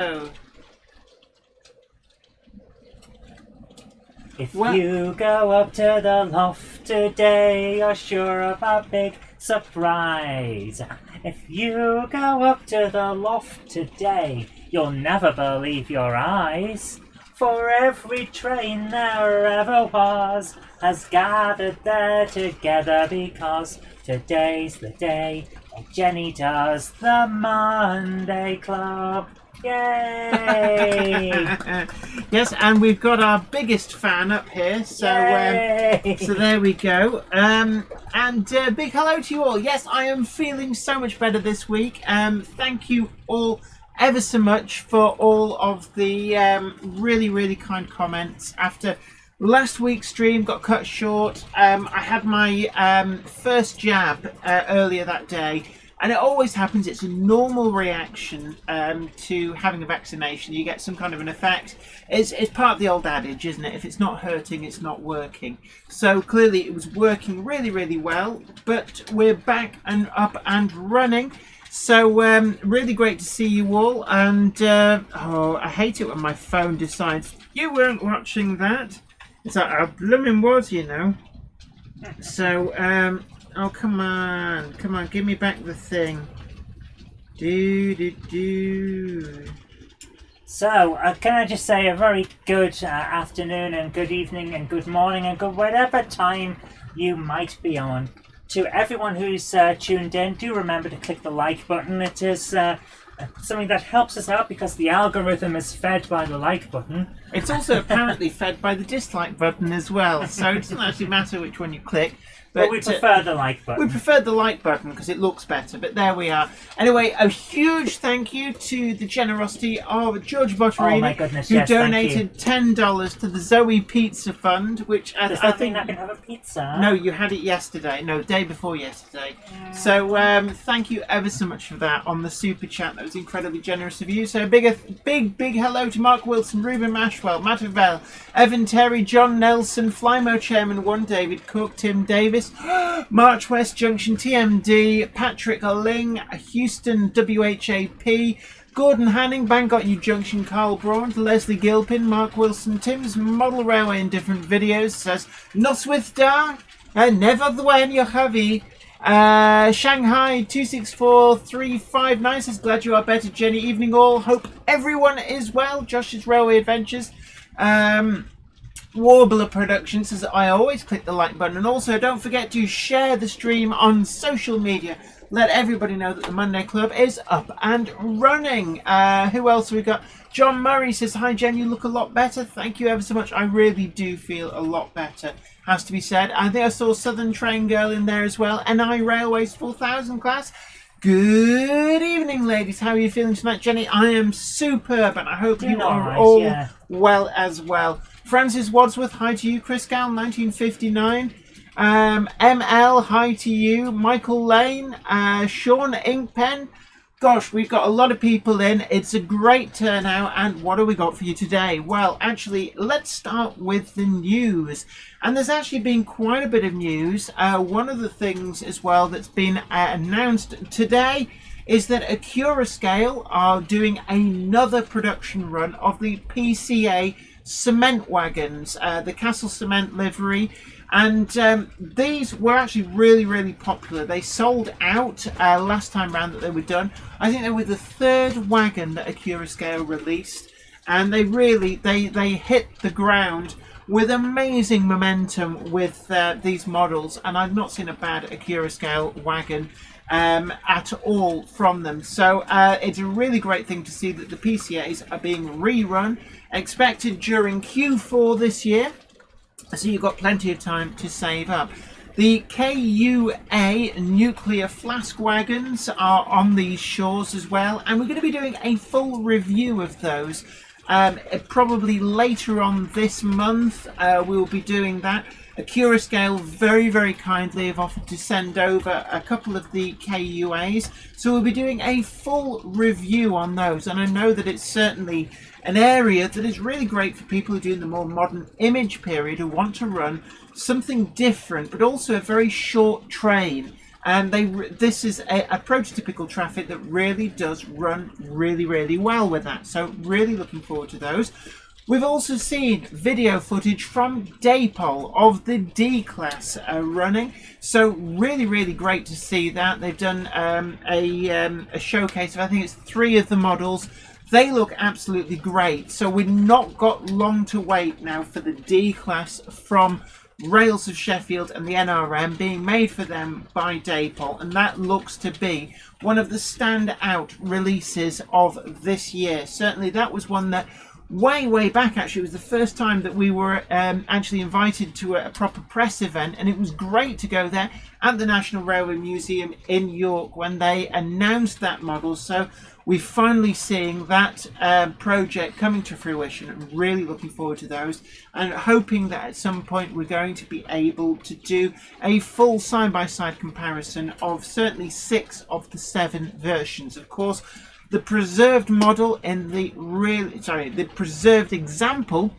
Oh. If Well, you go up to the loft today, you're sure of a big surprise. If you go up to the loft today, you'll never believe your eyes. For every train there ever was has gathered there together because today's the day that Jenny does the Monday Club. Yay! yes, and we've got our biggest fan up here, so so there we go. And big hello to you all. Yes, I am feeling so much better this week. Thank you all ever so much for all of the really kind comments after last week's stream got cut short. I had my first jab earlier that day. And it always happens, it's a normal reaction to having a vaccination. You get some kind of an effect. It's part of the old adage, isn't it? If it's not hurting, it's not working. So clearly it was working really well. But we're back and up and running. So really great to see you all. And I hate it when my phone decides, you weren't watching that. It's like, I blooming was, you know. So, oh, come on, give me back the thing. Do. So, can I just say a very good afternoon and good evening and good morning and good whatever time you might be on. To everyone who's tuned in, do remember to click the like button. It is something that helps us out because the algorithm is fed by the like button. It's also apparently fed by the dislike button as well, so it doesn't actually matter which one you click. But we prefer the like button. We prefer the like button because it looks better, but there we are. Anyway, a huge thank you to the generosity of George Botterini, oh my goodness, who yes, donated $10 to the Zoe Pizza Fund, which Does I that think mean I can have a pizza? No, you had it yesterday. No, day before yesterday. So thank you ever so much for that on the super chat. That was incredibly generous of you. So big hello to Mark Wilson, Ruben Mashwell, Matt Avell, Evan Terry, John Nelson, Flymo Chairman 1, David Cook, Tim Davis, March West Junction TMD, Patrick Ling, Houston WHAP, Gordon Hanning, Bangkok U Junction, Carl Braun, Leslie Gilpin, Mark Wilson, Tim's Model Railway in different videos says Noswith Da, Never the Way in your Javi, Shanghai 264359 says glad you are better, Jenny. Evening all. Hope everyone is well. Josh's Railway Adventures. Warbler Productions says I always click the like button, and also don't forget to share the stream on social media. Let everybody know that the Monday Club is up and running. Who else have we got? John Murray says, hi Jen, you look a lot better. Thank you ever so much. I really do feel a lot better, has to be said. I think I saw Southern Train Girl in there as well. NI Railways 4000 class. Good evening, ladies. How are you feeling tonight, Jenny? I am superb, and I hope you are all well as well. Francis Wadsworth, hi to you. Chris Gal, 1959. ML, hi to you. Michael Lane, Sean Inkpen. Gosh, we've got a lot of people in. It's a great turnout. And what have we got for you today? Well, actually, let's start with the news. And there's actually been quite a bit of news. One of the things as well that's been announced today is that Accurascale are doing another production run of the PCA cement wagons, the Castle Cement livery. And these were actually really popular. They sold out last time round that they were done. I think they were the third wagon that Accurascale released, and they really they hit the ground with amazing momentum with these models. And I've not seen a bad Accurascale wagon at all from them. So it's a really great thing to see that the PCAs are being rerun, expected during Q4 this year. So you've got plenty of time to save up. The KUA nuclear flask wagons are on these shores as well, and we're going to be doing a full review of those probably later on this month. We'll be doing that. Accurascale very kindly have offered to send over a couple of the KUAs, so we'll be doing a full review on those. And I know that it's certainly an area that is really great for people who are doing the more modern image period, who want to run something different but also a very short train. And this is a prototypical traffic that really does run really well with that. So really looking forward to those. We've also seen video footage from Daypol of the D-Class running. So really great to see that. They've done a showcase of, I think it's 3 of the models. They look absolutely great. So we've not got long to wait now for the D-Class from Rails of Sheffield and the NRM being made for them by Daypol, and that looks to be one of the standout releases of this year. Certainly that was one that way back, actually, it was the first time that we were actually invited to a proper press event, and it was great to go there at the National Railway Museum in York when they announced that model. So we're finally seeing that project coming to fruition, and really looking forward to those, and hoping that at some point we're going to be able to do a full side-by-side comparison of certainly 6 of the 7 versions. Of course, the preserved model in the preserved example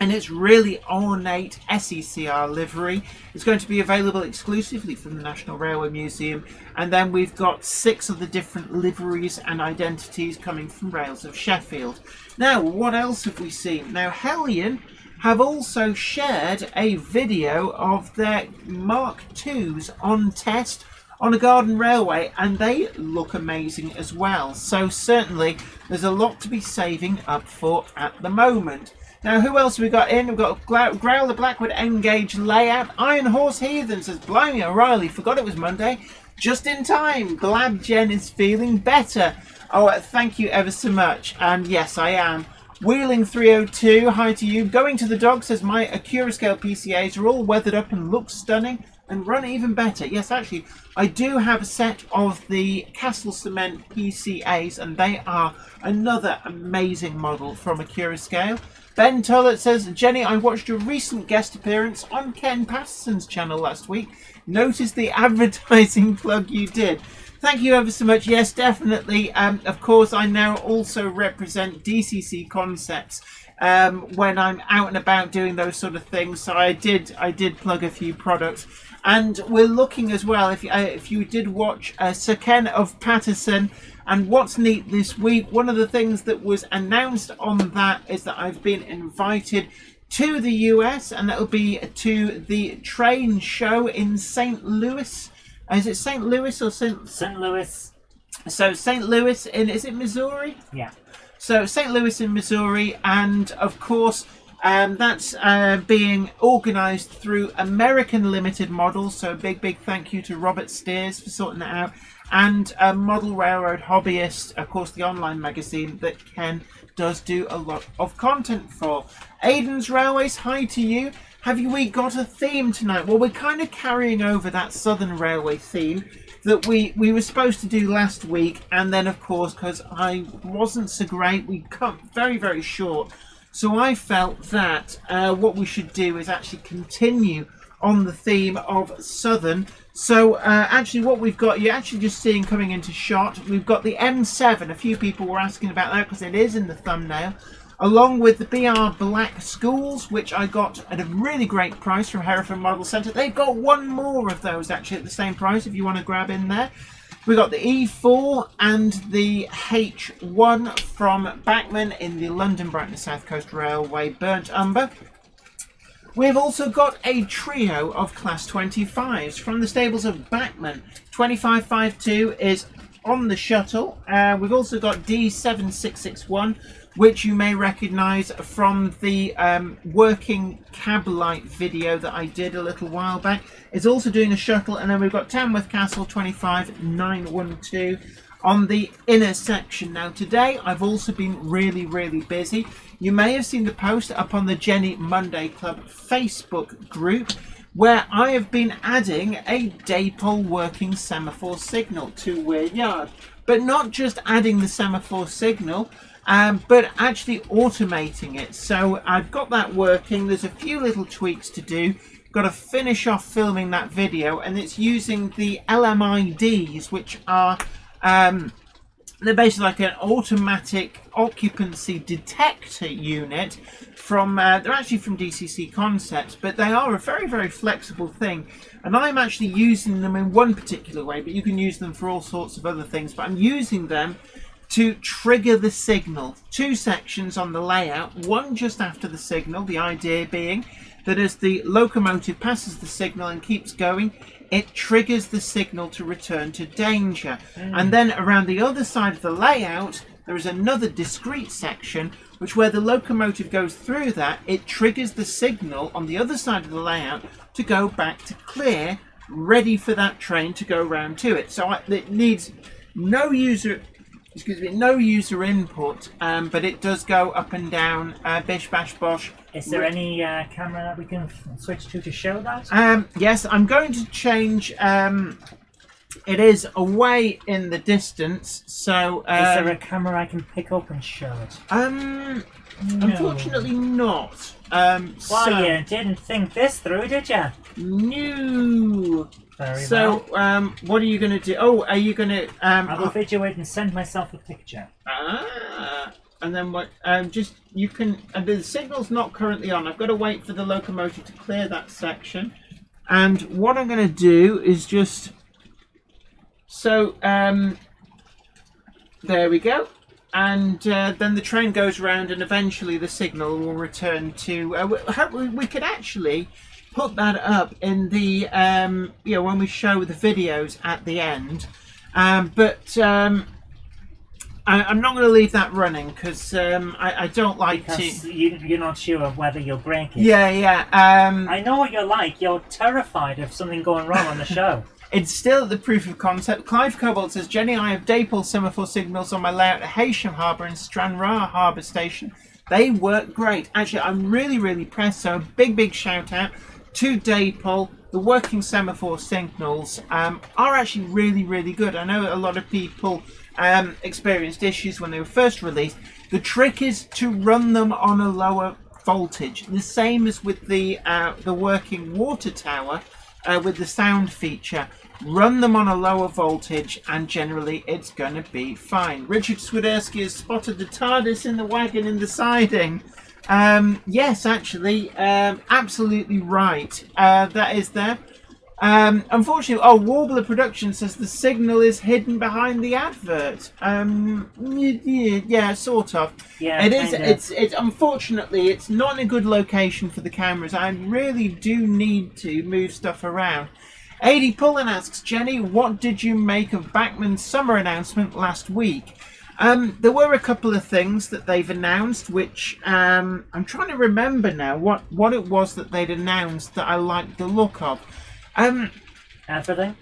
and its really ornate SECR livery is going to be available exclusively from the National Railway Museum, and then we've got 6 of the different liveries and identities coming from Rails of Sheffield. Now, what else have we seen? Now, Hellion have also shared a video of their Mark IIs on test on a garden railway, and they look amazing as well. So certainly there's a lot to be saving up for at the moment. Now, who else have we got in? We've got Growl the Blackwood N-Gauge layout. Iron Horse Heathen says, blimey O'Reilly, forgot it was Monday. Just in time. Glad Jen is feeling better. Oh, thank you ever so much. And yes, I am. Wheeling 302, hi to you. Going to the Dog says, my Acura Scale PCAs are all weathered up and look stunning and run even better. Yes, actually, I do have a set of the Castle Cement PCAs, and they are another amazing model from Acura Scale. Ben Tullett says, Jenny, I watched your recent guest appearance on Ken Patterson's channel last week. Noticed the advertising plug you did. Thank you ever so much. Yes, definitely. Of course, I now also represent DCC Concepts when I'm out and about doing those sort of things. So I did plug a few products. And we're looking as well, if you did watch Sir Ken of Patterson, and what's neat this week, one of the things that was announced on that is that I've been invited to the US, and that will be to the train show in St. Louis. Is it St. Louis or St. Louis? So St. Louis in, is it Missouri? Yeah. So St. Louis in Missouri, and of course that's being organised through American Limited Models. So big thank you to Robert Steers for sorting that out, and Model Railroad Hobbyist, of course, the online magazine that Ken does do a lot of content for. Aiden's Railways, hi to you. Have we got a theme tonight? Well, we're kind of carrying over that Southern Railway theme that we were supposed to do last week, and then of course, because I wasn't so great, we cut very short. So I felt that what we should do is actually continue on the theme of Southern. So actually what we've got, you're actually just seeing coming into shot, we've got the M7. A few people were asking about that because it is in the thumbnail. Along with the BR Black Schools, which I got at a really great price from Hereford Model Centre. They've got one more of those actually at the same price if you want to grab in there. We've got the E4 and the H1 from Bachmann in the London Brighton South Coast Railway Burnt Umber. We've also got a trio of Class 25s from the stables of Bachmann. 2552 is on the shuttle. We've also got D7661, which you may recognise from the working cab light video that I did a little while back. It's also doing a shuttle, and then we've got Tamworth Castle 25912 on the inner section. Now today I've also been really busy. You may have seen the post up on the Jenny Monday Club Facebook group where I have been adding a Daypol working semaphore signal to Weir Yard. But not just adding the semaphore signal, but actually automating it. So I've got that working. There's a few little tweaks to do. Got to finish off filming that video, and it's using the LMIDs, which are They're basically like an automatic occupancy detector unit from, they're actually from DCC Concepts, but they are a very, very flexible thing. And I'm actually using them in one particular way, but you can use them for all sorts of other things. But I'm using them to trigger the signal. 2 sections on the layout, one just after the signal, the idea being that as the locomotive passes the signal and keeps going, it triggers the signal to return to danger. And then around the other side of the layout, there is another discrete section, which where the locomotive goes through that, it triggers the signal on the other side of the layout to go back to clear, ready for that train to go round to it. So it needs no user input, but it does go up and down, bish bash bosh. Is there any camera that we can switch to show that? Yes, I'm going to change. It is away in the distance, so. Is there a camera I can pick up and show it? No. Unfortunately not. You didn't think this through, did you? No. Very well. What are you going to do? Oh, are you going to? I'll video it and send myself a picture. And then what? You can. The signal's not currently on. I've got to wait for the locomotive to clear that section. And what I'm going to do is just. So there we go. And then the train goes round, and eventually the signal will return to. We could actually put that up in the when we show the videos at the end. I'm not going to leave that running because I don't like to. You're not sure whether you'll break it. Yeah. I know what you're like. You're terrified of something going wrong on the show. It's still the proof of concept. Clive Cobalt says, Jenny, I have Dapol semaphore signals on my layout at Heysham Harbour and Stranraer Harbour Station. They work great. Actually, I'm really, really impressed. So a big shout out to Dapol. The working semaphore signals are actually really, really good. I know a lot of people experienced issues when they were first released. The trick is to run them on a lower voltage. The same as with the working water tower with the sound feature. Run them on a lower voltage and generally it's going to be fine. Richard Swiderski has spotted the TARDIS in the wagon in the siding. Yes, actually, absolutely right. That is there. Unfortunately, Warbler Production says the signal is hidden behind the advert. Yeah, sort of. Yeah, it is. It's unfortunately it's not in a good location for the cameras. I really do need to move stuff around. AD Pullen asks, Jenny, what did you make of Bachmann's summer announcement last week? There were a couple of things that they've announced, which I'm trying to remember now what it was that they'd announced that I liked the look of. Everything?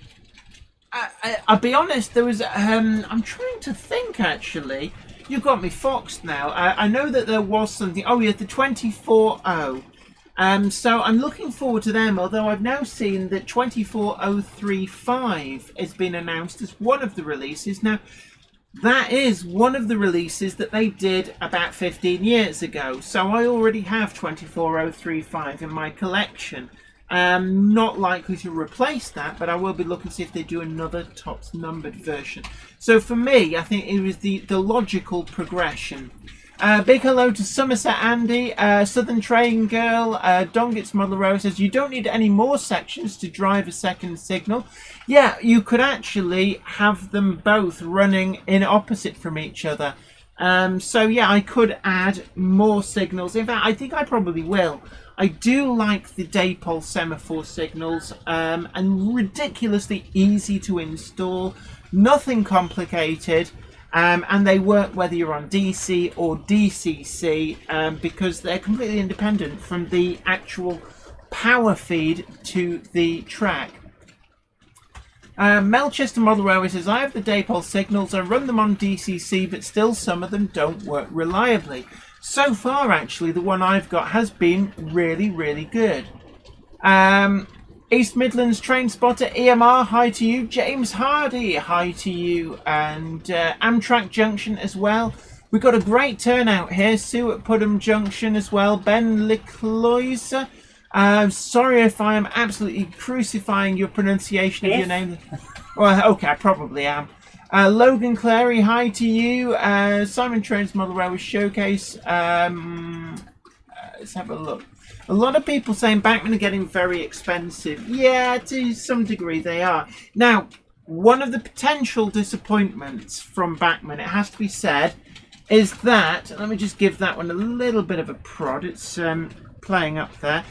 I'll be honest, there was. I'm trying to think actually. You've got me foxed now. I know that there was something. Oh, yeah, the 24.0. So I'm looking forward to them, although I've now seen that 24.035 has been announced as one of the releases. Now, that is one of the releases that they did about 15 years ago. So I already have 24.035 in my collection. Not likely to replace that, but I will be looking to see if they do another tops numbered version. So for me, I think it was the logical progression. Big hello to Somerset Andy, Southern Train Girl, Dongit's Model Row says, you don't need any more sections to drive a second signal. Yeah, you could actually have them both running in opposite from each other. So yeah, I could add more signals. In fact, I think I probably will. I do like the Dapol semaphore signals, and ridiculously easy to install, nothing complicated. And they work whether you're on DC or DCC because they're completely independent from the actual power feed to the track. Melchester Model Railway says, I have the Dapol signals, I run them on DCC, but still some of them don't work reliably. So far, actually, the one I've got has been really, really good. East Midlands Train Spotter, EMR, hi to you. James Hardy, hi to you. And Amtrak Junction as well. We've got a great turnout here. Sue at Pudham Junction as well. Ben Lecloise. Sorry if I am absolutely crucifying your pronunciation of your name. Well, okay, I probably am. Logan Clary, hi to you. Simon Trains Model Railway Showcase. Let's have a look. A lot of people saying Bachmann are getting very expensive. Yeah, to some degree they are. Now, one of the potential disappointments from Bachmann, it has to be said, is that, let me just give that one a little bit of a prod. It's playing up there.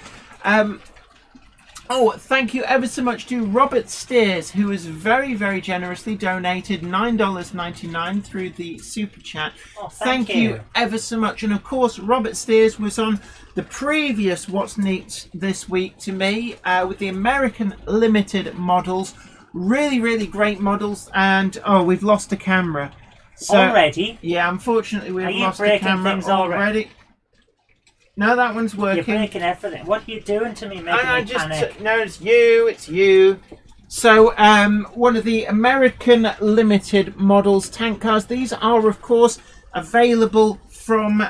Oh, thank you ever so much to Robert Steers, who has very, very generously donated $9.99 through the Super Chat. Oh, thank you ever so much. And of course, Robert Steers was on the previous What's Neat this week to me with the American Limited models. Really, really great models. And, oh, we've lost a camera. So, already? Yeah, unfortunately, we've lost a breaking camera things already. No, that one's working. You're breaking everything. What are you doing to me, making me panic? No, it's you. So, one of the American Limited models tank cars. These are, of course, available from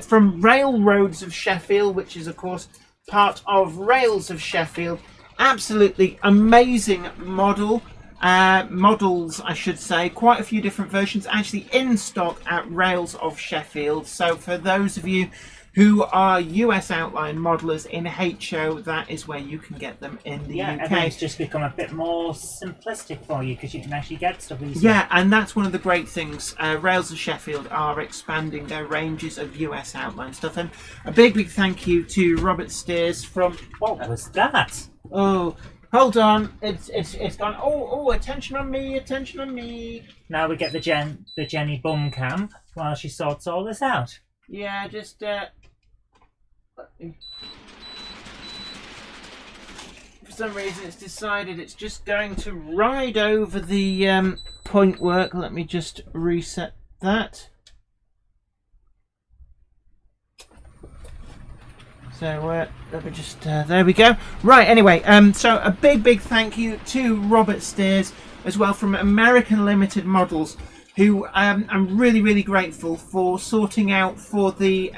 from Railroads of Sheffield, which is, of course, part of Rails of Sheffield. Absolutely amazing models, I should say. Quite a few different versions actually in stock at Rails of Sheffield. So, for those of you who are US outline modelers in HO, that is where you can get them in the UK. Everything's just become a bit more simplistic for you because you can actually get stuff easily. Yeah, and that's one of the great things. Rails of Sheffield are expanding their ranges of US outline stuff. And a big, big thank you to Robert Steers from... What was that? Oh, hold on. It's gone. Oh, attention on me. Now we get the Jenny bum cam while she sorts all this out. Yeah, just... For some reason it's decided it's just going to ride over the point work. Let me just reset that. So let me just there we go. Right, anyway, so a big thank you to Robert Steers as well from American Limited Models, who I'm really grateful for sorting out for the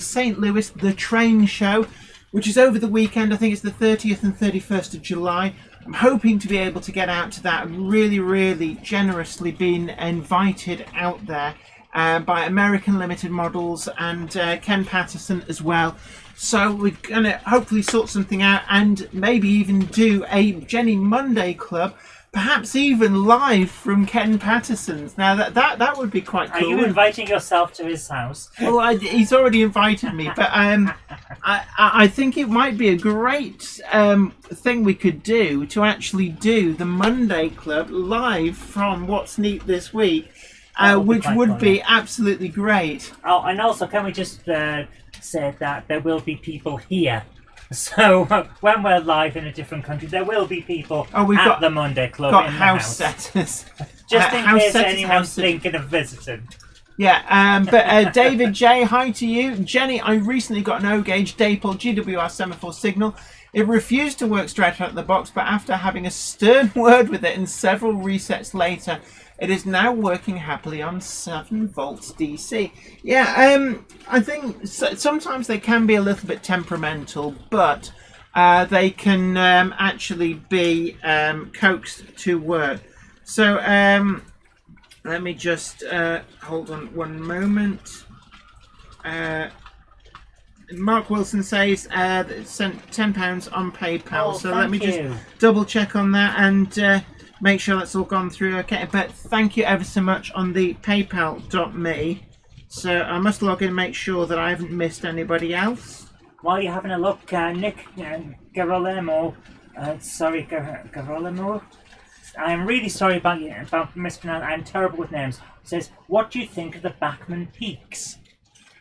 St. Louis The Train Show, which is over the weekend. I think it's the 30th and 31st of July. I'm hoping to be able to get out to that. I've really generously been invited out there by American Limited Models and Ken Patterson as well. So we're going to hopefully sort something out and maybe even do a Jenny Monday Club, perhaps even live from Ken Patterson's. Now that would be quite cool. Are you inviting yourself to his house? Well, he's already invited me, but I think it might be a great thing we could do to actually do the Monday Club live from What's Neat this week, which would be absolutely great. Oh, and also, can we just say that there will be people here? So when we're live in a different country, there will be people at the Monday Club in the house. Setters. Just in case anyone's thinking of visiting. Yeah, but David J, hi to you. Jenny, I recently got an O-gauge Dapol GWR semaphore signal. It refused to work straight out of the box, but after having a stern word with it and several resets later, it is now working happily on 7 volts DC. Yeah, I think sometimes they can be a little bit temperamental, but they can actually be coaxed to work. So let me just hold on one moment. Mark Wilson says sent £10 on PayPal. So let me just double check on that and make sure that's all gone through okay. But thank you ever so much on the paypal.me. So I must log in and make sure that I haven't missed anybody else. While you're having a look, Nick Garolemo, Garolemo, I'm really sorry about mispronouncing. I'm terrible with names. Says, what do you think of the Bachmann Peaks?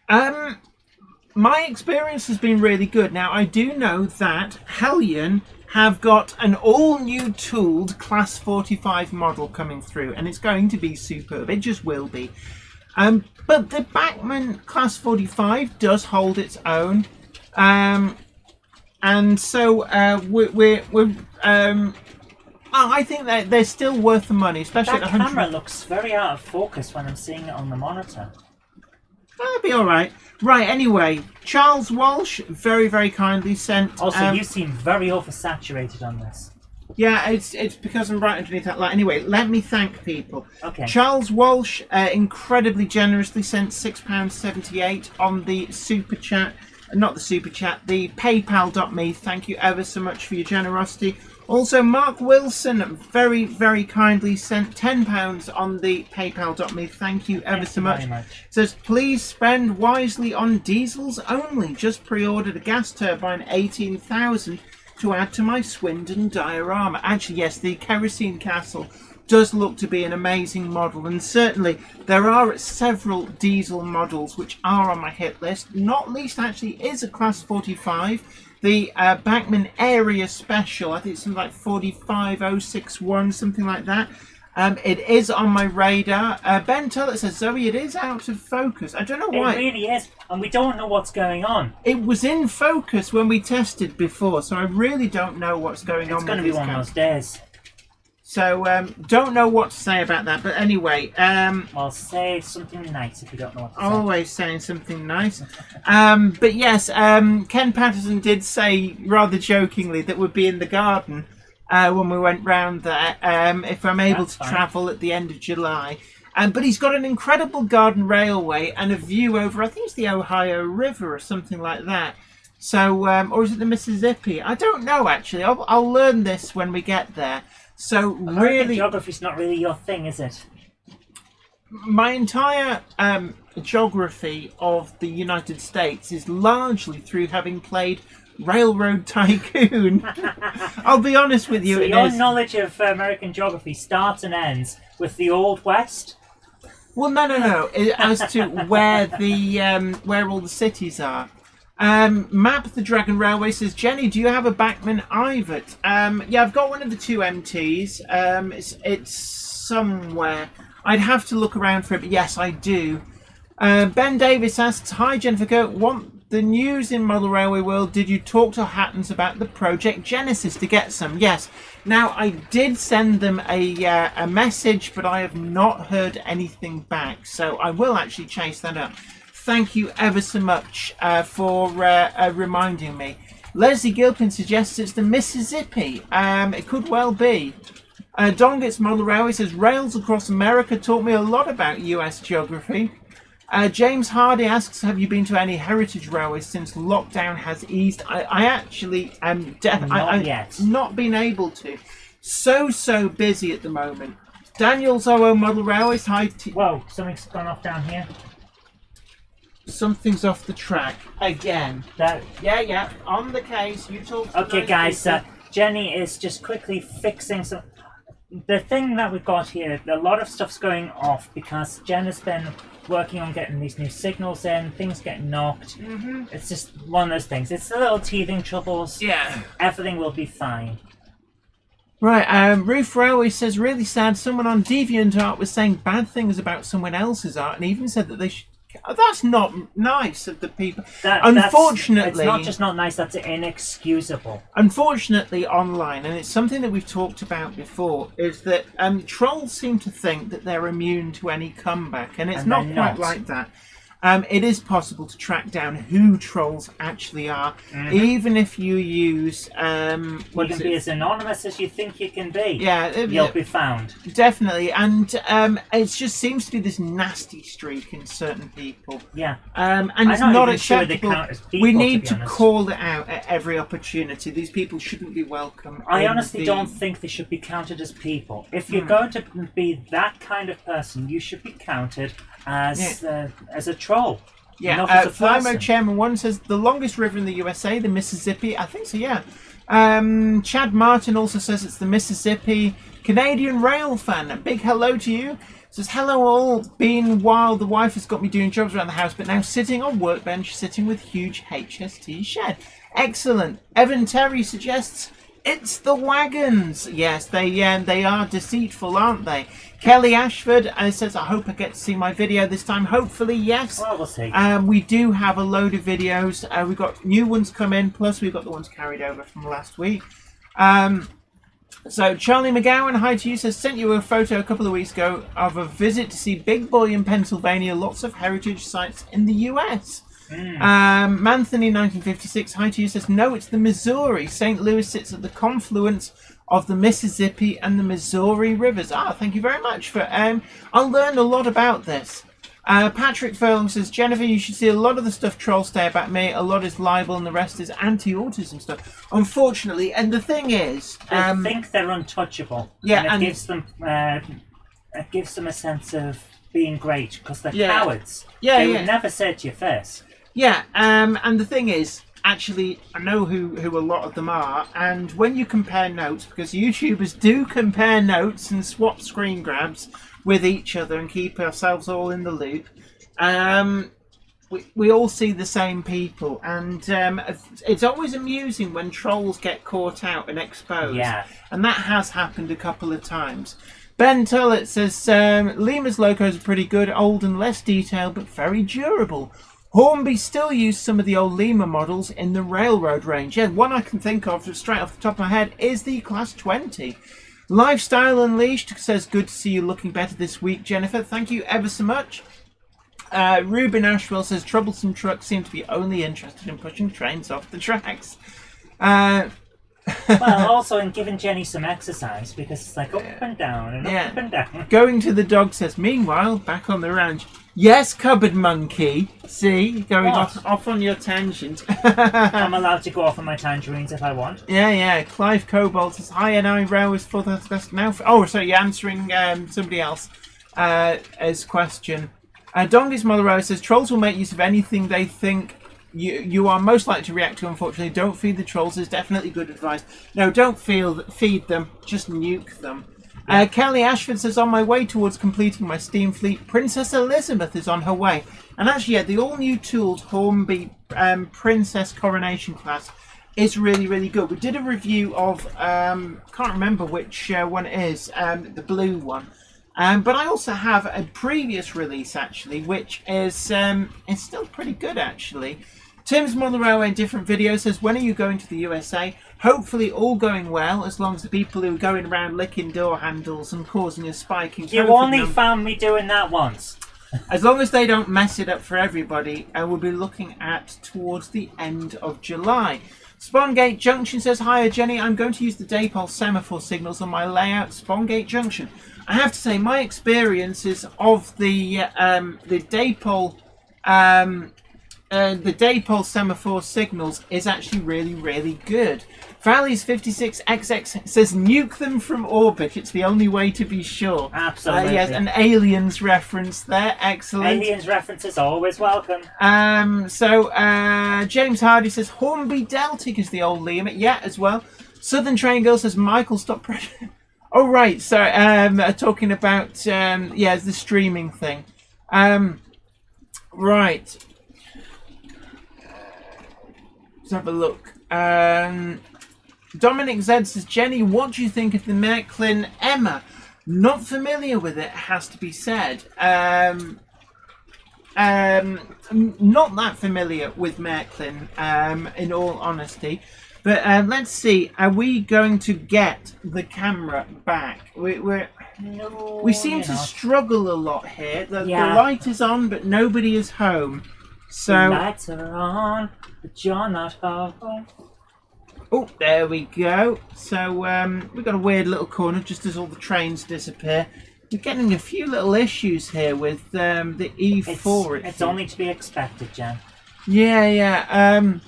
My experience has been really good. Now, I do know that Hellion have got an all-new tooled Class 45 model coming through, and it's going to be superb. It just will be. But the Bachmann Class 45 does hold its own. And so I think that they're still worth the money, especially that at 100. camera looks very out of focus when I'm seeing it on the monitor. That'll be all right. Right, anyway, Charles Walsh very kindly sent... Also, you seem very oversaturated on this. Yeah, it's because I'm right underneath that line. Anyway, let me thank people. Okay. Charles Walsh incredibly generously sent £6.78 on the super chat. Not the super chat, the paypal.me. Thank you ever so much for your generosity. Also, Mark Wilson very, very kindly sent £10 on the paypal.me. Thank you ever so much. Says, please spend wisely on diesels only. Just pre-ordered a gas turbine 18,000 to add to my Swindon diorama. Actually, yes, the Kerosene Castle does look to be an amazing model, and certainly there are several diesel models which are on my hit list. Not least actually is a Class 45, the Bachmann Area Special. I think it's something like 45061, something like that. It is on my radar. Ben Tullett says, Zoe, it is out of focus. I don't know why. It really is, and we don't know what's going on. It was in focus when we tested before, so I really don't know what's going on. It's going to be one of those days. So, don't know what to say about that. But anyway... I'll say something nice if you don't know what to say. Always saying something nice. But yes, Ken Patterson did say, rather jokingly, that we'd be in the garden when we went round there, if I'm able to travel at the end of July. But he's got an incredible garden railway and a view over, I think it's the Ohio River or something like that. So, or is it the Mississippi? I don't know, actually. I'll learn this when we get there. So American geography's not really your thing, is it? My entire geography of the United States is largely through having played Railroad Tycoon. I'll be honest with you. So your knowledge of American geography starts and ends with the Old West? Well, no. As to where where all the cities are. Map the Dragon Railway says, Jenny, do you have a Bachmann Ivet? Yeah, I've got one of the two MTs. It's somewhere. I'd have to look around for it, but yes, I do. Ben Davis asks, hi Jennifer, want the news in Model Railway World? Did you talk to Hattons about the Project Genesis to get some? Yes. Now, I did send them a message, but I have not heard anything back, so I will actually chase that up. Thank you ever so much for reminding me. Leslie Gilpin suggests it's the Mississippi. It could well be. Don Gets Model Railway says, rails across America taught me a lot about US geography. James Hardy asks, have you been to any heritage railways since lockdown has eased? I actually am not been able to. So busy at the moment. Daniel's OO Model Railways. Hi. Whoa, something's gone off down here. Something's off the track again. Yeah, on the case. You talk. Okay, guys. Jenny is just quickly fixing some. The thing that we've got here, a lot of stuff's going off because Jen has been working on getting these new signals in. Things get knocked. It's just one of those things. It's a little teething troubles. Yeah. Everything will be fine. Right, Roof Railway says, really sad. Someone on DeviantArt was saying bad things about someone else's art, and even said that they should. That's not nice of the people. Unfortunately, it's not just not nice, that's inexcusable. Unfortunately, online, and it's something that we've talked about before, is that trolls seem to think that they're immune to any comeback, and it's not quite like that. It is possible to track down who trolls actually are, even if you use... you can be as anonymous as you think you can be. Yeah. You'll be found. Definitely, and it just seems to be this nasty streak in certain people. Yeah. And it's not acceptable. People, we need to call it out at every opportunity. These people shouldn't be welcome. I honestly don't think they should be counted as people. If you're going to be that kind of person, you should be counted as a troll. Yeah, Flymo Chairman 1 says the longest river in the USA, the Mississippi. I think so, yeah. Chad Martin also says it's the Mississippi. Canadian Rail fan, a big hello to you. Says, hello all, been while the wife has got me doing jobs around the house, but now sitting on workbench, sitting with huge HST shed. Excellent. Evan Terry suggests it's the wagons. Yes, they are deceitful, aren't they? Kelly Ashford says, I hope I get to see my video this time. Hopefully, yes. Well, we'll see. We do have a load of videos. We've got new ones come in, plus we've got the ones carried over from last week. So Charlie McGowan, hi to you, says, sent you a photo a couple of weeks ago of a visit to see Big Boy in Pennsylvania. Lots of heritage sites in the US. Manthony 1956, hi to you, says, no, it's the Missouri. St. Louis sits at the confluence of the Mississippi and the Missouri rivers. Thank you very much for. I'll learn a lot about this. Patrick Furlong says, Jennifer, you should see a lot of the stuff trolls say about me. A lot is libel and the rest is anti-autism stuff. Unfortunately, and the thing is... I think they're untouchable. Yeah, and it gives them a sense of being great, because they're cowards. Yeah, they would never say it to your face. Yeah, and the thing is, actually, I know who a lot of them are, and when you compare notes, because YouTubers do compare notes and swap screen grabs with each other and keep ourselves all in the loop, we all see the same people, and it's always amusing when trolls get caught out and exposed. Yeah. And that has happened a couple of times. Ben Tullett says, Lima's locos are pretty good, old and less detailed, but very durable. Hornby still use some of the old Lima models in the railroad range. Yeah, one I can think of straight off the top of my head is the Class 20. Lifestyle Unleashed says, good to see you looking better this week, Jennifer. Thank you ever so much. Ruben Ashwell says, troublesome trucks seem to be only interested in pushing trains off the tracks. Well, also in giving Jenny some exercise, because it's like up and down and up and down. Going to the dog says, meanwhile, back on the ranch. Yes, cupboard monkey. See, going off on your tangent. I'm allowed to go off on my tangerines if I want. Yeah. Clive Cobalt says, hi, and eyebrow is for that's now. So you're answering somebody else's question. Dongy's Mother says, trolls will make use of anything they think you are most likely to react to. Unfortunately, don't feed the trolls is definitely good advice. No, don't feed them, just nuke them. Kelly Ashford says, on my way towards completing my Steam fleet, Princess Elizabeth is on her way. And actually, the all-new tooled Hornby Princess Coronation class is really, really good. We did a review of, can't remember which one it is, the blue one. But I also have a previous release, actually, which is still pretty good, actually. Tim's Monroe in different videos says, when are you going to the USA? Hopefully all going well, as long as the people who are going around licking door handles and causing a spike in COVID. You only found me doing that once. As long as they don't mess it up for everybody, we'll be looking at towards the end of July. Spawngate Junction says, hiya Jenny, I'm going to use the Daypole semaphore signals on my layout, Spawngate Junction. I have to say, my experiences of the Daypole semaphore signals is actually really, really good. Valleys 56XX says, nuke them from orbit. It's the only way to be sure. Absolutely. Yes, an Aliens reference there. Excellent. Aliens references always welcome. James Hardy says, Hornby Deltic is the old Liam. Yeah, as well. Southern Train Girl says, Michael, stop pressure. Oh, right. So, talking about, the streaming thing. Right. Let's have a look. Dominic Z says, Jenny, what do you think of the Märklin Emma? Not familiar with it, has to be said. Not that familiar with Märklin, in all honesty. But let's see, are we going to get the camera back? We seem to struggle a lot here. The light is on, but nobody is home. So the lights are on, but you're not home. Oh, there we go. So we've got a weird little corner just as all the trains disappear. We're getting a few little issues here with the E4. It's only to be expected, Jen. Yeah.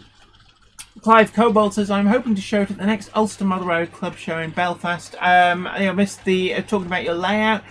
Clive Cobalt says, I'm hoping to show it at the next Ulster Motherwell Club show in Belfast. I missed the talking about your layout.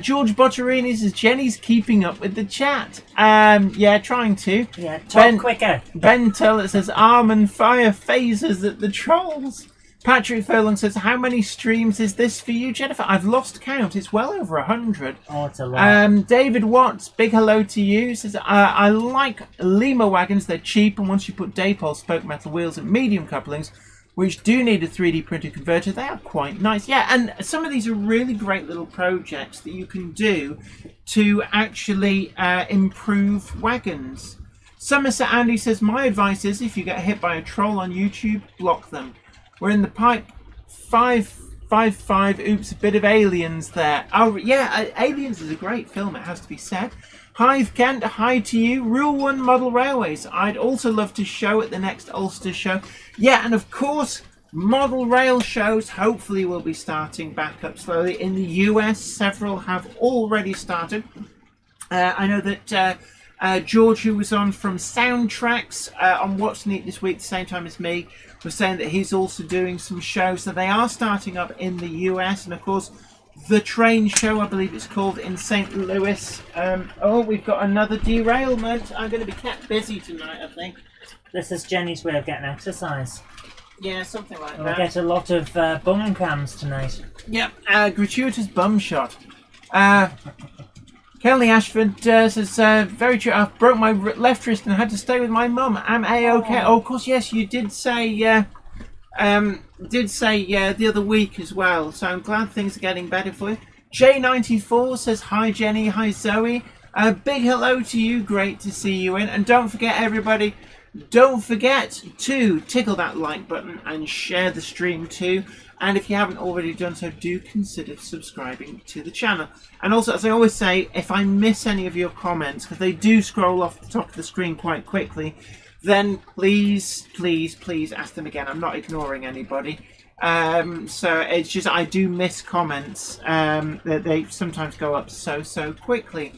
George Botterini says, Jenny's keeping up with the chat. Trying to. Yeah, talk quicker. Ben Tullett says, arm and fire phasers at the trolls. Patrick Furlong says, how many streams is this for you, Jennifer? I've lost count. It's well over 100. Oh, it's a lot. David Watts, big hello to you. Says, I like Lima wagons. They're cheap, and once you put Daypole spoke metal wheels and medium couplings, which do need a 3D printed converter, they are quite nice. Yeah, and some of these are really great little projects that you can do to actually improve wagons. Somerset Andy says, my advice is if you get hit by a troll on YouTube, block them. We're in the pipe 555. Oops, a bit of Aliens there. Oh, yeah, Aliens is a great film, it has to be said. Hive Kent, hi to you. Rule 1 Model Railways. I'd also love to show at the next Ulster show. Yeah, and of course, Model rail shows hopefully will be starting back up slowly. In the US, several have already started. I know that George, who was on from Soundtracks on What's Neat this week, the same time as me, was saying that he's also doing some shows. So they are starting up in the US. And of course, the train show, I believe it's called, in St. Louis. We've got another derailment. I'm going to be kept busy tonight, I think. This is Jenny's way of getting exercise. Yeah, something like We'll that. get a lot of bum cams tonight. Yep, gratuitous bum shot. Kelly Ashford says, very true, I broke my left wrist and had to stay with my mum. I'm A-OK. Oh, of course, yes, you did say the other week as well. So I'm glad things are getting better for you. J94 says, hi, Jenny. Hi, Zoe. Big hello to you. Great to see you in. And don't forget, everybody, don't forget to tickle that like button and share the stream too. And if you haven't already done so, do consider subscribing to the channel. And also, as I always say, if I miss any of your comments, because they do scroll off the top of the screen quite quickly, then please, please, please ask them again. I'm not ignoring anybody. So it's just I do miss comments. That they sometimes go up so quickly.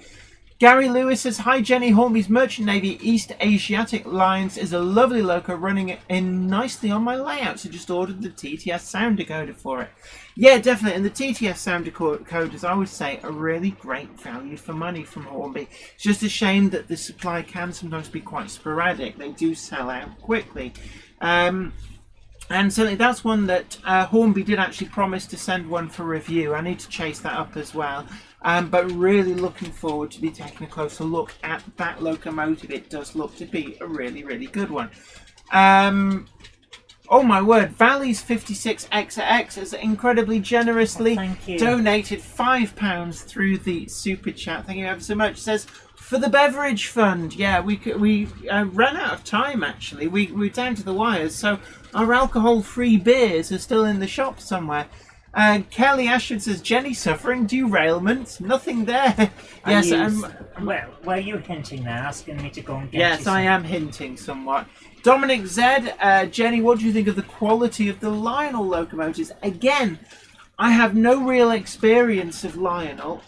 Gary Lewis says, hi Jenny, Hornby's Merchant Navy East Asiatic Lines is a lovely loco running in nicely on my layout, so just ordered the TTS sound decoder for it. Yeah, definitely, and the TTS sound decoders, I would say, are really great value for money from Hornby. It's just a shame that the supply can sometimes be quite sporadic. They do sell out quickly. And certainly that's one that Hornby did actually promise to send one for review. I need to chase that up as well. But really looking forward to be taking a closer look at that locomotive. It does look to be a really, really good one. Oh my word, Valley's 56XX has incredibly generously donated £5 through the super chat. Thank you ever so much. It says, for the beverage fund. Yeah, we ran out of time actually. We're down to the wires, so our alcohol-free beers are still in the shop somewhere. Kelly Ashford says, Jenny suffering derailments? Nothing there. Yes, well, were you hinting there, asking me to go and get yes, I am hinting somewhat. Dominic Z, Jenny, what do you think of the quality of the Lionel locomotives? Again, I have no real experience of Lionel,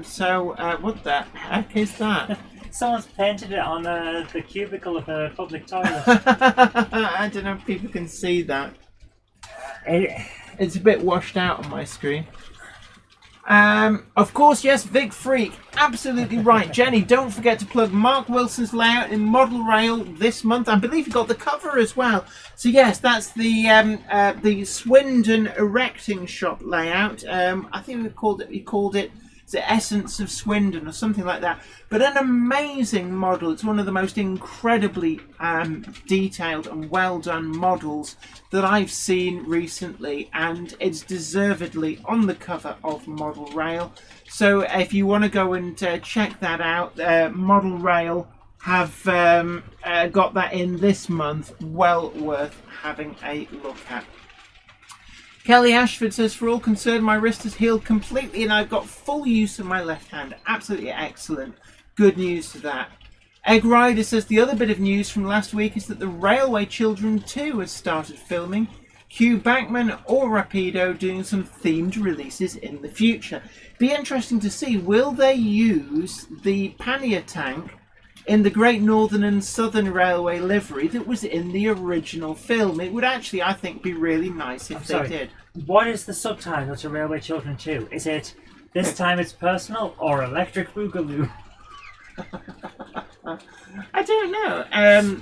so what the heck is that? Someone's painted it on the cubicle of a public toilet. I don't know if people can see that. It's a bit washed out on my screen. Of course, yes, Vic Freak. Absolutely right. Jenny, don't forget to plug Mark Wilson's layout in Model Rail this month. I believe you got the cover as well. So yes, that's the Swindon Erecting Shop layout. I think he called it the Essence of Swindon or something like that. But an amazing model. It's one of the most incredibly detailed and well done models that I've seen recently, and it's deservedly on the cover of Model Rail. So if you want to go and check that out, Model Rail have got that in this month. Well worth having a look at. Kelly Ashford says, for all concerned, my wrist has healed completely and I've got full use of my left hand. Absolutely excellent. Good news to that. Egg Rider says, the other bit of news from last week is that the Railway Children 2 has started filming. Hugh Backman or Rapido doing some themed releases in the future. Be interesting to see, will they use the pannier tank in the Great Northern and Southern Railway livery that was in the original film? It would actually, I think, be really nice if they did. What is the subtitle to Railway Children 2? Is it This Time It's Personal or Electric Boogaloo? I don't know.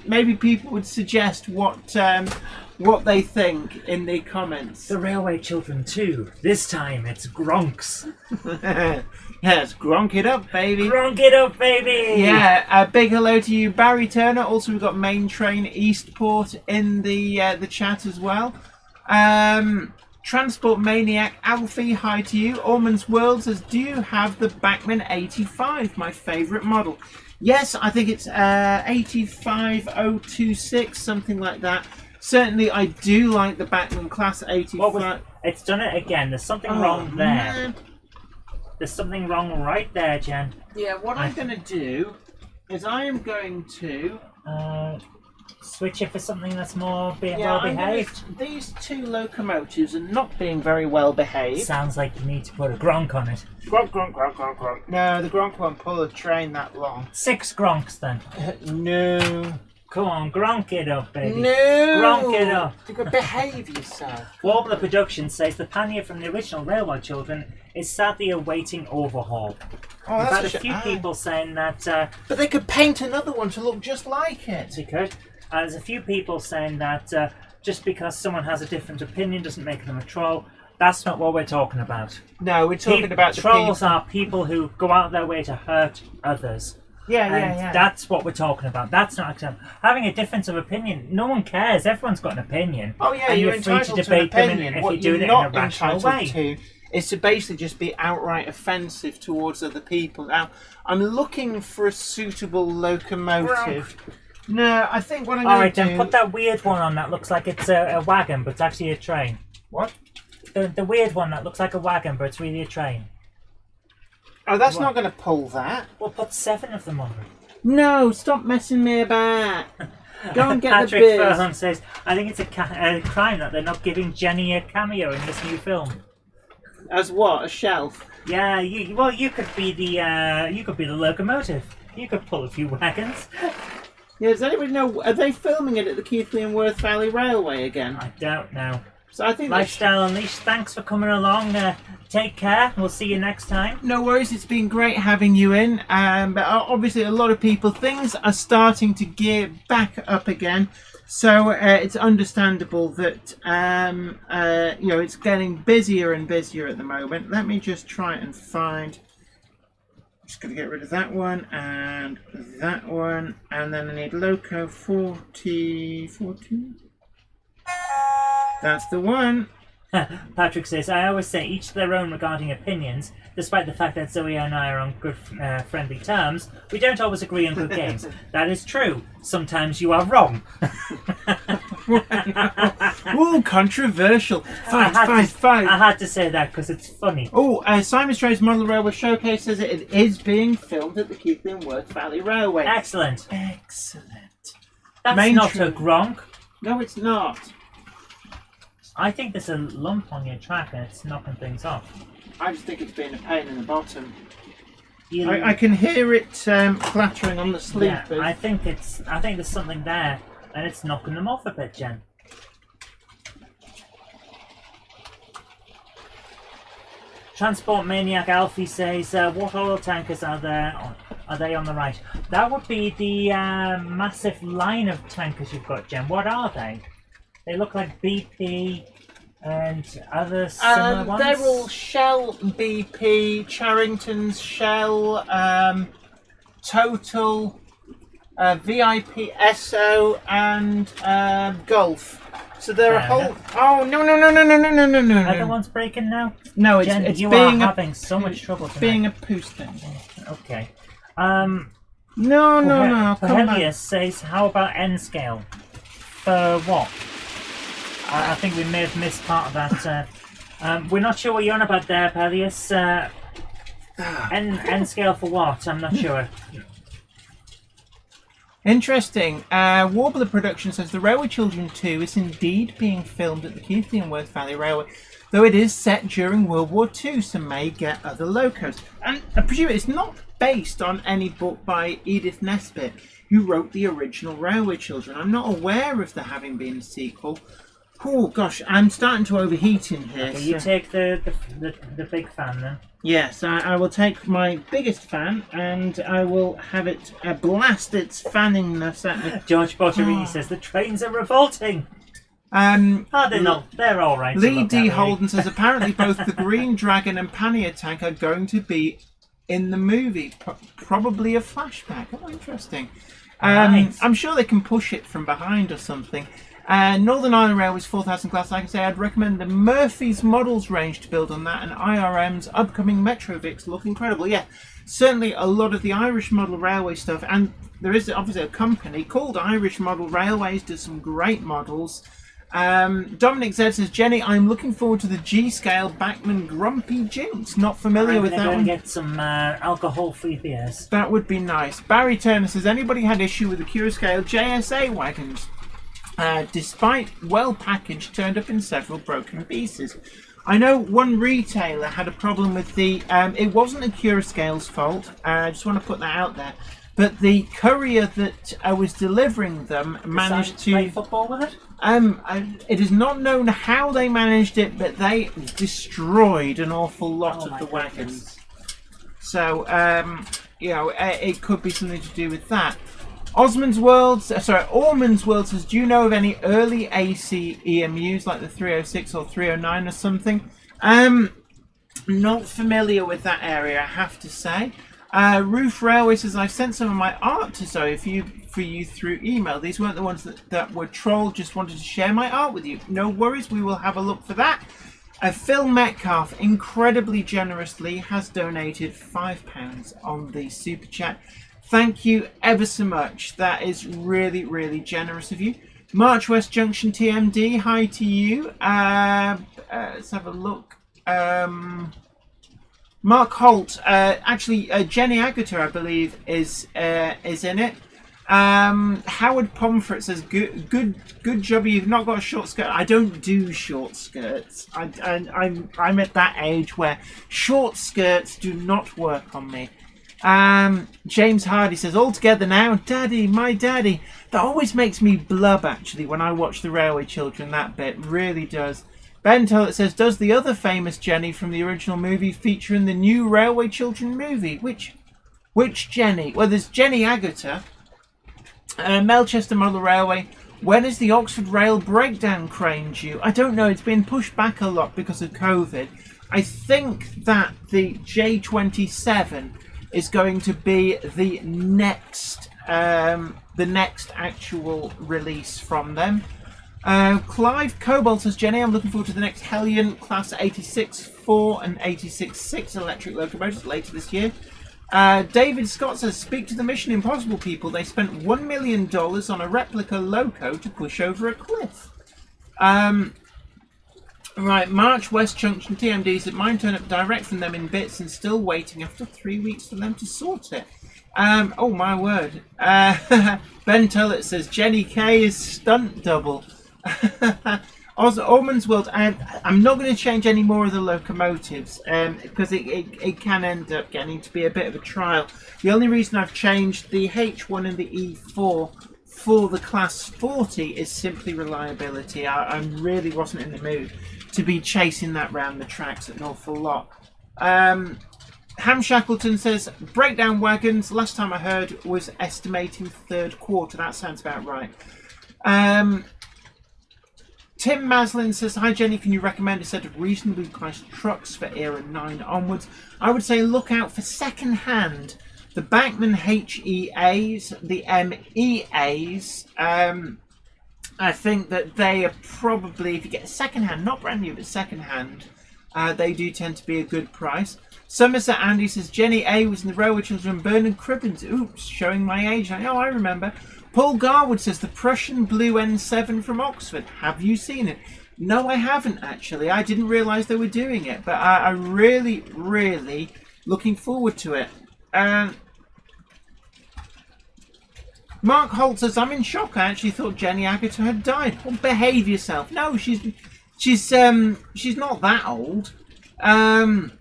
Maybe people would suggest what they think in the comments. The Railway Children 2. This time it's Gronks. Yes, Gronk it up, baby. Gronk it up, baby! Yeah, a big hello to you, Barry Turner. Also, we've got Main Train Eastport in the chat as well. Transport Maniac Alfie, hi to you. Ormond's World says, do you have the Bachmann 85, my favourite model? Yes, I think it's 85026, something like that. Certainly, I do like the Bachmann Class 85. It's done it again. There's something wrong there. Man. There's something wrong right there, Jen. Yeah, what I'm going to do is I am going to... Switch it for something that's more Yeah, well behaved. These two locomotives are not being very well behaved. Sounds like you need to put a gronk on it. Gronk, gronk, gronk, gronk, gronk. No, the Gronk won't pull a train that long. 6 gronks then. No. Come on, gronk it up, baby. No. Gronk it up. You've got to behave yourself. Warbler Productions says the pannier from the original Railway Children is sadly awaiting overhaul. Oh, We've that's had a few people saying that But they could paint another one to look just like it. they could. There's a few people saying that just because someone has a different opinion doesn't make them a troll. That's not what we're talking about. No, we're talking about the trolls people. are people who go out their way to hurt others. Yeah. That's what we're talking about. That's not acceptable. Having a difference of opinion, no one cares. Everyone's got an opinion. Oh yeah, and you're free entitled to to an debate them opinion. if What you're doing you're it in not a rational entitled way. to is to basically just be outright offensive towards other people. Now, I'm looking for a suitable locomotive. No, I think what I'm going to Alright, do... then put that weird one on that looks like it's a wagon, but it's actually a train. What? The weird one that looks like a wagon, but it's really a train. Oh, that's not going to pull that. We'll put 7 of them on it. No, stop messing me about. Go and get Patrick the biz. Furlong says, I think it's a crime that they're not giving Jenny a cameo in this new film. As what? A shelf? Yeah, you could be the locomotive. You could pull a few wagons. Yeah, does anybody know? Are they filming it at the Keighley and Worth Valley Railway again? I don't know. So I think Lifestyle Unleashed, thanks for coming along. Take care. We'll see you next time. no worries, it's been great having you in. But obviously, a lot of people, things are starting to gear back up again. So it's understandable that it's getting busier and busier at the moment. Let me just try and find. Just going to get rid of that one and that one, and then I need Loco 40. That's the one. Patrick says, I always say each to their own regarding opinions. Despite the fact that Zoe and I are on good, friendly terms, we don't always agree on good games. That is true. Sometimes you are wrong. Ooh, controversial. Fight. I had to say that because it's funny. Oh, Simon Stray's Model Railway Showcase says it is being filmed at the Keighley and Worth Valley Railway. Excellent. That's Main not train. a gronk. No, it's not. I think there's a lump on your track and it's knocking things off. I just think it's being a pain in the bottom. You- I can hear it clattering on the yeah, sleepers. I think there's something there and it's knocking them off a bit, Jen. Transport Maniac Alfie says, what oil tankers are there? Are they on the right? That would be the massive line of tankers you've got, Jen. What are they? They look like BP and other similar ones. They're all Shell, BP, Charrington's, Shell, Total, VIP, Esso, and Gulf. So they're a whole. Oh no! Are the ones breaking now? No, Jen, it's you being are having so much trouble tonight. being a poosting. Okay. No. Come back. Pahelius says, how about N scale? For what? I think we may have missed part of that. We're not sure what you're on about there, Pahelius. N scale for what? I'm not sure. Interesting. Warbler Production says the Railway Children 2 is indeed being filmed at the Keighley and Worth Valley Railway, though it is set during World War II, so may get other locos. And I presume it's not based on any book by Edith Nesbit, who wrote the original Railway Children. I'm not aware of there having been a sequel. Oh gosh, I'm starting to overheat in here. Okay, you take the big fan then. Yes, I will take my biggest fan and I will have it blast its fanningness at me. George Botterini says the trains are revolting. They're not. They're all right. Lee D. Holden says apparently both the Green Dragon and Pannier Tank are going to be in the movie. Probably a flashback. Oh, interesting. Nice. I'm sure they can push it from behind or something. Northern Ireland Railway's 4,000 class, like I say, I'd recommend the Murphy's Models range to build on that, and IRM's upcoming Metrovix look incredible. Yeah, certainly a lot of the Irish Model Railway stuff, and there is obviously a company called Irish Model Railways, does some great models. Dominic Z says, Jenny, I'm looking forward to the G-Scale Bachman Grumpy Jinx. Not familiar with that one. I'm going to go and get some alcohol-free beers. That would be nice. Barry Turner says, anybody had issue with the Cure-Scale JSA wagons? Despite well packaged, turned up in several broken pieces. I know one retailer had a problem with the... it wasn't the Cure-Scale's fault. I just want to put that out there. But the courier that was delivering them managed to play football with it. It is not known how they managed it, but they destroyed an awful lot of the wagons. So, it could be something to do with that. Ormond's World says, do you know of any early AC EMUs like the 306 or 309 or something? Not familiar with that area, I have to say. Roof Railway says, I've sent some of my art to Zoe for you through email. These weren't the ones that were trolled, just wanted to share my art with you. No worries, we will have a look for that. Phil Metcalf incredibly generously has donated £5 on the super chat. Thank you ever so much. That is really, really generous of you. March West Junction TMD, hi to you. Let's have a look. Mark Holt, Jenny Agata, I believe, is in it. Howard Pomfret says, good job. You've not got a short skirt. I don't do short skirts. I'm at that age where short skirts do not work on me. James Hardy says, all together now, Daddy, my daddy. That always makes me blub, actually, when I watch the Railway Children. That bit really does. Ben Tollett says, does the other famous Jenny from the original movie feature in the new Railway Children movie? Which Jenny? Well, there's Jenny Agata, Melchester Model Railway. When is the Oxford Rail breakdown crane due? I don't know. It's been pushed back a lot because of COVID. I think that the J27 is going to be the next actual release from them. Clive Cobalt says, Jenny, I'm looking forward to the next Hellion Class 86-4 and 86-6 electric locomotives later this year. David Scott says, speak to the Mission Impossible people. They spent $1 million on a replica loco to push over a cliff. Right, March West Junction TMDs that mine turn up direct from them in bits and still waiting after 3 weeks for them to sort it. Oh my word. Ben Tullett says, Jenny K is stunt double. Ormond's World, I'm not going to change any more of the locomotives because it can end up getting to be a bit of a trial. The only reason I've changed the H1 and the E4 for the Class 40 is simply reliability. I really wasn't in the mood to be chasing that round the tracks an awful lot. Ham Shackleton says, breakdown wagons, last time I heard, was estimating third quarter. That sounds about right. Tim Maslin says, hi Jenny, can you recommend a set of reasonably priced trucks for era 9 onwards? I would say look out for second hand. The Bachmann HEAs, the MEAs, I think that they are probably, if you get second hand, not brand new, but second hand, they do tend to be a good price. Somerset Andy says, Jenny A was in the Railway Children, Bernard Cribbins. Oops, showing my age. I remember. Paul Garwood says, the Prussian Blue N7 from Oxford. Have you seen it? No, I haven't, actually. I didn't realise they were doing it, but I'm really, really looking forward to it. Mark Holt says, I'm in shock. I actually thought Jenny Agata had died. Well, behave yourself. No, she's not that old. And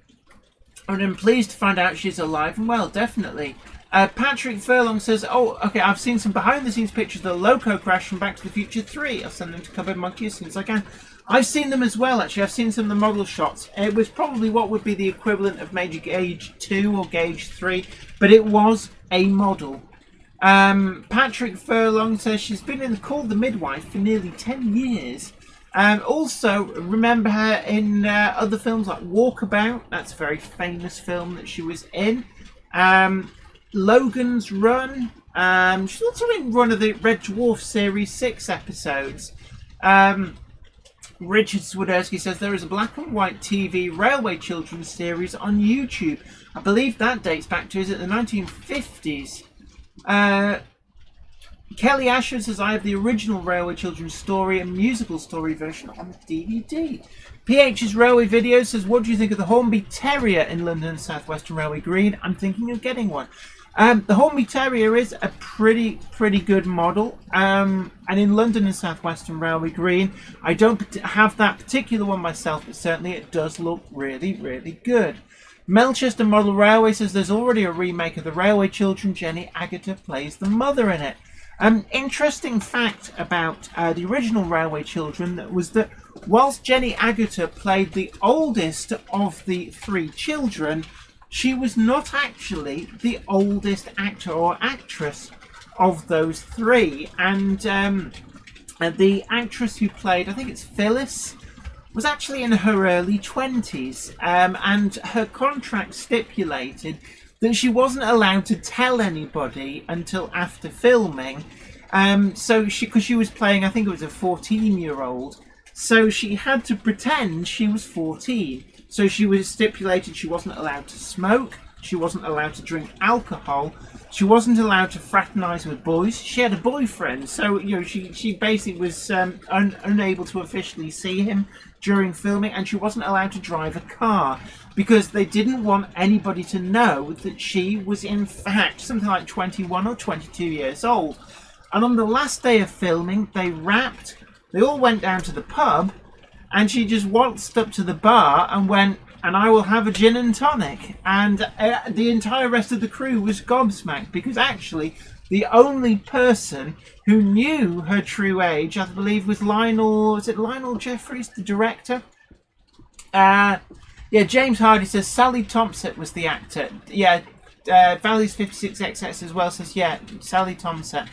I'm pleased to find out she's alive and well, definitely. Patrick Furlong says, oh, okay, I've seen some behind-the-scenes pictures of the Loco crash from Back to the Future 3. I'll send them to Cupboard Monkey as soon as I can. I've seen them as well, actually. I've seen some of the model shots. It was probably what would be the equivalent of Major Gauge 2 or Gauge 3, but it was a model. Patrick Furlong says she's been called the midwife for nearly 10 years. Also, remember her in other films like Walkabout. That's a very famous film that she was in. Logan's Run. She's also in one of the Red Dwarf Series 6 episodes. Richard Swiderski says there is a black and white TV Railway Children series on YouTube. I believe that dates back to, is it the 1950s? Kelly Asher says, I have the original Railway Children story and musical story version on DVD. PH's Railway Video says, what do you think of the Hornby Terrier in London South Western Railway Green? I'm thinking of getting one. The Hornby Terrier is a pretty good model. And in London and South Western Railway Green, I don't have that particular one myself, but certainly it does look really good. Melchester Model Railway says there's already a remake of the Railway Children. Jenny Agutter plays the mother in it. Interesting fact about the original Railway Children was that whilst Jenny Agutter played the oldest of the 3 children, she was not actually the oldest actor or actress of those 3. And the actress who played, I think it's Phyllis, was actually in her early 20s. And her contract stipulated that she wasn't allowed to tell anybody until after filming. Because she was playing, I think it was a 14-year-old, so she had to pretend she was 14. So she was stipulated she wasn't allowed to smoke, she wasn't allowed to drink alcohol, she wasn't allowed to fraternise with boys. She had a boyfriend, so she basically was unable to officially see him during filming, and she wasn't allowed to drive a car because they didn't want anybody to know that she was in fact something like 21 or 22 years old. And on the last day of filming, they wrapped, they all went down to the pub, and she just waltzed up to the bar and went, and I will have a gin and tonic. And the entire rest of the crew was gobsmacked, because actually the only person who knew her true age, I believe, was Lionel Jeffries, the director? James Hardy says Sally Thompson was the actor. Values 56XX as well says, Sally Thompson.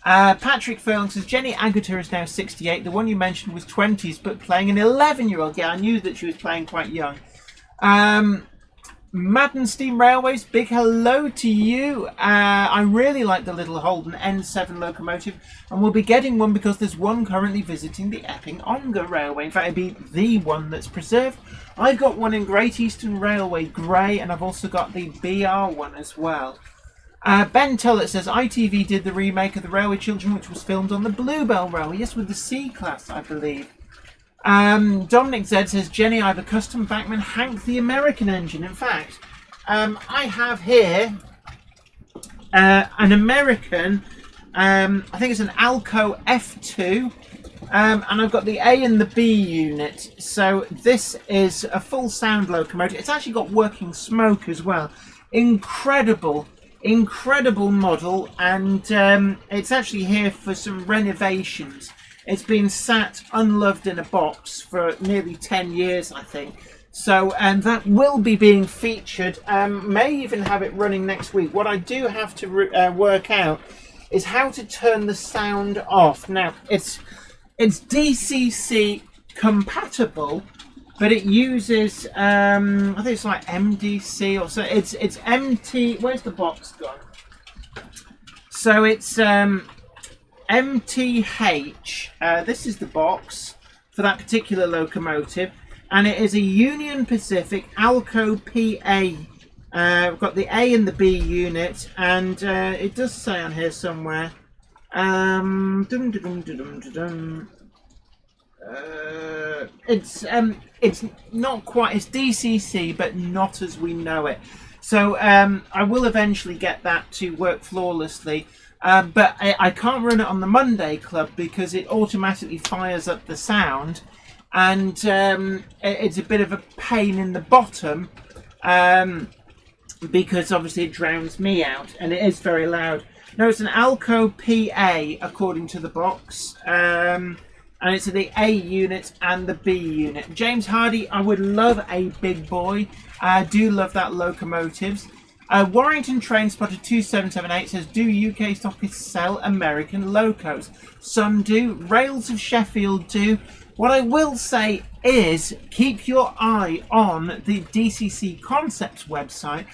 Patrick Furlong says Jenny Agutter is now 68. The one you mentioned was 20s, but playing an 11-year-old. Yeah, I knew that she was playing quite young. Madden Steam Railways, big hello to you. I really like the little Holden N7 locomotive, and we'll be getting one because there's one currently visiting the Epping Ongar Railway. In fact, it'd be the one that's preserved. I've got one in Great Eastern Railway Grey, and I've also got the BR one as well. Ben Tullett says ITV did the remake of the Railway Children, which was filmed on the Bluebell Railway. Yes, with the C-Class, I believe. Dominic Z says Jenny, I have a custom Bachmann Hank the American engine. In fact, I have here an American, I think it's an Alco F2, and I've got the A and the B unit. So this is a full sound locomotive. It's actually got working smoke as well. Incredible model, and it's actually here for some renovations. It's been sat unloved in a box for nearly 10 years, I think. So, and that will be being featured. May even have it running next week. What I do have to work out is how to turn the sound off. Now, it's DCC compatible, but it uses I think it's like MDC or so. It's MT. Where's the box gone? So it's MTH. This is the box for that particular locomotive, and it is a Union Pacific Alco PA. We've got the A and the B unit, and it does say on here somewhere. It's not quite. It's DCC, but not as we know it. So I will eventually get that to work flawlessly. But I can't run it on the Monday Club because it automatically fires up the sound, and it's a bit of a pain in the bottom because obviously it drowns me out, and it is very loud. No, it's an Alco PA according to the box, and it's the A unit and the B unit. James Hardy, I would love a big boy. I do love that locomotives. Warrington Train Spotter 2778 says, do UK stockists sell American locos? Some do. Rails of Sheffield do. What I will say is keep your eye on the DCC Concepts website,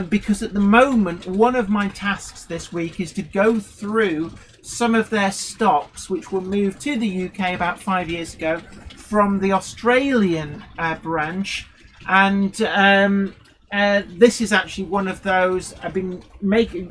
because at the moment one of my tasks this week is to go through some of their stocks which were moved to the UK about 5 years ago from the Australian branch, and this is actually one of those. I've been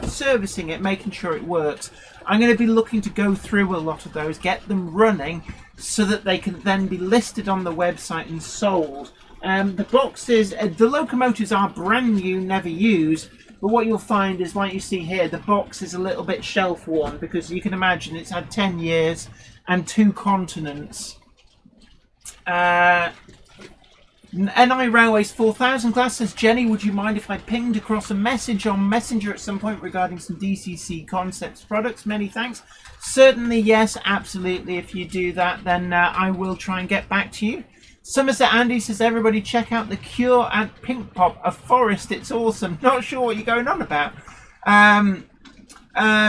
servicing it, making sure it works. I'm going to be looking to go through a lot of those, get them running, so that they can then be listed on the website and sold. The boxes, the locomotives are brand new, never used, but what you'll find is, like you see here, the box is a little bit shelf worn, because you can imagine it's had 10 years and 2 continents. NI Railways 4000 class says, Jenny, would you mind if I pinged across a message on Messenger at some point regarding some DCC Concepts products? Many thanks. Certainly, yes, absolutely. If you do that, then I will try and get back to you. Somerset Andy says, everybody check out the Cure at Pink Pop, a forest. It's awesome. Not sure what you're going on about.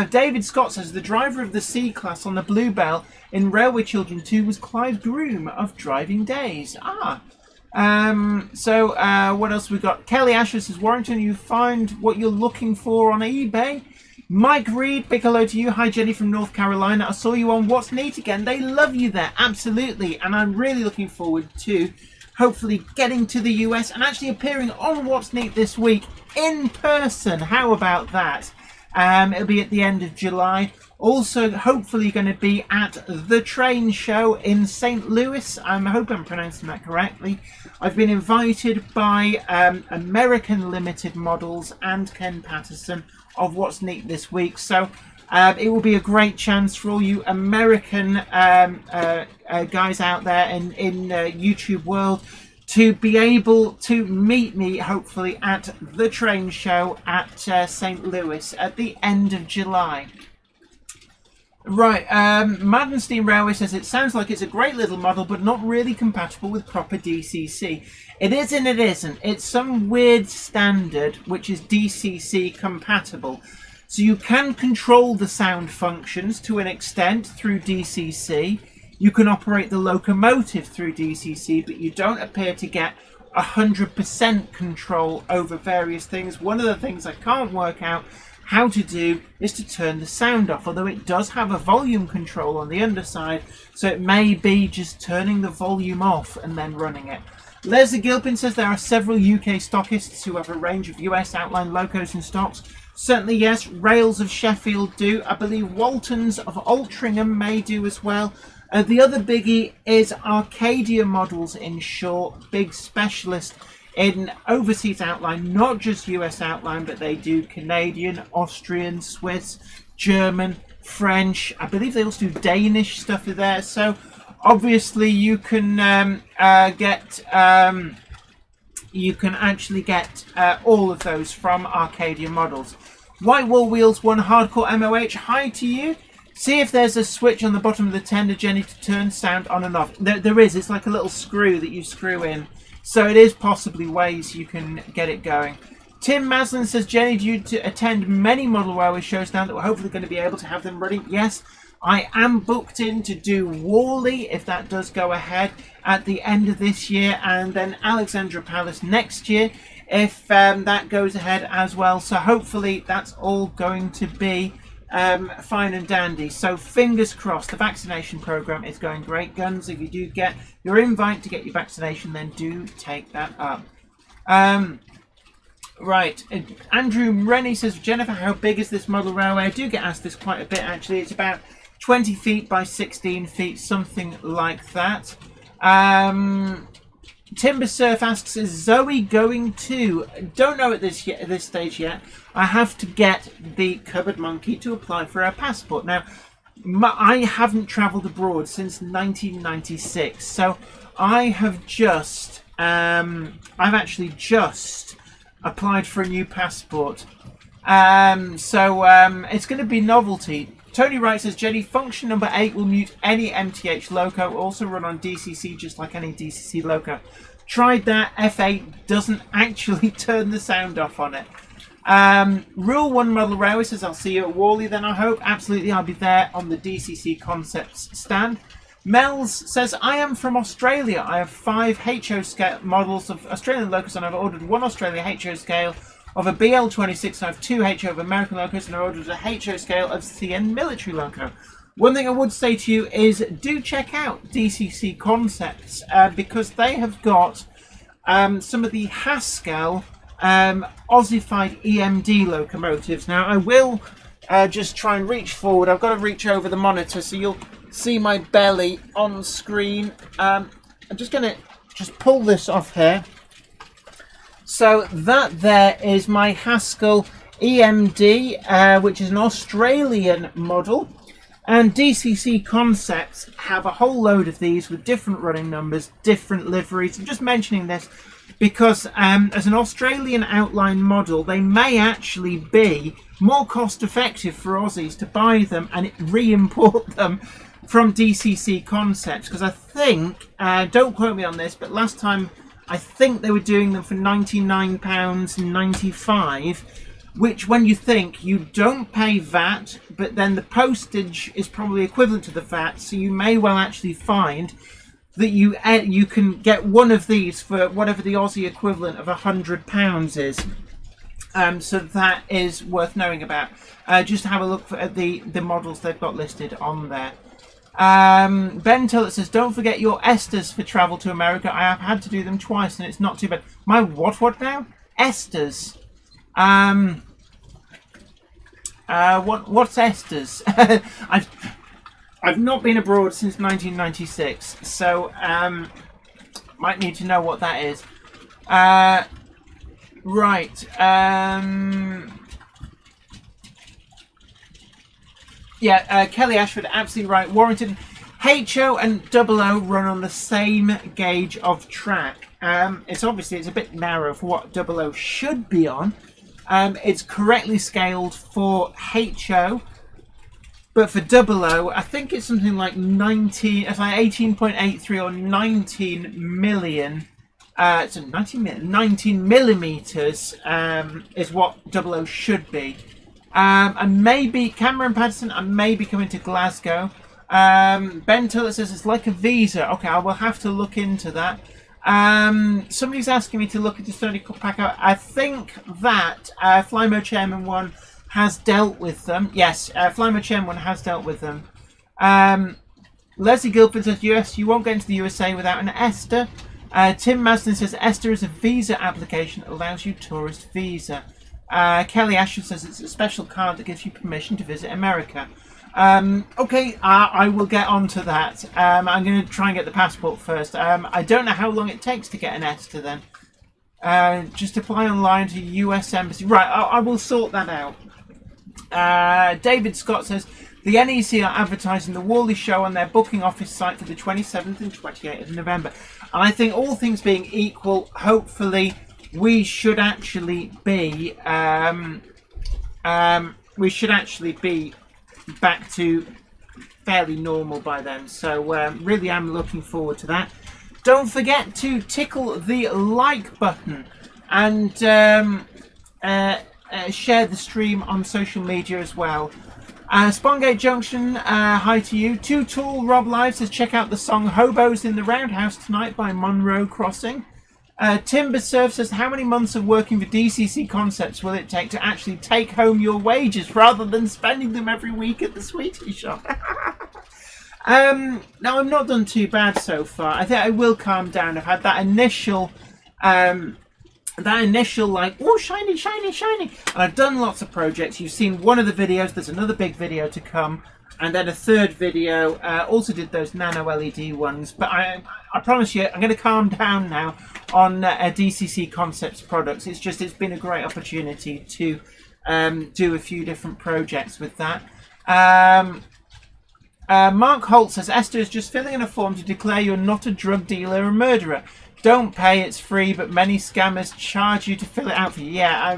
David Scott says, the driver of the C class on the Bluebell in Railway Children 2 was Clive Groom of Driving Days. What else we got? Kelly Asher says, Warrington, you find what you're looking for on eBay. Mike Reed, big hello to you. Hi, Jenny from North Carolina. I saw you on What's Neat again. They love you there, absolutely. And I'm really looking forward to hopefully getting to the US and actually appearing on What's Neat this week in person. How about that? It'll be at the end of July. Also, hopefully going to be at the train show in St. Louis. I hope I'm pronouncing that correctly. I've been invited by American Limited Models and Ken Patterson of What's Neat this week. So it will be a great chance for all you American guys out there in YouTube world to be able to meet me, hopefully, at the train show at St. Louis at the end of July. Right, Maddenstein Railway says, it sounds like it's a great little model, but not really compatible with proper DCC. It is and it isn't. It's some weird standard which is DCC compatible. So you can control the sound functions to an extent through DCC. You can operate the locomotive through DCC, but you don't appear to get 100% control over various things. One of the things I can't work out how to do is to turn the sound off, although it does have a volume control on the underside, so it may be just turning the volume off and then running it. Leslie Gilpin says there are several UK stockists who have a range of US outline locos in stocks. Certainly yes, Rails of Sheffield do. I believe Waltons of Altrincham may do as well. The other biggie is Arcadia Models in short, big specialist in overseas outline, not just US outline, but they do Canadian, Austrian, Swiss, German, French. I believe they also do Danish stuff there. So obviously you can actually get all of those from Arcadia Models. White Wall Wheels 1 Hardcore MOH, hi to you. See if there's a switch on the bottom of the tender, Jenny, to turn sound on and off. There is. It's like a little screw that you screw in. So it is possibly ways you can get it going. Tim Maslin says, Jenny, do you attend many model railway shows now that we're hopefully going to be able to have them running? Yes, I am booked in to do Worley, if that does go ahead, at the end of this year, and then Alexandra Palace next year, if that goes ahead as well. So hopefully that's all going to be fine and dandy. So fingers crossed. The vaccination program is going great guns. If you do get your invite to get your vaccination, then do take that up. Right, Andrew Rennie says, Jennifer, how big is this model railway? I do get asked this quite a bit actually. It's about 20 feet by 16 feet, something like that. Timber Surf asks, is Zoe going to? Don't know at this stage yet. I have to get the Cupboard Monkey to apply for her passport. Now, I haven't travelled abroad since 1996, so I have just, I've actually just applied for a new passport. It's going to be novelty. Tony Wright says, Jenny, function number 8 will mute any MTH loco, also run on DCC just like any DCC loco. Tried that, F8 doesn't actually turn the sound off on it. Rule 1 Model Railway says, I'll see you at Worley then, I hope. Absolutely, I'll be there on the DCC Concepts stand. Mel's says, I am from Australia. I have 5 HO scale models of Australian locos, and I've ordered 1 Australia HO scale of a BL26. I have 2 HO of American locos, and I ordered a HO scale of CN military loco. One thing I would say to you is do check out DCC Concepts because they have got some of the Haskell Aussified EMD locomotives. Now, I will just try and reach forward. I've got to reach over the monitor so you'll see my belly on screen. I'm just going to pull this off here. So that there is my Haskell EMD, which is an Australian model. And DCC Concepts have a whole load of these with different running numbers, different liveries. I'm just mentioning this because as an Australian outline model, they may actually be more cost effective for Aussies to buy them and re-import them from DCC Concepts. Because I think, don't quote me on this, but last time I think they were doing them for £99.95. Which, when you think, you don't pay VAT, but then the postage is probably equivalent to the VAT, so you may well actually find that you can get one of these for whatever the Aussie equivalent of £100 is. So that is worth knowing about. Just have a look at the models they've got listed on there. Ben Tillett says, don't forget your esters for travel to America. I have had to do them twice and it's not too bad. My what now? Esters. What's esters? I've not been abroad since 1996, so might need to know what that is. Right. Kelly Ashford, absolutely right. Warrington, HO and 00 run on the same gauge of track. It's a bit narrow for what 00 should be on. It's correctly scaled for HO, but for 00, I think it's something like 18.83 or 19 million. So 19 millimeters is what 00 should be. And maybe Cameron Patterson, I may be coming to Glasgow. Ben Tillett says it's like a visa. Okay, I will have to look into that. Somebody's asking me to look at the Sony Pack-Out. I think that Flymo Chairman 1 has dealt with them. Yes, Flymo Chairman 1 has dealt with them. Leslie Gilpin says, yes, you won't get into the USA without an ESTA. Tim Maslin says, ESTA is a visa application that allows you tourist visa. Kelly Ashford says it's a special card that gives you permission to visit America. Okay, I will get on to that. I'm going to try and get the passport first. I don't know how long it takes to get an ESTA then. Just apply online to US Embassy. Right, I will sort that out. David Scott says, the NEC are advertising the Worley show on their booking office site for the 27th and 28th of November. And I think all things being equal, hopefully we should actually be back to fairly normal by then. So really am looking forward to that. Don't forget to tickle the like button and share the stream on social media as well. Spongate Junction, hi to you. Too Tall Rob Live says check out the song Hobos in the Roundhouse tonight by Monroe Crossing. Timber Surf says, how many months of working for DCC Concepts will it take to actually take home your wages rather than spending them every week at the sweetie shop? Now, I've not done too bad so far. I think I will calm down. I've had that initial like, oh, shiny, shiny, shiny. And I've done lots of projects. You've seen one of the videos. There's another big video to come. And then a third video. Also did those nano LED ones. But I promise you, I'm going to calm down now on DCC Concepts products. It's been a great opportunity to do a few different projects with that. Mark Holt says, Esther is just filling in a form to declare you're not a drug dealer or murderer. Don't pay, it's free, but many scammers charge you to fill it out for you. Yeah,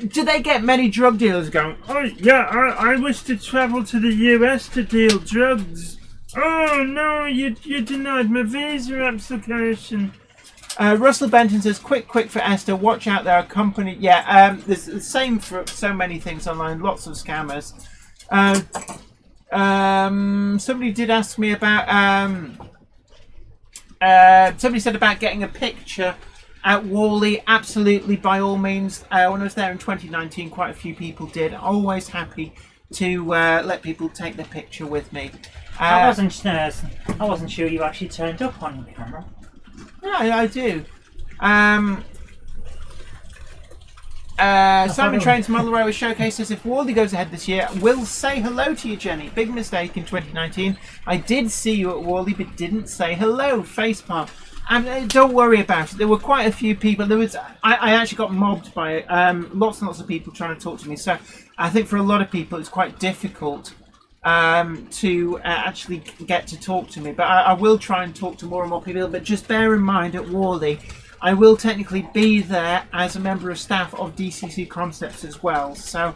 do they get many drug dealers going, oh yeah, I wish to travel to the US to deal drugs. Oh no, you denied my visa application. Russell Benton says, quick for Esther, watch out, there are company. Yeah, there's the same for so many things online, lots of scammers. Somebody did ask me about somebody said about getting a picture at Worley. Absolutely, by all means. When I was there in 2019, quite a few people did. Always happy to let people take their picture with me. I wasn't sure you actually turned up on camera. Yeah, I do. Simon Trains Model Railway Showcase says, if Wally goes ahead this year, we'll say hello to you, Jenny. Big mistake in 2019. I did see you at Wally, but didn't say hello. Facepalm. And don't worry about it. There were quite a few people. I actually got mobbed by lots and lots of people trying to talk to me. So I think for a lot of people, it's quite difficult to actually get to talk to me. But I will try and talk to more and more people. But just bear in mind, at Wally, I will technically be there as a member of staff of DCC Concepts as well. So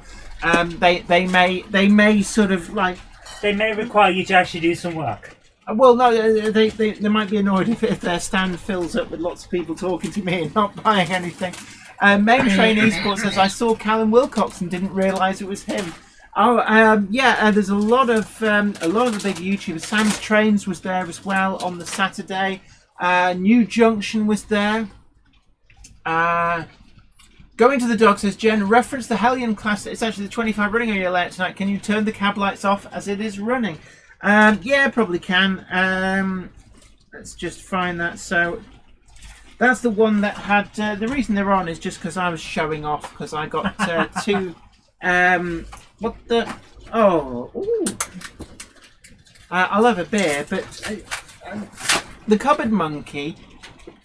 they may sort of like... They may require you to actually do some work. Well, no, they might be annoyed if their stand fills up with lots of people talking to me and not buying anything. Main Train Esports says, I saw Callum Wilcox and didn't realise it was him. Oh, yeah, there's a lot of the big YouTubers. Sam's Trains was there as well on the Saturday. New Junction was there. Going to the dog says, Jen, reference the Hellion class. It's actually the 25 running area layout tonight. Can you turn the cab lights off as it is running? Yeah, probably can. Let's just find that. So that's the one that had the reason they're on is just because I was showing off because I got two. What the? Oh, ooh. I'll have a beer, but the Cupboard Monkey,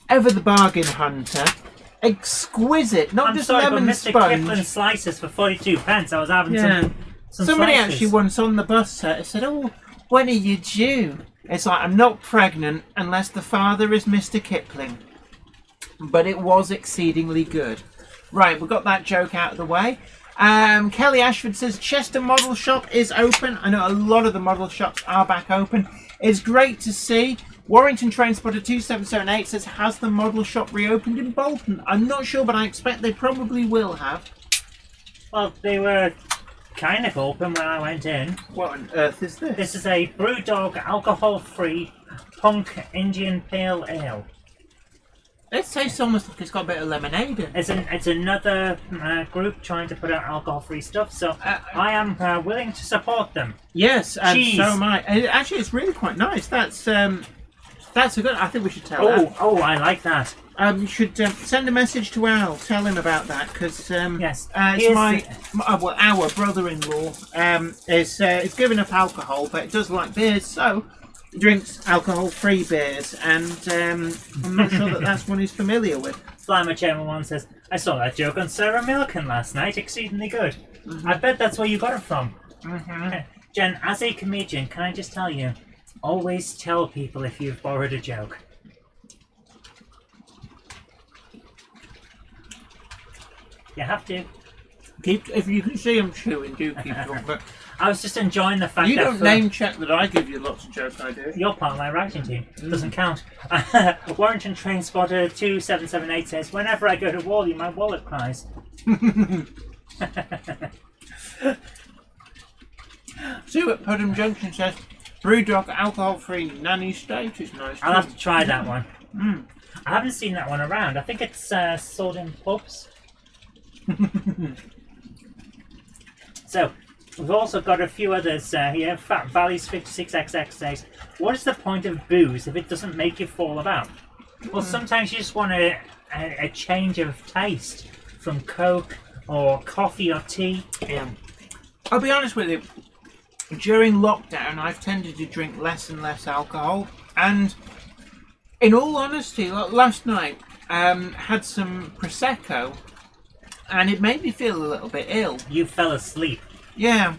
ever the bargain hunter, exquisite. Not just lemon but Mr. sponge. Kipling slices for 42p. I was having some Somebody slices. actually once on the bus said, "Oh, when are you due?" It's like, I'm not pregnant unless the father is Mr. Kipling. But it was exceedingly good. Right, we got that joke out of the way. Kelly Ashford says, Chester Model Shop is open. I know a lot of the model shops are back open. It's great to see. Warrington Train Spotter 2778 says, has the model shop reopened in Bolton? I'm not sure, but I expect they probably will have. Well, they were kind of open when I went in. What on earth is this? This is a Brewdog alcohol-free punk Indian pale ale. It tastes almost like it's got a bit of lemonade in it. It's another group trying to put out alcohol-free stuff, so I am willing to support them. Yes, and Cheese. so am I. Actually, it's really quite nice. That's a good. I think we should tell that. Oh, I like that. You should send a message to Al. Tell him about that because Yes. it's our brother-in-law is giving up alcohol, but it does like beers, so he drinks alcohol-free beers, and I'm not sure that's one he's familiar with. Flymer Chairman 1 says, I saw that joke on Sarah Milliken last night, exceedingly good. I bet that's where you got it from. Jen, as a comedian, can I just tell you, always tell people if you've borrowed a joke. You have to. If you can see him chewing, do keep on. But I was just enjoying the fact you that... don't name check that I give you lots of jokes, I do. You're part of my writing team. Doesn't count. Warrington Train Spotter 2778 says, whenever I go to Wally, my wallet cries. Sue at Pudham Junction says, Brewdog alcohol-free nanny state is nice. I'll have to try that one. I haven't seen that one around. I think it's sold in pubs. So, we've also got a few others here. Fat Valley's 56XX says, what is the point of booze if it doesn't make you fall about? Well, sometimes you just want a change of taste from Coke or coffee or tea. Yeah. I'll be honest with you. During lockdown, I've tended to drink less and less alcohol. And in all honesty, like last night, had some Prosecco. And it made me feel a little bit ill. You fell asleep. Yeah.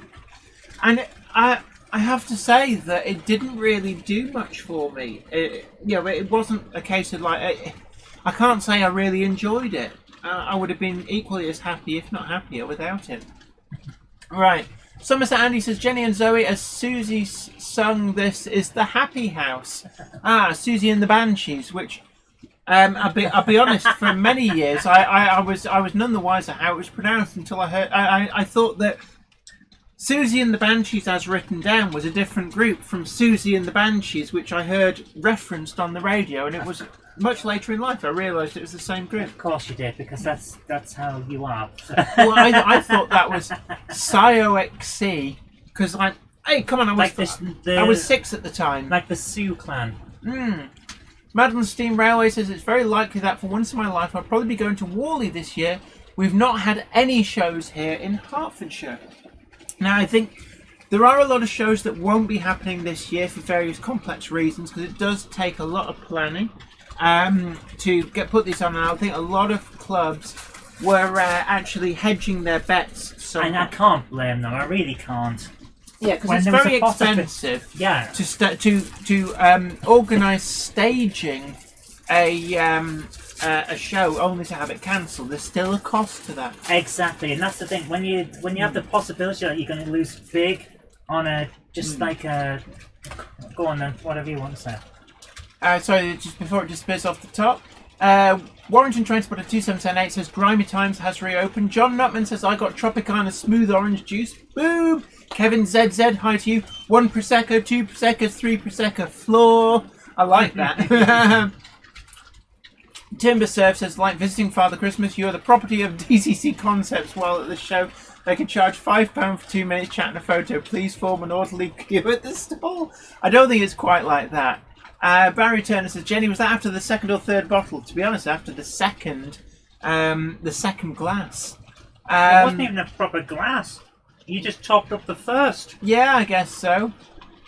And I have to say that it didn't really do much for me. It wasn't a case of like... I can't say I really enjoyed it. I would have been equally as happy, if not happier, without it. Right. Somerset Andy says, Jenny and Zoe, as Susie sung, this is the Happy House. Susie and the Banshees, which... I'll be honest. For many years, I was none the wiser how it was pronounced until I heard. I thought that Susie and the Banshees, as written down, was a different group from Susie and the Banshees, which I heard referenced on the radio, and it was much later in life I realised it was the same group. Of course you did, because that's how you are. Well, I thought that was Sio-XC, because hey, come on, I was 6 at the time. Like the Sioux clan. Madeline Steam Railway says, it's very likely that for once in my life I'll probably be going to Wally this year we've not had any shows here in Hertfordshire. Now, I think there are a lot of shows that won't be happening this year for various complex reasons, because it does take a lot of planning to put this on. And I think a lot of clubs were actually hedging their bets. And I can't blame them. I really can't. Yeah, because it's very expensive. Yeah. To organise staging a show only to have it cancelled. There's still a cost to that. Exactly, and that's the thing. When you have the possibility that you're going to lose big on like a go on then, whatever you want to say. Sorry, just before it disappears off the top. Warrington Transporter 2778 says Grimy Times has reopened. John Nutman says I got Tropicana smooth orange juice. Boom! Kevin ZZ, hi to you. 1 Prosecco, 2 Prosecco, 3 Prosecco floor. I like that. Timber Surf says, like visiting Father Christmas, you are the property of DCC Concepts. While at the show, they can charge £5 for 2 minutes chat and a photo. Please form an orderly queue at the stall. I don't think it's quite like that. Barry Turner says, Jenny, was that after the second or third bottle? To be honest, after the second glass. It wasn't even a proper glass. You just topped up the first. Yeah, I guess so.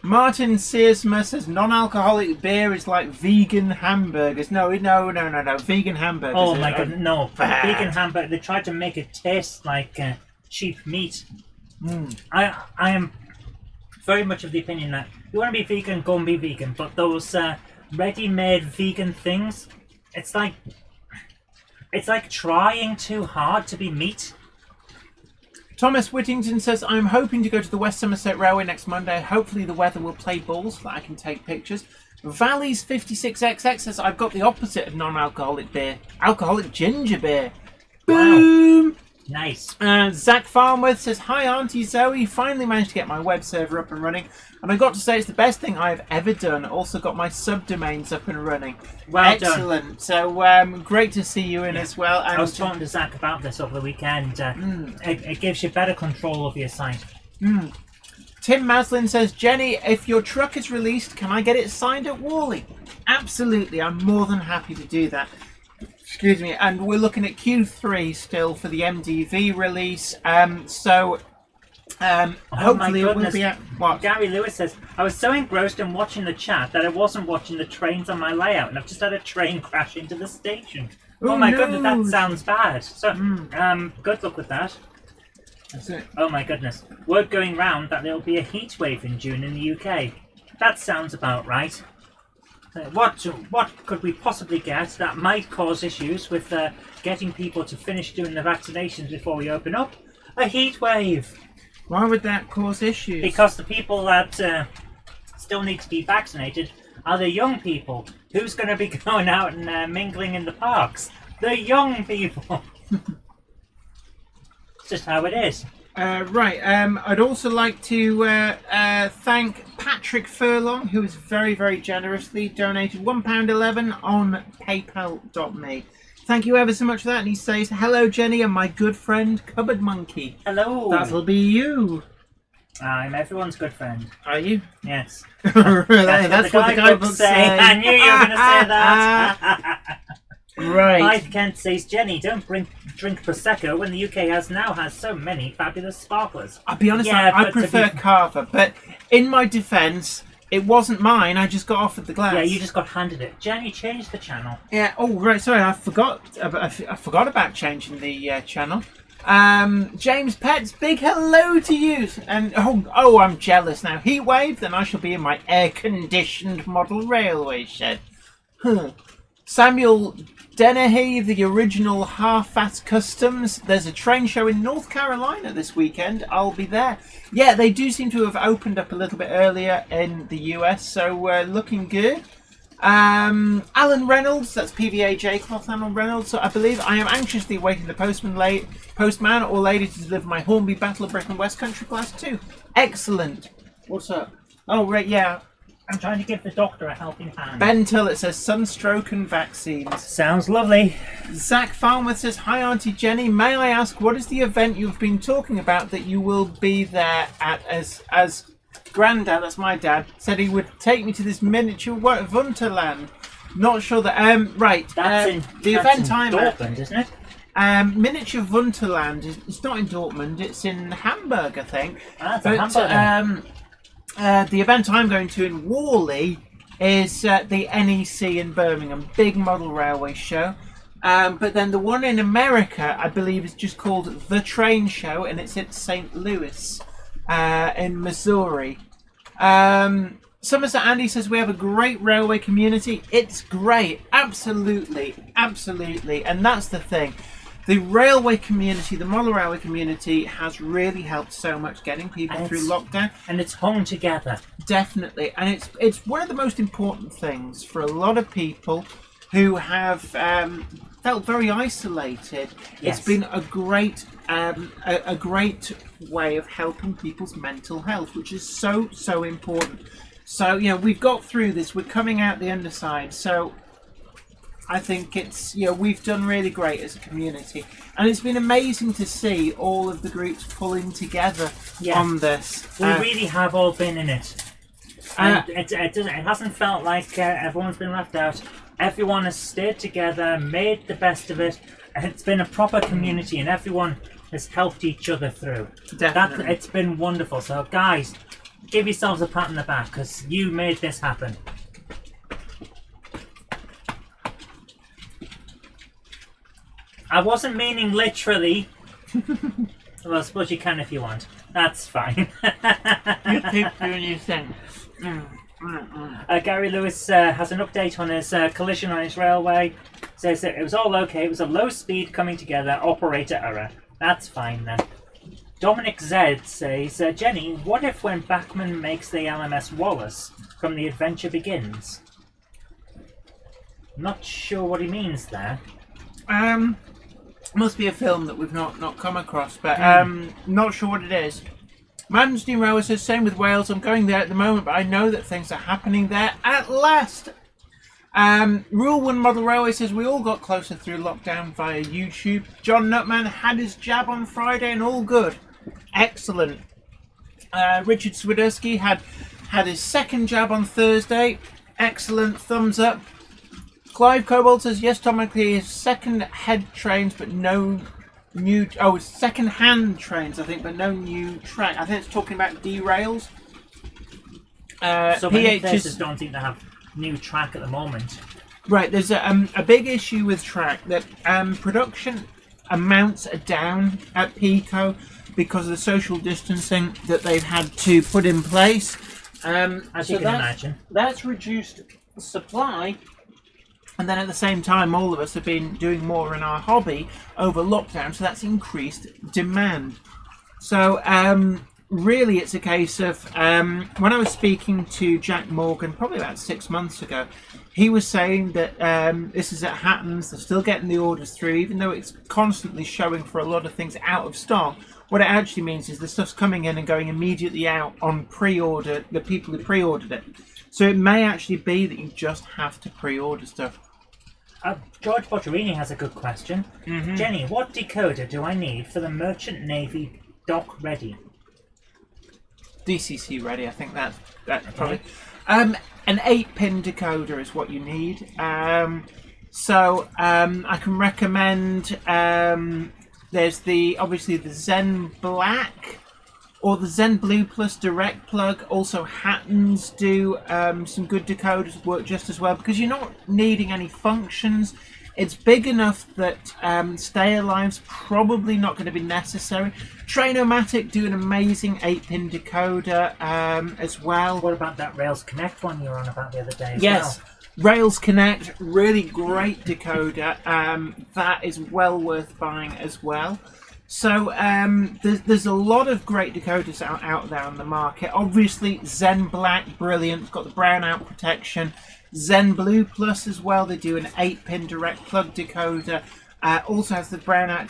Martin Searsma says non-alcoholic beer is like vegan hamburgers. No. Vegan hamburgers. Oh my god, no. Vegan hamburger. They tried to make it taste like cheap meat. I am very much of the opinion that you want to be vegan, go and be vegan. But those ready-made vegan things, it's like trying too hard to be meat. Thomas Whittington says, I'm hoping to go to the West Somerset Railway next Monday. Hopefully the weather will play balls so that I can take pictures. Valleys 56XX says, I've got the opposite of non-alcoholic beer. Alcoholic ginger beer. Boom! Wow. Nice. Zach Farnworth says, hi Auntie Zoe, finally managed to get my web server up and running. And I got to say it's the best thing I've ever done. Also got my subdomains up and running. Well Excellent. Done. So great to see you in as well. And I was talking to Zach about this over the weekend. It gives you better control of your site. Tim Maslin says, Jenny, if your truck is released, can I get it signed at Worley? Absolutely. I'm more than happy to do that. Excuse me. And we're looking at Q3 still for the MDV release. Hopefully it will be out. What? Gary Lewis says, I was so engrossed in watching the chat that I wasn't watching the trains on my layout, and I've just had a train crash into the station. Oh my goodness, that sounds bad. So, good luck with that. That's it. Oh my goodness. Word going round that there'll be a heat wave in June in the UK. That sounds about right. What could we possibly get that might cause issues with getting people to finish doing the vaccinations before we open up? A heat wave. Why would that cause issues? Because the people that still need to be vaccinated are the young people. Who's going to be going out and mingling in the parks? The young people. It's just how it is. I'd also like to thank Patrick Furlong, who has very, very generously donated £1.11 on paypal.me. Thank you ever so much for that. And he says, hello, Jenny, and my good friend, Cupboard Monkey. Hello. That'll be you. I'm everyone's good friend. Are you? Yes. That's what the guidebooks say. I knew you were going to say that. Right. Clive Kent says, Jenny, don't drink Prosecco when the UK has so many fabulous sparklers. I'll be honest, I prefer Carver, but in my defence, it wasn't mine. I just got offered the glass. Yeah, you just got handed it. Jenny, change the channel. Yeah. Oh, right. Sorry, I forgot about changing the channel. James Pets, big hello to you. And oh, I'm jealous now. Heat wave, then I shall be in my air-conditioned model railway shed. Samuel Dennehy, the original Half-Fast Customs. There's a train show in North Carolina this weekend. I'll be there. Yeah, they do seem to have opened up a little bit earlier in the US, so looking good. Alan Reynolds, that's PVAJ Cloth Alan Reynolds. So I believe I am anxiously awaiting the postman or lady to deliver my Hornby Battle of Britain West Country Class 2. Excellent. What's up? Oh, right, yeah. I'm trying to give the doctor a helping hand. Ben Tillett says sunstroke and vaccines. Sounds lovely. Zach Farnworth says, hi Auntie Jenny, may I ask what is the event you've been talking about that you will be there at as Grandad, that's my dad, said he would take me to this miniature Wonderland. Not sure that right. That's the event I'm Dortmund, isn't it? Miniature Wunderland. It's not in Dortmund. It's in Hamburg, I think. Hamburg. The event I'm going to in Worley is the NEC in Birmingham, big model railway show. But then the one in America, I believe, is just called The Train Show, and it's at St. Louis in Missouri. Somerset Andy says we have a great railway community. It's great, absolutely, and that's the thing. The railway community, the model railway community, has really helped so much getting people through lockdown, and it's hung together. Definitely, and it's one of the most important things for a lot of people who have felt very isolated. Yes. It's been a great way of helping people's mental health, which is so important. So, we've got through this. We're coming out the underside. So I think it's, we've done really great as a community. And it's been amazing to see all of the groups pulling together on this. We really have all been in it. And it hasn't felt like everyone's been left out. Everyone has stayed together, made the best of it. It's been a proper community, and everyone has helped each other through. Definitely. It's been wonderful. So, guys, give yourselves a pat on the back, because you made this happen. I wasn't meaning literally. Well, I suppose you can if you want. That's fine. You keep doing your thing. Gary Lewis has an update on his collision on his railway. Says that it was all okay. It was a low speed coming together. Operator error. That's fine then. Dominic Z says, Jenny, what if when Bachman makes the LMS Wallace from The Adventure Begins? Not sure what he means there. Must be a film that we've not come across, but not sure what it is. Manston Rower says, same with Wales. I'm going there at the moment, but I know that things are happening there at last. Rule 1 Model Railway says, we all got closer through lockdown via YouTube. John Nutman had his jab on Friday and all good. Excellent. Richard Swiderski had his second jab on Thursday. Excellent. Thumbs up. Clive Cobalt says, yes, Dominic, his second head trains, but no new... Oh, second-hand trains, I think, but no new track. I think it's talking about derails. So many places don't think they have new track at the moment. Right, there's a big issue with track that production amounts are down at Pico because of the social distancing that they've had to put in place. As you can imagine. That's reduced supply. And then at the same time, all of us have been doing more in our hobby over lockdown, so that's increased demand. So really it's a case of, when I was speaking to Jack Morgan, probably about 6 months ago, he was saying that this is at Hatton's, they're still getting the orders through, even though it's constantly showing for a lot of things out of stock. What it actually means is the stuff's coming in and going immediately out on pre-order, the people who pre-ordered it. So it may actually be that you just have to pre-order stuff. George Botterini has a good question. Mm-hmm. Jenny, what decoder do I need for the Merchant Navy dock ready? DCC ready, I think that's probably... An 8-pin decoder is what you need. So I can recommend... there's obviously the Zen Black or the Zen Blue Plus direct plug. Also Hatton's do some good decoders, work just as well because you're not needing any functions. It's big enough that stay alive's probably not going to be necessary. Trainomatic do an amazing 8-pin decoder as well. What about that Rails Connect one you were on about the other day as well? Rails Connect, really great decoder. That is well worth buying as well. So there's a lot of great decoders out there on the market. Obviously, Zen Black, brilliant. It's got the brownout protection. Zen Blue Plus as well. They do an 8-pin direct plug decoder. Also has the brownout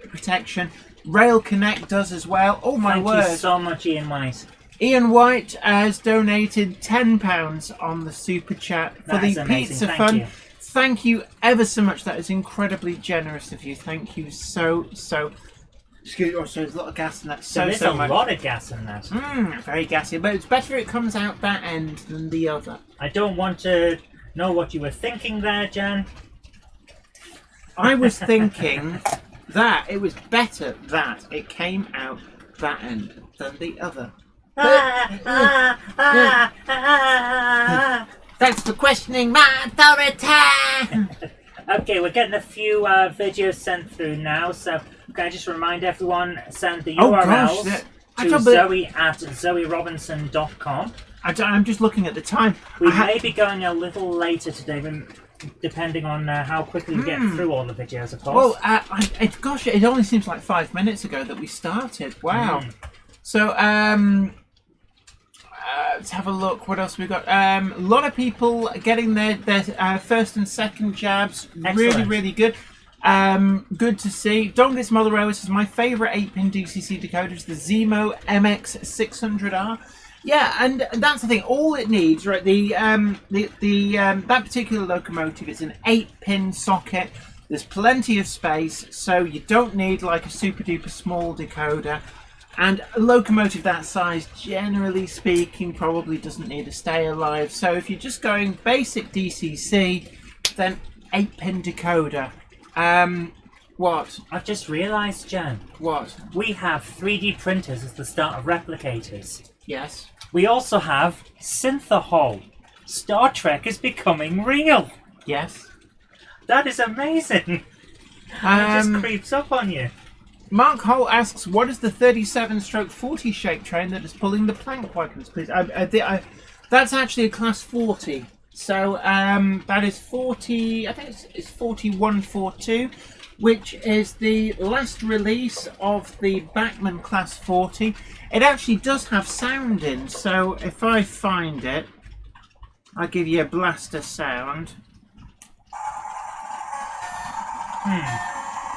protection. Rail Connect does as well. Oh my word! Thank you so much, Ian White. Ian White has donated £10 on the super chat for the pizza fund. Thank you ever so much. That is incredibly generous of you. Thank you so. Excuse me. Oh, so there's a lot of gas in that. There's a lot of gas in that. Very gassy, but it's better it comes out that end than the other. I don't want to know what you were thinking there, Jan. I was thinking that it was better that it came out that end than the other. Thanks for questioning my authority. Okay, we're getting a few videos sent through now, so can I just remind everyone, send the Oh, URLs gosh, to Zoe at zoerobinson.com. I'm just looking at the time. We may be going a little later today, depending on how quickly we get through all the videos, of course. Well, it only seems like 5 minutes ago that we started. Wow. So, let's have a look. What else we got? A lot of people getting their first and second jabs. Excellent. Really, really good. Good to see. Douglas Motherowis says my favourite 8-pin DCC decoder is the Zemo MX600R. Yeah, and that's the thing. All it needs, right? That particular locomotive is an 8-pin socket. There's plenty of space, so you don't need like a super duper small decoder. And a locomotive that size, generally speaking, probably doesn't need a stay alive. So if you're just going basic DCC, then 8-pin decoder. What? I've just realised, Jen. What? We have 3D printers as the start of replicators. Yes. We also have Synthahol. Star Trek is becoming real. Yes. That is amazing. It just creeps up on you. Mark Holt asks, what is the 37/40 shape train that is pulling the plank wagons, please? That's actually a class 40. So that is 40, I think it's 4142, which is the last release of the Bachmann class 40. It actually does have sound in, so if I find it, I'll give you a blaster sound.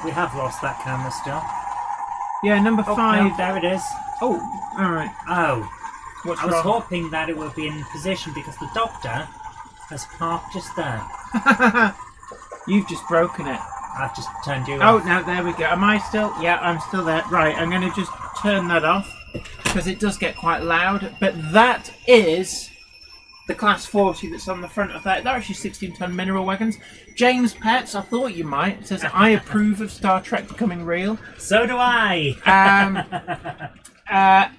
We have lost that camera still. Yeah, number 5. No, there it is. Oh, alright. Oh. What's I was wrong? hoping that it would be in position because the doctor has parked just there. You've just broken it. I've just turned you Oh, off. now there we go. Am I still? Yeah, I'm still there. Right, I'm going to just turn that off because it does get quite loud. But that is the class 40 that's on the front of that. They're actually 16-ton mineral wagons. James Pets, I thought you might, says, I approve of Star Trek becoming real. So do I.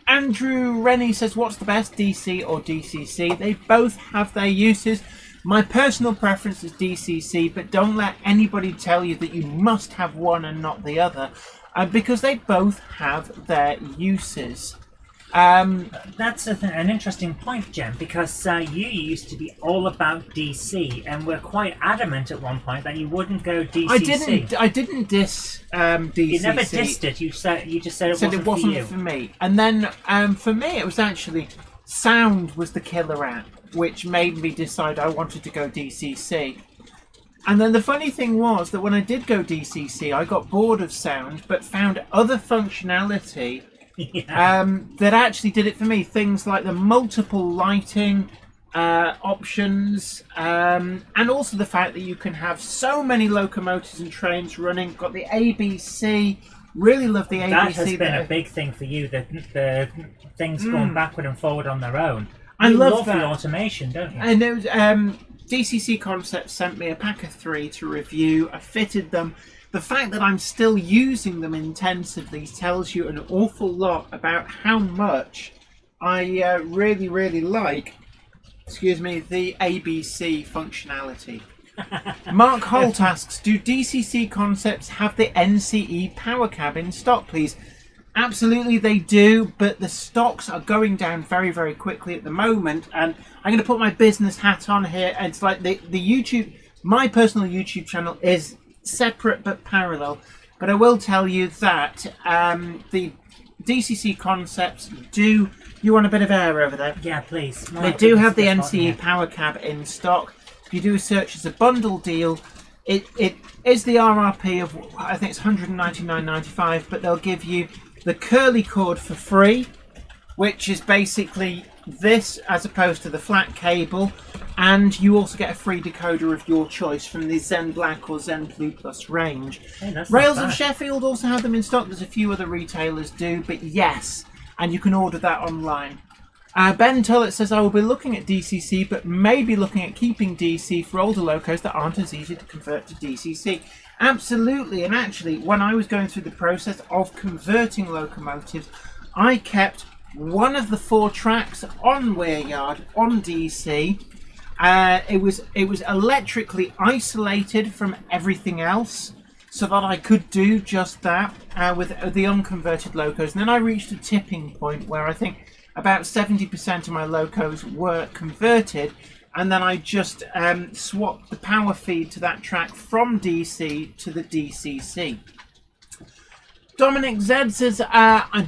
Andrew Rennie says, what's the best, DC or DCC? They both have their uses. My personal preference is DCC, but don't let anybody tell you that you must have one and not the other, because they both have their uses. That's an interesting point, Jen, because you used to be all about DC, and were quite adamant at one point that you wouldn't go DCC. I didn't diss DCC. You never dissed it. You just said it wasn't for me. And then for me, it was actually sound was the killer app, which made me decide I wanted to go DCC. And then the funny thing was that when I did go DCC, I got bored of sound, but found other functionality that actually did it for me. Things like the multiple lighting options, and also the fact that you can have so many locomotives and trains running. Got the ABC. Really love the ABC. That has been a big thing for you. The things going backward and forward on their own. I love the that. automation, don't you? And it was, DCC Concepts sent me a pack of 3 to review. I fitted them. The fact that I'm still using them intensively tells you an awful lot about how much I really, really like, the ABC functionality. Mark Holt asks, do DCC Concepts have the NCE power cab in stock, please? Absolutely they do, but the stocks are going down very, very quickly at the moment, and I'm going to put my business hat on here. It's like the YouTube, my personal YouTube channel is separate but parallel, but I will tell you that the DCC Concepts do... You want a bit of air over there? Yeah, please. They do have the NCE power cab in stock. If you do a search as a bundle deal, it is the RRP of, I think it's $199.95, but they'll give you the curly cord for free, which is basically this as opposed to the flat cable, and you also get a free decoder of your choice from the Zen Black or Zen Blue Plus range. Hey, Rails of Sheffield also have them in stock. There's a few other retailers do, but yes, and you can order that online. Ben Tullett says, I will be looking at DCC, but maybe looking at keeping DC for older locos that aren't as easy to convert to DCC. Absolutely, and actually, when I was going through the process of converting locomotives, I kept one of the 4 tracks on Weiryard on DC. It was electrically isolated from everything else, so that I could do just that with the unconverted locos. And then I reached a tipping point where I think about 70% of my locos were converted, and then I just swapped the power feed to that track from DC to the DCC. Dominic Z says,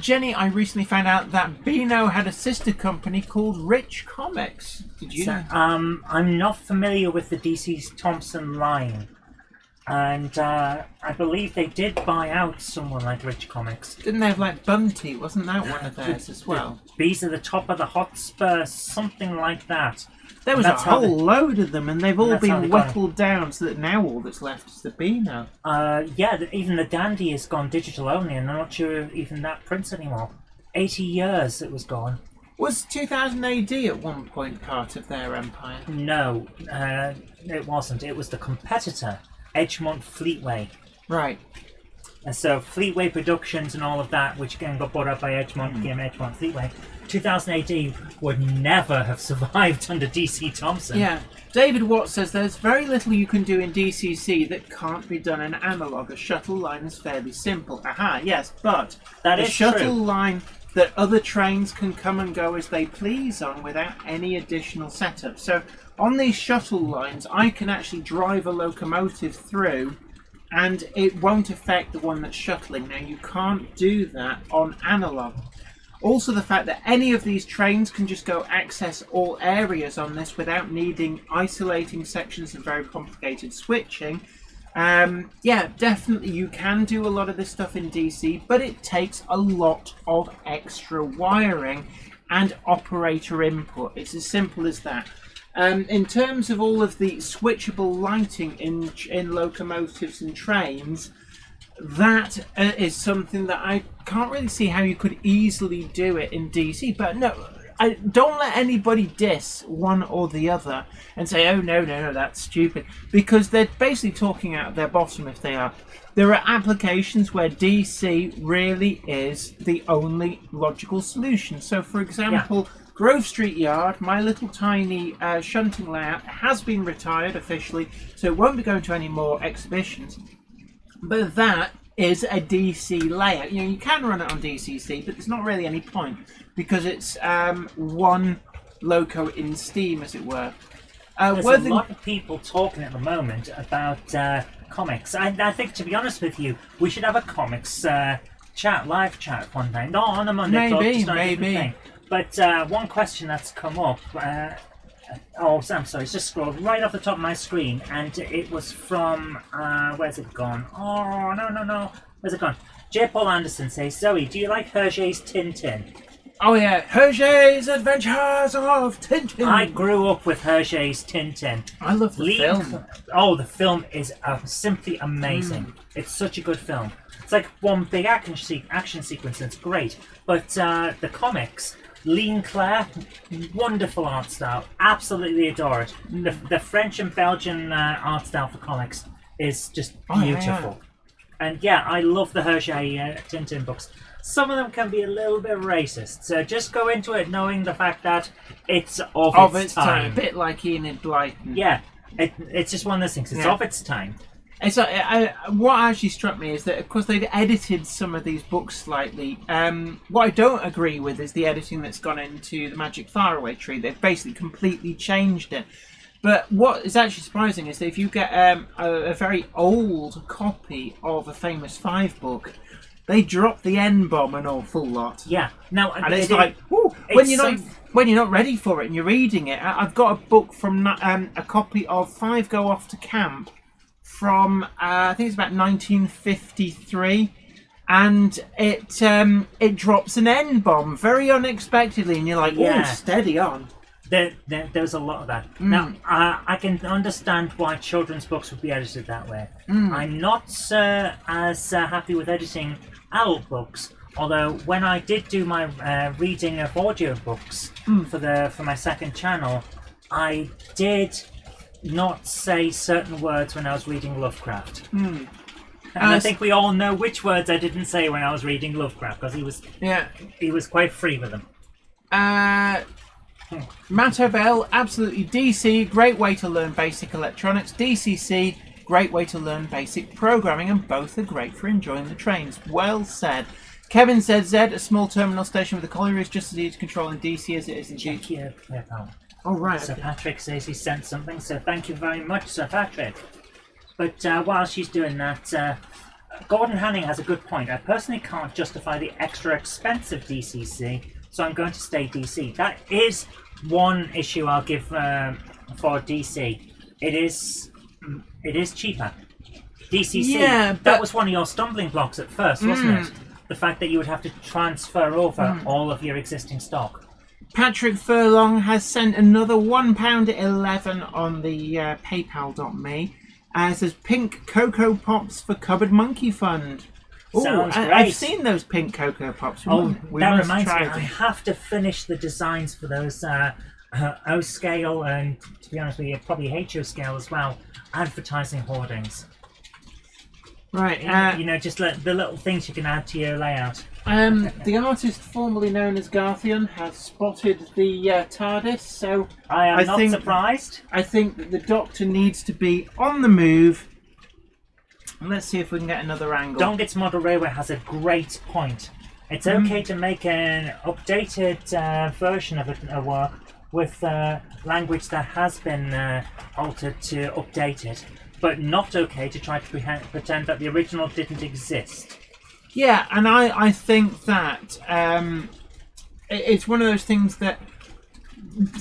Jenny, I recently found out that Beano had a sister company called Rich Comics. Did you know? I'm not familiar with the DC Thompson line. And I believe they did buy out someone like Rich Comics. Didn't they have like Bunty? Wasn't that one of theirs as well? Bees at the top of the Hotspur, something like that. There was a whole load of them, and they've all been whittled down, so that now all that's left is the Beano. Yeah, even the Dandy has gone digital only, and I'm not sure if even that prints anymore. 80 years it was gone. Was 2000 AD at one point part of their empire? No, it wasn't. It was the competitor, Edgemont Fleetway. Right. And so Fleetway Productions and all of that, which again got bought up by Edgemont, became Edgemont Fleetway. 2000 AD would never have survived under DC Thompson. Yeah. David Watt says there's very little you can do in DCC that can't be done in analog. A shuttle line is fairly simple. Aha, yes, but that a is shuttle true. line that other trains can come and go as they please on without any additional setup. So on these shuttle lines, I can actually drive a locomotive through and it won't affect the one that's shuttling. Now, you can't do that on analog. Also, the fact that any of these trains can just go access all areas on this without needing isolating sections and very complicated switching. Yeah, definitely you can do a lot of this stuff in DC, but it takes a lot of extra wiring and operator input. It's as simple as that. In terms of all of the switchable lighting in locomotives and trains, that is something that I can't really see how you could easily do it in DC. But no, don't let anybody diss one or the other and say, oh no, that's stupid, because they're basically talking out of their bottom if they are. There are applications where DC really is the only logical solution. So for example, Grove Street Yard, my little tiny shunting layout, has been retired officially, so it won't be going to any more exhibitions. But that is a DC layout. You know, you can run it on DCC, but there's not really any point because it's one loco in Steam, as it were. There's a lot of people talking at the moment about comics. I think, to be honest with you, we should have a comics live chat one time. Not on a Monday Club, just on a different thing. But one question that's come up, I'm sorry, it's just scrolled right off the top of my screen, and it was from, where's it gone? Oh, no, where's it gone? J. Paul Anderson says, Zoe, do you like Hergé's Tintin? Oh yeah, Hergé's Adventures of Tintin! I grew up with Hergé's Tintin. I love the film. Oh, the film is simply amazing. It's such a good film. It's like one big action sequence, and it's great. But the comics, Lean Claire, wonderful art style. Absolutely adore it. The French and Belgian art style for comics is just beautiful. And yeah, I love the Hergé Tintin books. Some of them can be a little bit racist, so just go into it knowing the fact that it's of its time. A bit like Enid Blyton. Yeah, it's just one of those things. It's of its time. It's what actually struck me is that, of course, they've edited some of these books slightly. What I don't agree with is the editing that's gone into the Magic Faraway Tree. They've basically completely changed it. But what is actually surprising is that if you get a very old copy of a Famous Five book, they drop the N-bomb an awful lot. Yeah. Now, and it's like, woo, when you're not ready for it and you're reading it. I've got a book from a copy of Five Go Off to Camp from I think it's about 1953, and it drops an N-bomb very unexpectedly, and you're like, oh, steady on. There's a lot of that. Now, I can understand why children's books would be edited that way. I'm not as happy with editing adult books, although when I did do my reading of audio books for my second channel, I did not say certain words when I was reading Lovecraft. Mm. And I think we all know which words I didn't say when I was reading Lovecraft, because he was quite free with them. Matt O'Bell, absolutely. DC, great way to learn basic electronics. DCC, great way to learn basic programming, and both are great for enjoying the trains. Well said. Kevin said Z, a small terminal station with a colliery is just as easy to control in DC as it is in Check GT. your PayPal. Oh, right. Sir Patrick says he sent something, so thank you very much, Sir Patrick. But while she's doing that, Gordon Hanning has a good point. I personally can't justify the extra expensive DCC, so I'm going to stay DC. That is one issue I'll give for DC. It is cheaper. DCC, Yeah, but that was one of your stumbling blocks at first, wasn't it? The fact that you would have to transfer over all of your existing stock. Patrick Furlong has sent another £1.11 on the paypal.me. It says pink Cocoa Pops for Cupboard Monkey Fund. Ooh, Sounds great. I've seen those pink Cocoa Pops. We that must reminds me, try I them. have to finish the designs for those O-scale and, to be honest with you, probably HO-scale as well, advertising hoardings. Right. Just the little things you can add to your layout. The artist formerly known as Garthian has spotted the TARDIS, so I am not surprised. I think that the Doctor needs to be on the move. Let's see if we can get another angle. Dongit's Model Railway has a great point. It's okay to make an updated version of a work with language that has been altered to update it, but not okay to try to pretend that the original didn't exist. Yeah, and I think that it's one of those things that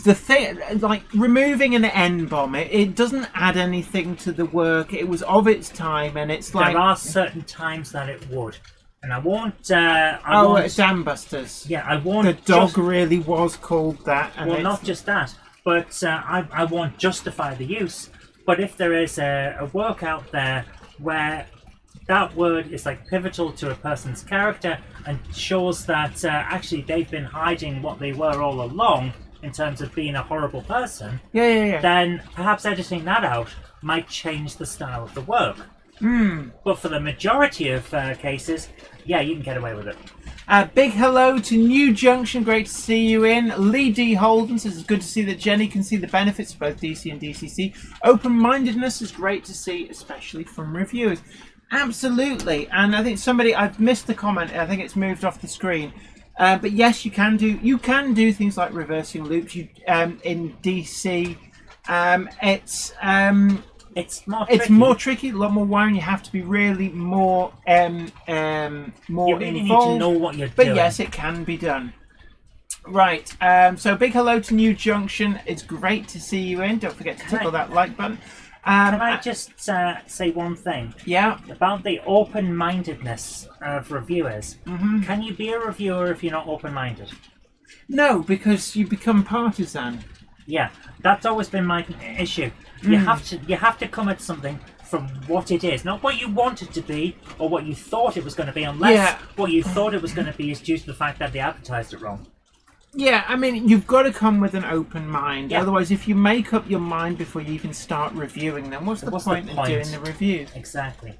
the thing, like removing an N-bomb, it doesn't add anything to the work. It was of its time, and it's like there are certain times that it would, and I won't. Dam Busters. Yeah, I won't. The dog really was called that. And well, not just that, but I won't justify the use. But if there is a work out there where that word is like pivotal to a person's character and shows that actually they've been hiding what they were all along in terms of being a horrible person, then perhaps editing that out might change the style of the work. But for the majority of cases, yeah, you can get away with it. Big hello to New Junction. Great to see you in. Lee D. Holden says it's good to see that Jenny can see the benefits of both DC and DCC. Open-mindedness is great to see, especially from reviewers. Absolutely. And I think I've missed the comment. I think it's moved off the screen. But yes, you can do things like reversing loops. In DC, it's more tricky, a lot more wiring. You have to be really more you really need to know what you're doing. But yes, it can be done. Right. So big hello to New Junction. It's great to see you in. Don't forget to tickle that like button. Can I just say one thing? Yeah. About the open-mindedness of reviewers. Can you be a reviewer if you're not open-minded? No, because you become partisan. Yeah, that's always been my issue. You have to come at something from what it is, not what you want it to be or what you thought it was going to be, unless what you thought it was going to be is due to the fact that they advertised it wrong. Yeah, I mean, you've got to come with an open mind. Yeah. Otherwise, if you make up your mind before you even start reviewing them, what's the point in doing the review? Exactly.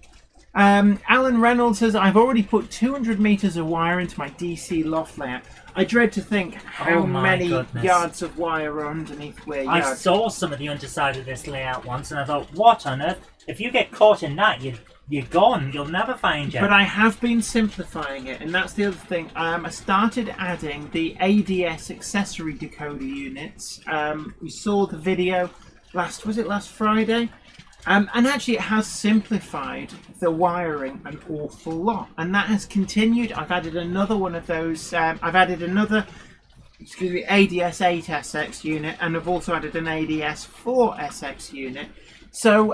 Alan Reynolds says, I've already put 200 metres of wire into my DC loft layout. I dread to think how many yards of wire are underneath where I saw some of the underside of this layout once, and I thought, what on earth? If you get caught in that, you're gone. You'll never find you. But I have been simplifying it, and that's the other thing. I started adding the ADS accessory decoder units. We saw the video last Friday? And actually it has simplified the wiring an awful lot. And that has continued. I've added another one of those. I've added another ADS 8SX unit, and I've also added an ADS 4SX unit. So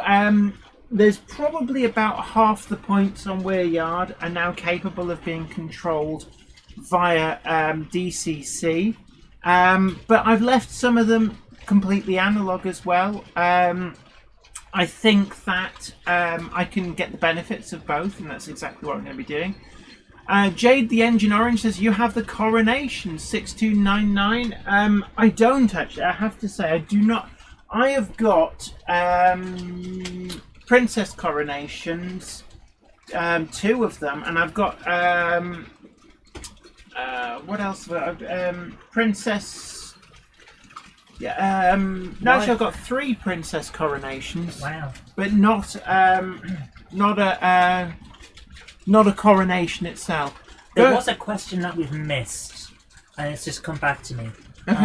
there's probably about half the points on Weir Yard are now capable of being controlled via DCC. But I've left some of them completely analog as well. I think that I can get the benefits of both, and that's exactly what I'm going to be doing. Jade the Engine Orange says, you have the Coronation 6299. I don't actually. I have to say, I do not I have got princess coronations, 2 of them, and I've got what else? Princess. Yeah. No, actually, I've got 3 princess coronations. Wow. But not a coronation itself. There was a question that we've missed, and it's just come back to me.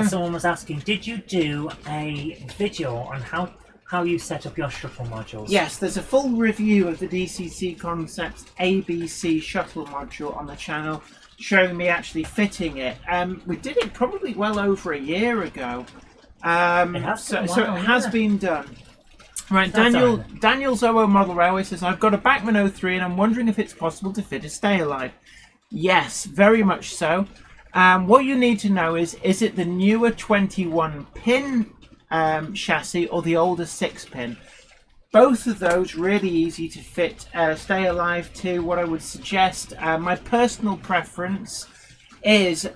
Someone was asking, did you do a video on how you set up your shuttle modules? Yes, there's a full review of the DCC Concepts ABC shuttle module on the channel, showing me actually fitting it. We did it probably well over a year ago. So it has been done. Right, Daniel's OO Model Railway says, I've got a Bachmann 03 and I'm wondering if it's possible to fit a Stay Alive. Yes, very much so. What you need to know is it the newer 21-pin chassis or the older 6-pin? Both of those really easy to fit Stay Alive to. What I would suggest, my personal preference is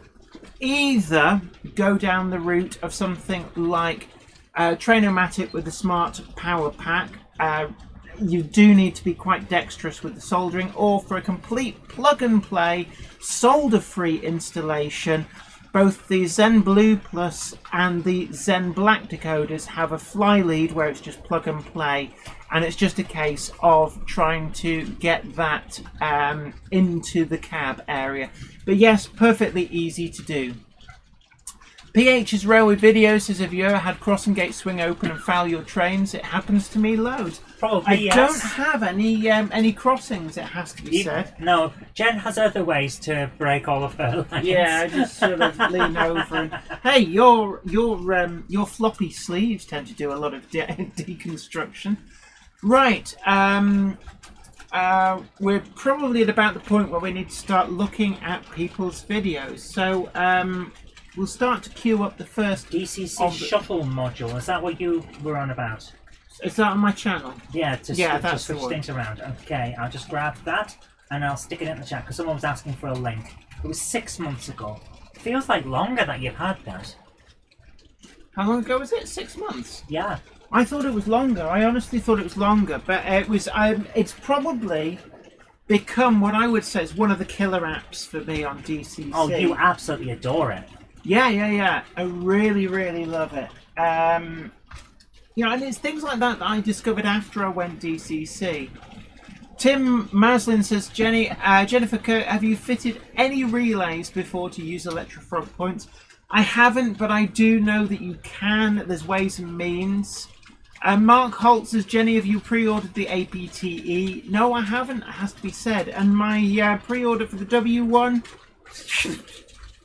either go down the route of something like Trainomatic with the smart power pack. You do need to be quite dexterous with the soldering, or for a complete plug and play solder free installation, both the Zen Blue Plus and the Zen Black decoders have a fly lead where it's just plug and play, and it's just a case of trying to get that into the cab area. But yes, perfectly easy to do. PH's Railway Video says, have you ever had crossing gate swing open and foul your trains? It happens to me loads. Probably, I don't have any crossings, it has to be said. No, Jen has other ways to break all of her lines. Yeah, I just sort of lean over and... Hey, your floppy sleeves tend to do a lot of deconstruction. Right, we're probably at about the point where we need to start looking at people's videos. So, we'll start to queue up the first DCC shuttle module. Is that what you were on about? Is that on my channel? Yeah, to that's switch things around. Okay, I'll just grab that and I'll stick it in the chat because someone was asking for a link. It was 6 months ago. It feels like longer that you've had that. How long ago was it? 6 months? Yeah. I thought it was longer. I honestly thought it was longer, but it was. It's probably become what I would say is one of the killer apps for me on DCC. Oh, you absolutely adore it. Yeah. I really, really love it. You know, and it's things like that I discovered after I went DCC. Tim Maslin says, Jennifer Kirk, have you fitted any relays before to use Electrofrog points? I haven't, but I do know that you can. There's ways and means. Mark Holt says, Jenny, have you pre-ordered the APTE? No, I haven't, it has to be said. And my pre-order for the W1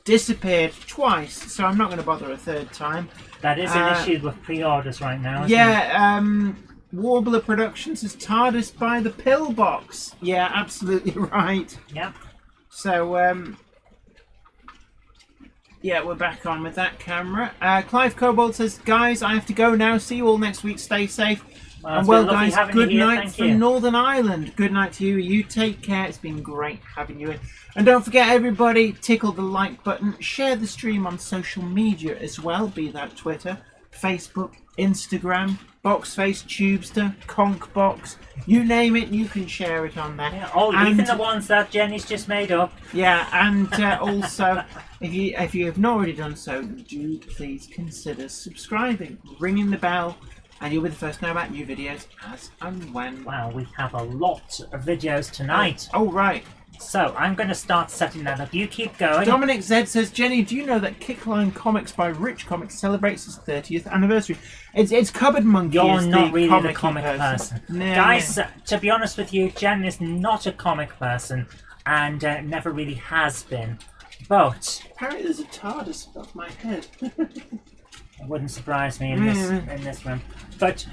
disappeared twice, so I'm not going to bother a third time. That is an issue with pre-orders right now, isn't it? Warbler Productions is TARDIS by the pillbox. Yeah, absolutely right. Yep. So, yeah, we're back on with that camera. Clive Cobalt says, guys, I have to go now. See you all next week. Stay safe. And well, guys, good night from Northern Ireland. Good night to you. You take care. It's been great having you in. And don't forget, everybody, tickle the like button. Share the stream on social media as well, be that Twitter, Facebook, Instagram, Boxface, Tubester, Conkbox. You name it, you can share it on there. Yeah, even the ones that Jenny's just made up. Yeah, and also, if you have not already done so, do please consider subscribing, ringing the bell, and you'll be the first to know about new videos as and when. Wow, we have a lot of videos tonight. Oh, right. So, I'm going to start setting that up. You keep going. Dominic Z says, Jenny, do you know that Kickline Comics by Rich Comics celebrates its 30th anniversary? It's Cupboard Monkey. You're is not the really the comic person. No, guys, to be honest with you, Jen is not a comic person and never really has been. But apparently there's a TARDIS above my head. It wouldn't surprise me in this room. But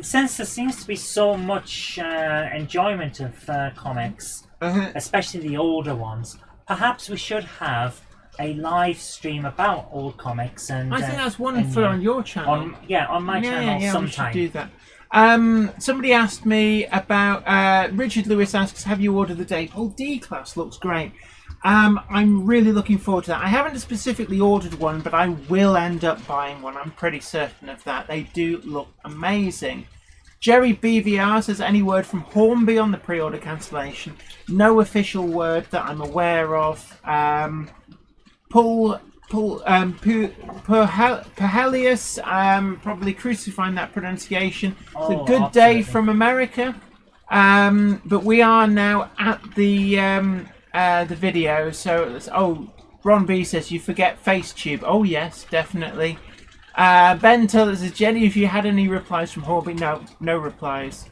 since there seems to be so much enjoyment of comics, especially the older ones, perhaps we should have a live stream about old comics. And I think that's one for on your channel. On my channel sometime. We should do that. Somebody asked me about Richard Lewis asks, have you ordered the Dapol D class? Looks great. I'm really looking forward to that. I haven't specifically ordered one, but I will end up buying one. I'm pretty certain of that. They do look amazing. Jerry BVR says, any word from Hornby on the pre-order cancellation? No official word that I'm aware of. Perhelius, probably crucifying that pronunciation. It's a good day from America. But we are now at the video. So, Ron B says, you forget FaceTube. Oh, yes, definitely. Ben Tuller says, Jenny, if you had any replies from Horby? No replies.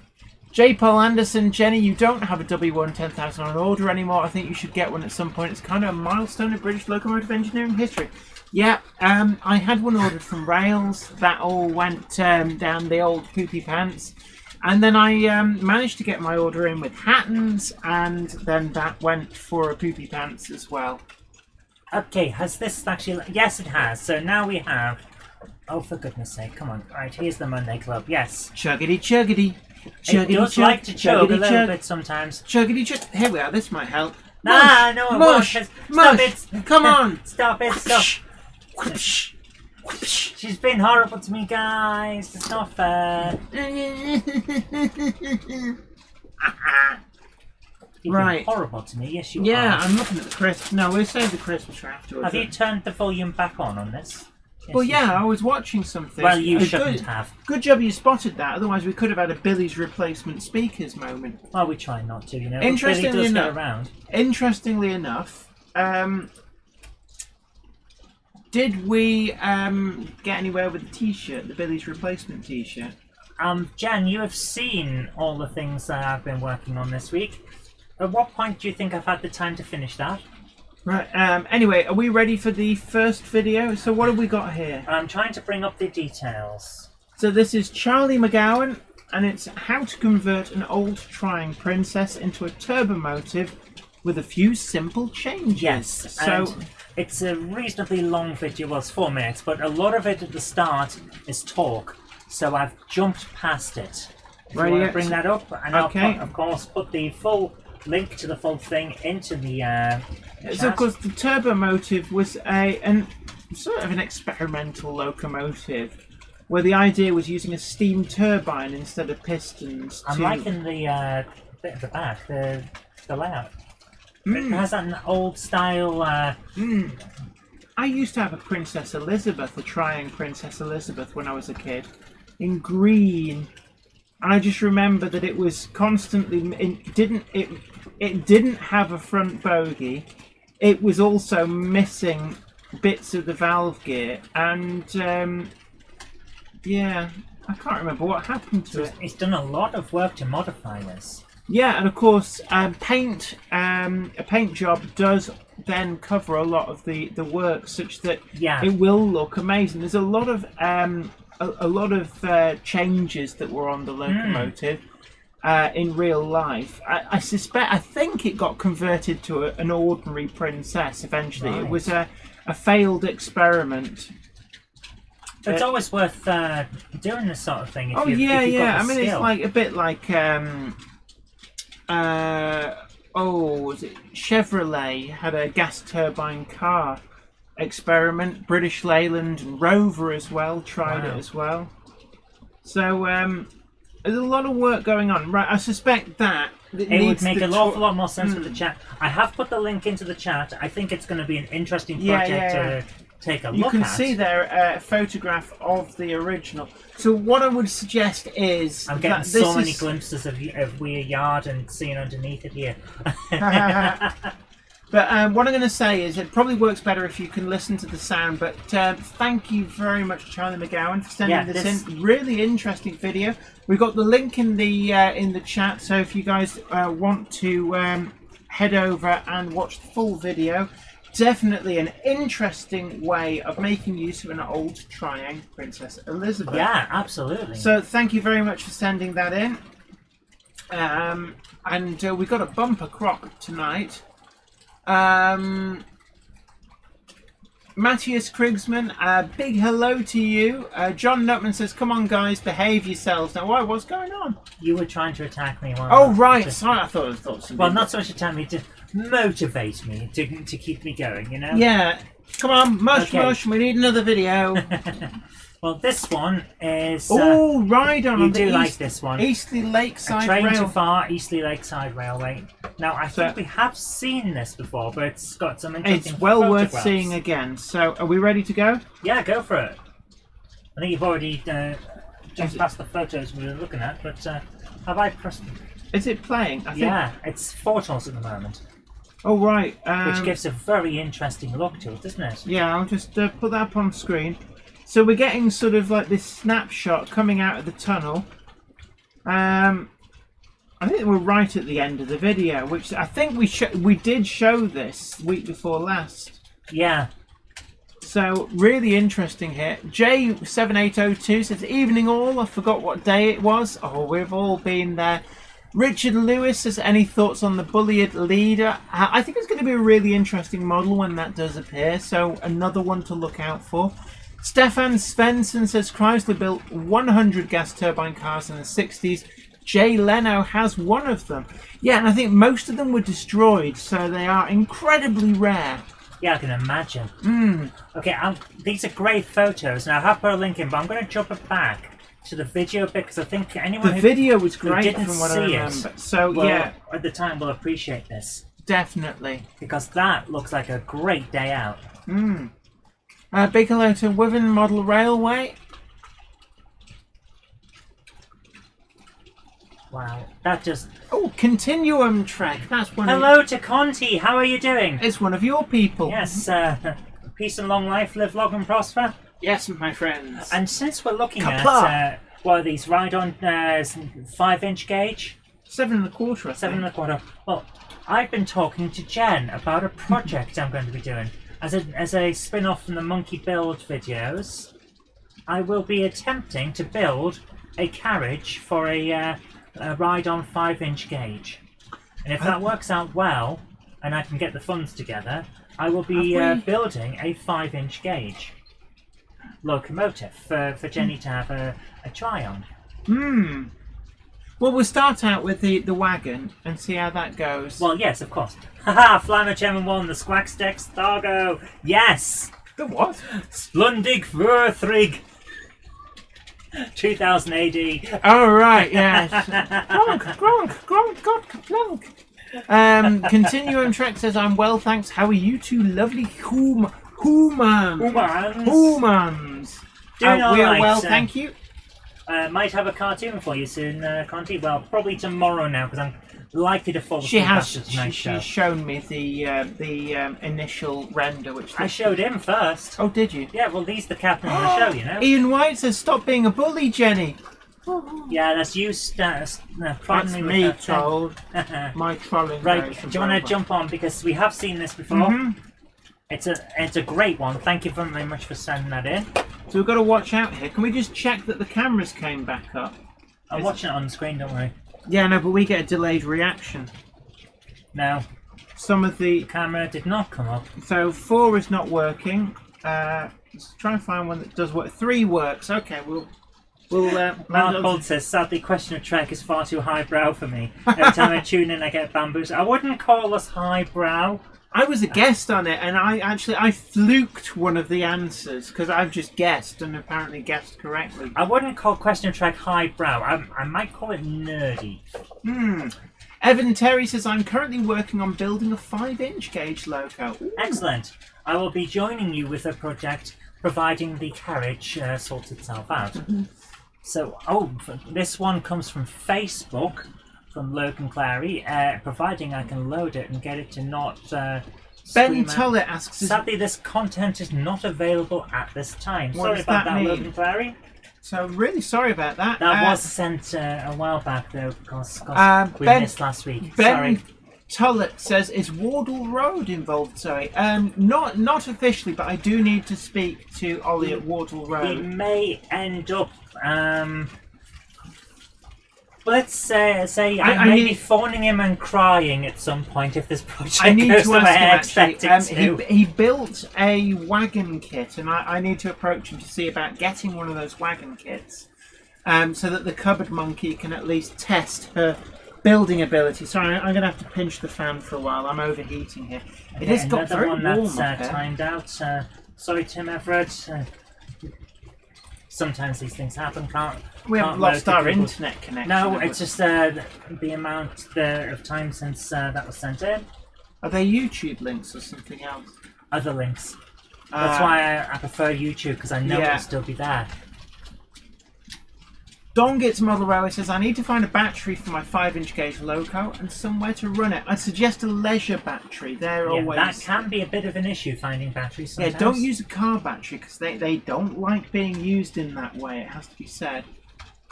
J. Paul Anderson, Jenny, you don't have a W1 10,000 on order anymore. I think you should get one at some point. It's kind of a milestone in British locomotive engineering history. Yeah, I had one ordered from Rails. That all went down the old poopy pants. And then I managed to get my order in with Hattons, and then that went for a poopy pants as well. Okay, has this actually... Yes, it has. So now we have... Oh, for goodness sake, come on. Right, here's the Monday Club. Yes. Chuggity chuggity. It does like to chug a little bit sometimes. Chuggity chug. Here we are. This might help. Nah, no, it won't. Stop it. Come on. Stop it. Stop. She's been horrible to me, guys. It's not fair. You've been horrible to me. Yes, you are. Yeah, I'm looking at the crisps. No, we'll save the crisps for afterwards. Have you turned the volume back on this? Yes, well, yeah, I was watching something. Well, you shouldn't have. Good job you spotted that. Otherwise, we could have had a Billy's replacement speakers moment. Well, we try not to, you know. Interestingly Billy does enough, get around. Interestingly enough, did we get anywhere with the T-shirt, the Billy's replacement T-shirt? Jan, you have seen all the things that I've been working on this week. At what point do you think I've had the time to finish that? Right, anyway, are we ready for the first video? So what have we got here? I'm trying to bring up the details. So this is Charlie McGowan, and it's how to convert an old trying princess into a turbomotive with a few simple changes. Yes, so and it's a reasonably long video, well, it's 4 minutes, but a lot of it at the start is talk, so I've jumped past it. If you want to bring that up, and I'll, of course, put the full link to the full thing into the So, of course, the turbomotive was an sort of an experimental locomotive where the idea was using a steam turbine instead of pistons. I'm liking the bit at the back, the layout. It has that old style. I used to have a Princess Elizabeth, a trying Princess Elizabeth, when I was a kid, in green. And I just remember that it was constantly. It didn't have a front bogie. It was also missing bits of the valve gear, and yeah, I can't remember what happened to it. It's done a lot of work to modify this. Yeah, and of course, a paint job does then cover a lot of the work, such that it will look amazing. There's a lot of changes that were on the locomotive. In real life, I think it got converted to an ordinary princess eventually. Right. It was a failed experiment. It's always worth doing this sort of thing. If you've yeah. Got I mean, skill. It's like a bit like was it Chevrolet had a gas turbine car experiment. British Leyland and Rover as well tried it as well. So there's a lot of work going on. Right, I suspect that it would make an awful lot more sense with the chat. I have put the link into the chat. I think it's going to be an interesting project to take a look at. You can see there a photograph of the original. So what I would suggest is... I'm getting so many glimpses of Weir Yard and seeing underneath it here. But what I'm going to say is it probably works better if you can listen to the sound. But thank you very much, Charlie McGowan, for sending this in. Really interesting video. We've got the link in the chat, so if you guys want to head over and watch the full video, definitely an interesting way of making use of an old trying Princess Elizabeth. Yeah, absolutely. So thank you very much for sending that in. And we got a bumper crop tonight. Matthias Krigsman, big hello to you. John Nutman says, come on guys, behave yourselves. Now, what's going on? You were trying to attack me. Right. Sorry, I thought something. Well, not so much attack me, motivate me to keep me going, you know? Yeah. Come on, mush, Okay. mush. We need another video. Well, this one is... Oh, ride on you the do East, like this one. Eastleigh A Lakeside train Rail. to Far Eastleigh Lakeside Railway. Now, I think we have seen this before, but it's got some interesting It's well worth photographs. seeing again. So, are we ready to go? Yeah, go for it. I think you've already jumped past the photos we were looking at, but have I pressed... Is it playing? I think. Yeah, it's photos at the moment, Oh, right. which gives a very interesting look to it, doesn't it? Yeah, I'll just put that up on screen. So we're getting sort of like this snapshot coming out of the tunnel. I think we're right at the end of the video, which I think we did show this week before last. Yeah. So really interesting here. J7802 says, "Evening all. I forgot what day it was. Oh, we've all been there." Richard Lewis says, "Any thoughts on the bullied leader?" I think it's going to be a really interesting model when that does appear. So another one to look out for. Stefan Svensson says, "Chrysler built 100 gas turbine cars in the 60s. Jay Leno has one of them." Yeah, and I think most of them were destroyed, so they are incredibly rare. Yeah, I can imagine. Okay, these are great photos. Now, I have put a link in, but I'm going to jump it back to the video bit, because I think anyone The who video was who great didn't from what I see remember. it, So will, yeah, at the time, will appreciate this, definitely. because that looks like a great day out. Big hello to Wiven Model Railway. Wow, that just... Oh, Continuum Trek. That's one. Hello to Conti, how are you doing? It's one of your people. Yes, peace and long life, live long and prosper. Yes, my friends. And since we're looking Kapla! at, what are these, ride-on 5-inch gauge? 7 1/4. I think. 7 1/4. Well, I've been talking to Jen about a project I'm going to be doing. As a spin-off from the Monkey Build videos, I will be attempting to build a carriage for a ride-on 5-inch gauge. And if that works out well, and I can get the funds together, I will be building a 5-inch gauge locomotive for Jenny to have a try on. Well, we'll start out with the wagon and see how that goes. Well, yes, of course. Haha, Flymer Chairman 1, the Squackstex Thargo. Yes! The what? Splundig Verthrig. 2000 AD. Oh, right, yes. Gronk, Continuum Trek says, "I'm well, thanks. How are you two lovely humans? Doing all we are right, well, thank you." Might have a cartoon for you soon, Conti. Well, probably tomorrow now, because I'm likely to fall She asleep has. after tonight's show. She's shown me the initial render, which I showed him first. Oh, did you? Yeah, well, he's the captain of the show, you know. Ian White says, "Stop being a bully, Jenny." Yeah, that's you, That's prodding me me, with that thing. told. My trolling. Right, goes do you want to from jump on, because we have seen this before. Mhm. It's a great one. Thank you very much for sending that in. So we've got to watch out here. Can we just check that the cameras came back up? I'm watching it on the screen, don't worry. Yeah, no, but we get a delayed reaction. No, Some of the... camera did not come up. So 4 is not working. Let's try and find one that does work. 3 works. Okay, we'll Mark Holt says, "Sadly, Question of Trek is far too highbrow for me. Every time I tune in, I get bamboozled." I wouldn't call us highbrow. I was a guest on it, and I fluked one of the answers because I've just guessed and apparently guessed correctly. I wouldn't call Question of Trek highbrow. I might call it nerdy. Evan Terry says, "I'm currently working on building a 5-inch gauge loco." Ooh. Excellent. I will be joining you with a project, providing the carriage sorts itself out. So, this one comes from Facebook, from Logan Clary, providing I can load it and get it to not Ben scream out. Tullett asks, Sadly, this content is not available at this time. What Sorry does about that that, mean? Logan Clary. so really sorry about that. That was sent a while back, though, because we Ben- missed last week. Ben Sorry. Tullett says, "Is Wardle Road involved?" Sorry, not officially, but I do need to speak to Ollie at Wardle We Road. may end up... let's say I may be phoning him and crying at some point if this project I need goes to the way I ask him expect it actually. to. He built a wagon kit, and I need to approach him to see about getting one of those wagon kits, so that the cupboard monkey can at least test her building ability. Sorry, I'm going to have to pinch the fan for a while. I'm overheating here. It has got another very one warm that's up here. timed out. Sorry, Tim Everett. Sometimes these things happen. We haven't lost our internet connection. No, it's just the amount of time since that was sent in. Are they YouTube links or something else? Other links. That's why I prefer YouTube, because I know it'll still be there. Dongit's Model Railway says, I need to find a battery for my 5-inch gauge loco and somewhere to run it. I'd suggest a leisure battery. They're always... that can be a bit of an issue, finding batteries sometimes. Yeah, don't use a car battery, because they don't like being used in that way, it has to be said.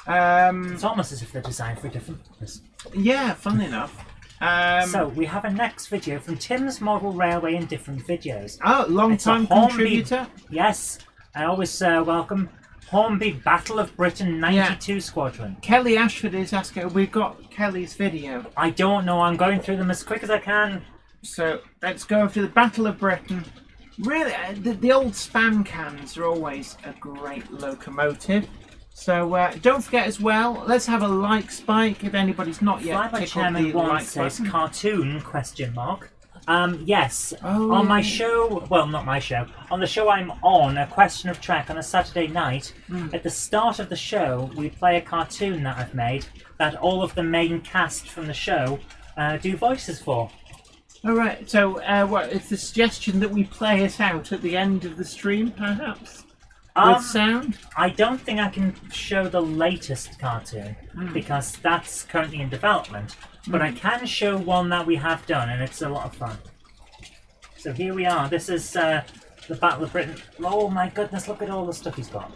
It's almost as if they're designed for a different purpose. Yeah, funnily enough. So, we have a next video from Tim's Model Railway in different videos. Oh, long-time contributor. Yes, I always welcome Hornby Battle of Britain 92 Squadron. Kelly Ashford is asking, we've got Kelly's video. I don't know, I'm going through them as quick as I can. So, let's go to the Battle of Britain. Really, the old spam cans are always a great locomotive. So don't forget as well, let's have a like spike if anybody's not yet Fly by tickled Chairman the 1 like says button. cartoon, ? Yes, on my show, well, not my show, on the show I'm on, A Question of Trek, on a Saturday night, at the start of the show, we play a cartoon that I've made that all of the main cast from the show do voices for. Alright, so what, it's the suggestion that we play it out at the end of the stream, perhaps? With sound? I don't think I can show the latest cartoon, because that's currently in development. But I can show one that we have done, and it's a lot of fun. So here we are. This is the Battle of Britain. Oh my goodness, look at all the stuff he's got.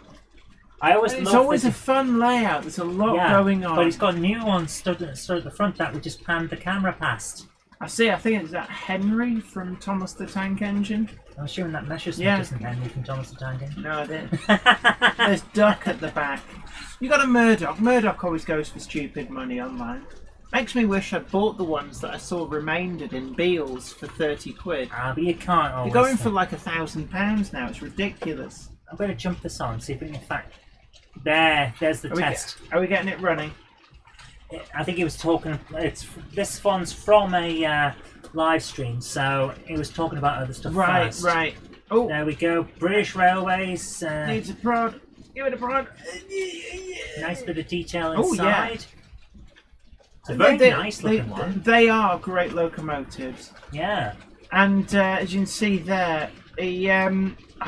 It's always a fun layout. There's a lot going on. But he's got new ones stood at the front that we just panned the camera past. I see, I think it's that Henry from Thomas the Tank Engine. I'm assuming that measures isn't Henry from Thomas the Tank Engine. No, I didn't. There's Duck at the back. You got a Murdoch. Murdoch always goes for stupid money online. Makes me wish I'd bought the ones that I saw remaindered in Beals for 30 quid. But you can't always. They're going for like £1,000 now. It's ridiculous. I'm going to jump this on, see if we can find. There's the test. Are we getting it running? I think he was talking. This one's from a live stream, so he was talking about other stuff. First. Right. Oh, there we go. British Railways. Needs a prod. Give it a prod. Nice bit of detail inside. Oh, yeah. It's a very nice looking one. They are great locomotives. Yeah. And as you can see there, I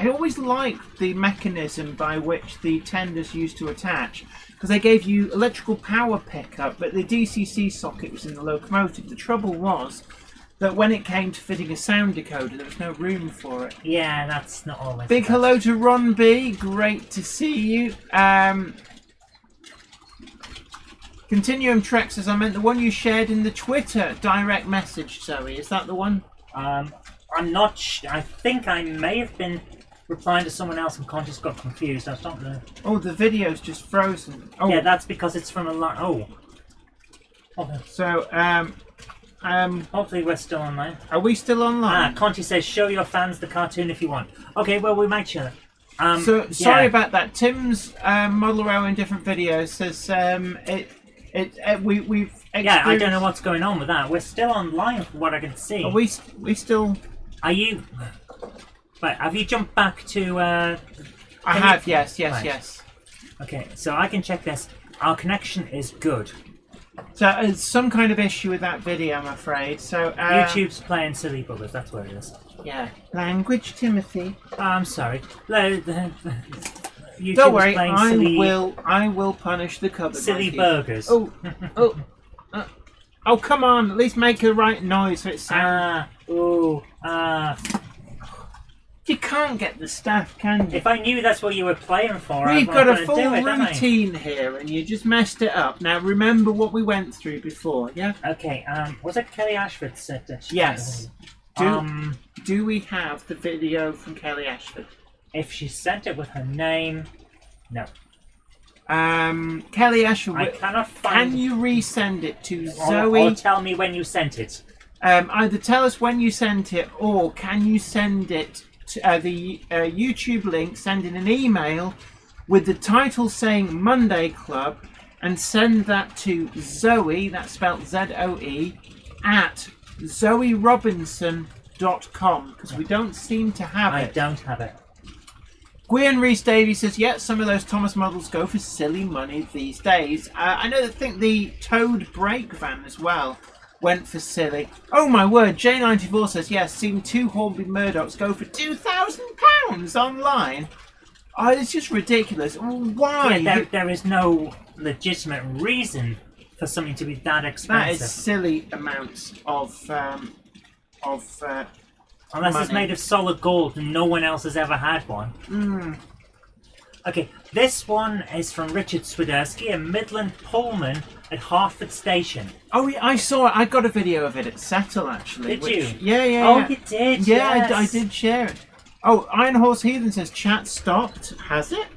always liked the mechanism by which the tenders used to attach, because they gave you electrical power pickup, but the DCC socket was in the locomotive. The trouble was that when it came to fitting a sound decoder, there was no room for it. Yeah, that's not always. Big hello to Ron B. Great to see you. Continuum Trek says, I meant the one you shared in the Twitter direct message, Zoe. Is that the one? I'm not. I think I may have been replying to someone else and just got confused. I don't know. Oh, the video's just frozen. Oh. Yeah, that's because it's from a line. Oh. So, hopefully we're still online. Are we still online? Conti says, show your fans the cartoon if you want. Okay, well, we might show it. Sorry about that. Tim's Model Railway in different videos says we've yeah, I don't know what's going on with that. We're still online from what I can see. Are we still... Are you... Right, have you jumped back to... I have, yes. Okay, so I can check this. Our connection is good. So there's some kind of issue with that video, I'm afraid. So YouTube's playing silly buggers, that's what it is. Yeah. Language, Timothy. I'm sorry. Don't worry, I will punish the cupboard. Silly burgers. Oh, come on! At least make the right noise so it sounds. You can't get the stuff, can you? If I knew that's what you were playing for, we've got a full routine here, and you just messed it up. Now remember what we went through before, yeah? Okay. Was it Kelly Ashford said that? Yes. Do we have the video from Kelly Ashford? If she sent it with her name, no. Kelly Ashford. I cannot find. Can you resend it to Zoe? Or tell me when you sent it. Either tell us when you sent it, or can you send it to the YouTube link? Send in an email with the title saying Monday Club, and send that to Zoe, that's spelled Z-O-E, at zoerobinson.com, because we don't seem to have it. I don't have it. Gwen Reese Davies says, yeah, some of those Thomas models go for silly money these days. I think the Toad brake van as well went for silly. Oh my word, J94 says, yes, seen 2 Hornby Murdochs go for £2,000 online. Oh, it's just ridiculous. Why? Yeah, there is no legitimate reason for something to be that expensive. That is silly amounts of unless money. It's made of solid gold and no one else has ever had one. Okay, this one is from Richard Swiderski, a Midland Pullman at Hertford Station. Oh, yeah, I saw it. I got a video of it at Settle, actually. Did you? Yeah. Oh, you did? Yeah, yes. I did share it. Oh, Iron Horse Heathen says, chat stopped. Has it?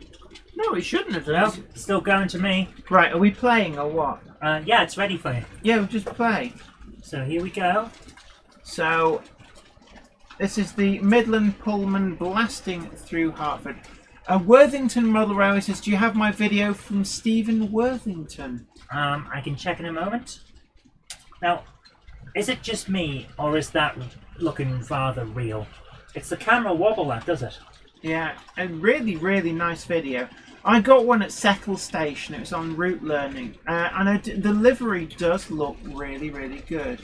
No, it shouldn't have done. No, still going to me. Right, are we playing or what? Yeah, it's ready for you. Yeah, we'll just play. So here we go. So, this is the Midland Pullman blasting through Hertford. Worthington Model Railway says, do you have my video from Stephen Worthington? I can check in a moment. Now, is it just me, or is that looking rather real? It's the camera wobble that does it. Yeah, a really, really nice video. I got one at Settle Station. It was on Route Learning. And the livery does look really, really good.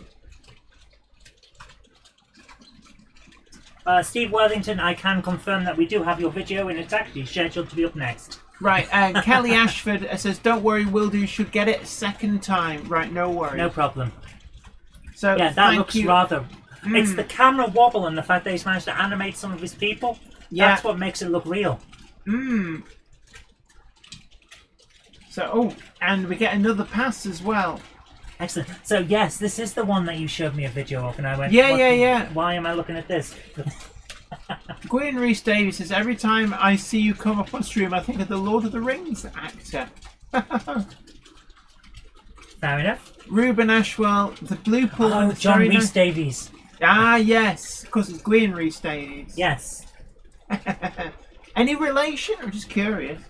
Steve Worthington, I can confirm that we do have your video and it's actually scheduled to be up next. Right, Kelly Ashford says, don't worry, Will Do should get it a second time. Right, no worries. No problem. So, yeah, that looks rather... It's the camera wobble and the fact that he's managed to animate some of his people. Yeah. That's what makes it look real. So, and we get another pass as well. Excellent. So, yes, this is the one that you showed me a video of, and I went, yeah. Why am I looking at this? Gwen Reese Davies says, every time I see you come up on stream, I think of the Lord of the Rings actor. Fair enough. Ruben Ashwell, the Blue Pullman. Oh, John Reese Davies. Ah, yes. Of course, it's Gwen Reese Davies. Yes. Any relation? I'm just curious.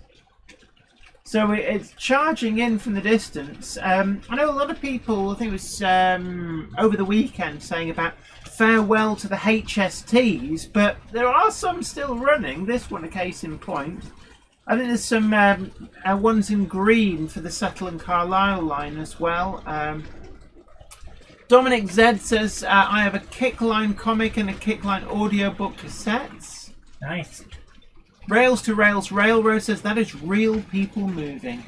So it's charging in from the distance. I know a lot of people, I think it was over the weekend, saying about farewell to the HSTs, but there are some still running. This one a case in point. I think there's some ones in green for the Settle and Carlisle line as well. Dominic Z says, I have a Kickline comic and a Kickline audiobook cassettes. Nice. Rails to Rails Railroad says, that is real people moving.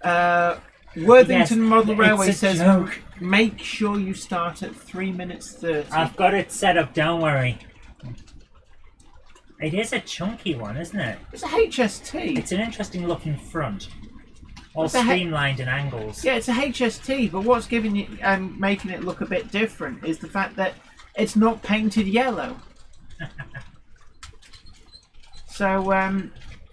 Worthington Model Railway says, joke. Make sure you start at 3 minutes 30. I've got it set up, don't worry. It is a chunky one, isn't it? It's a HST. It's an interesting looking front. All streamlined in angles. Yeah, it's a HST, but what's giving it and making it look a bit different is the fact that it's not painted yellow. So,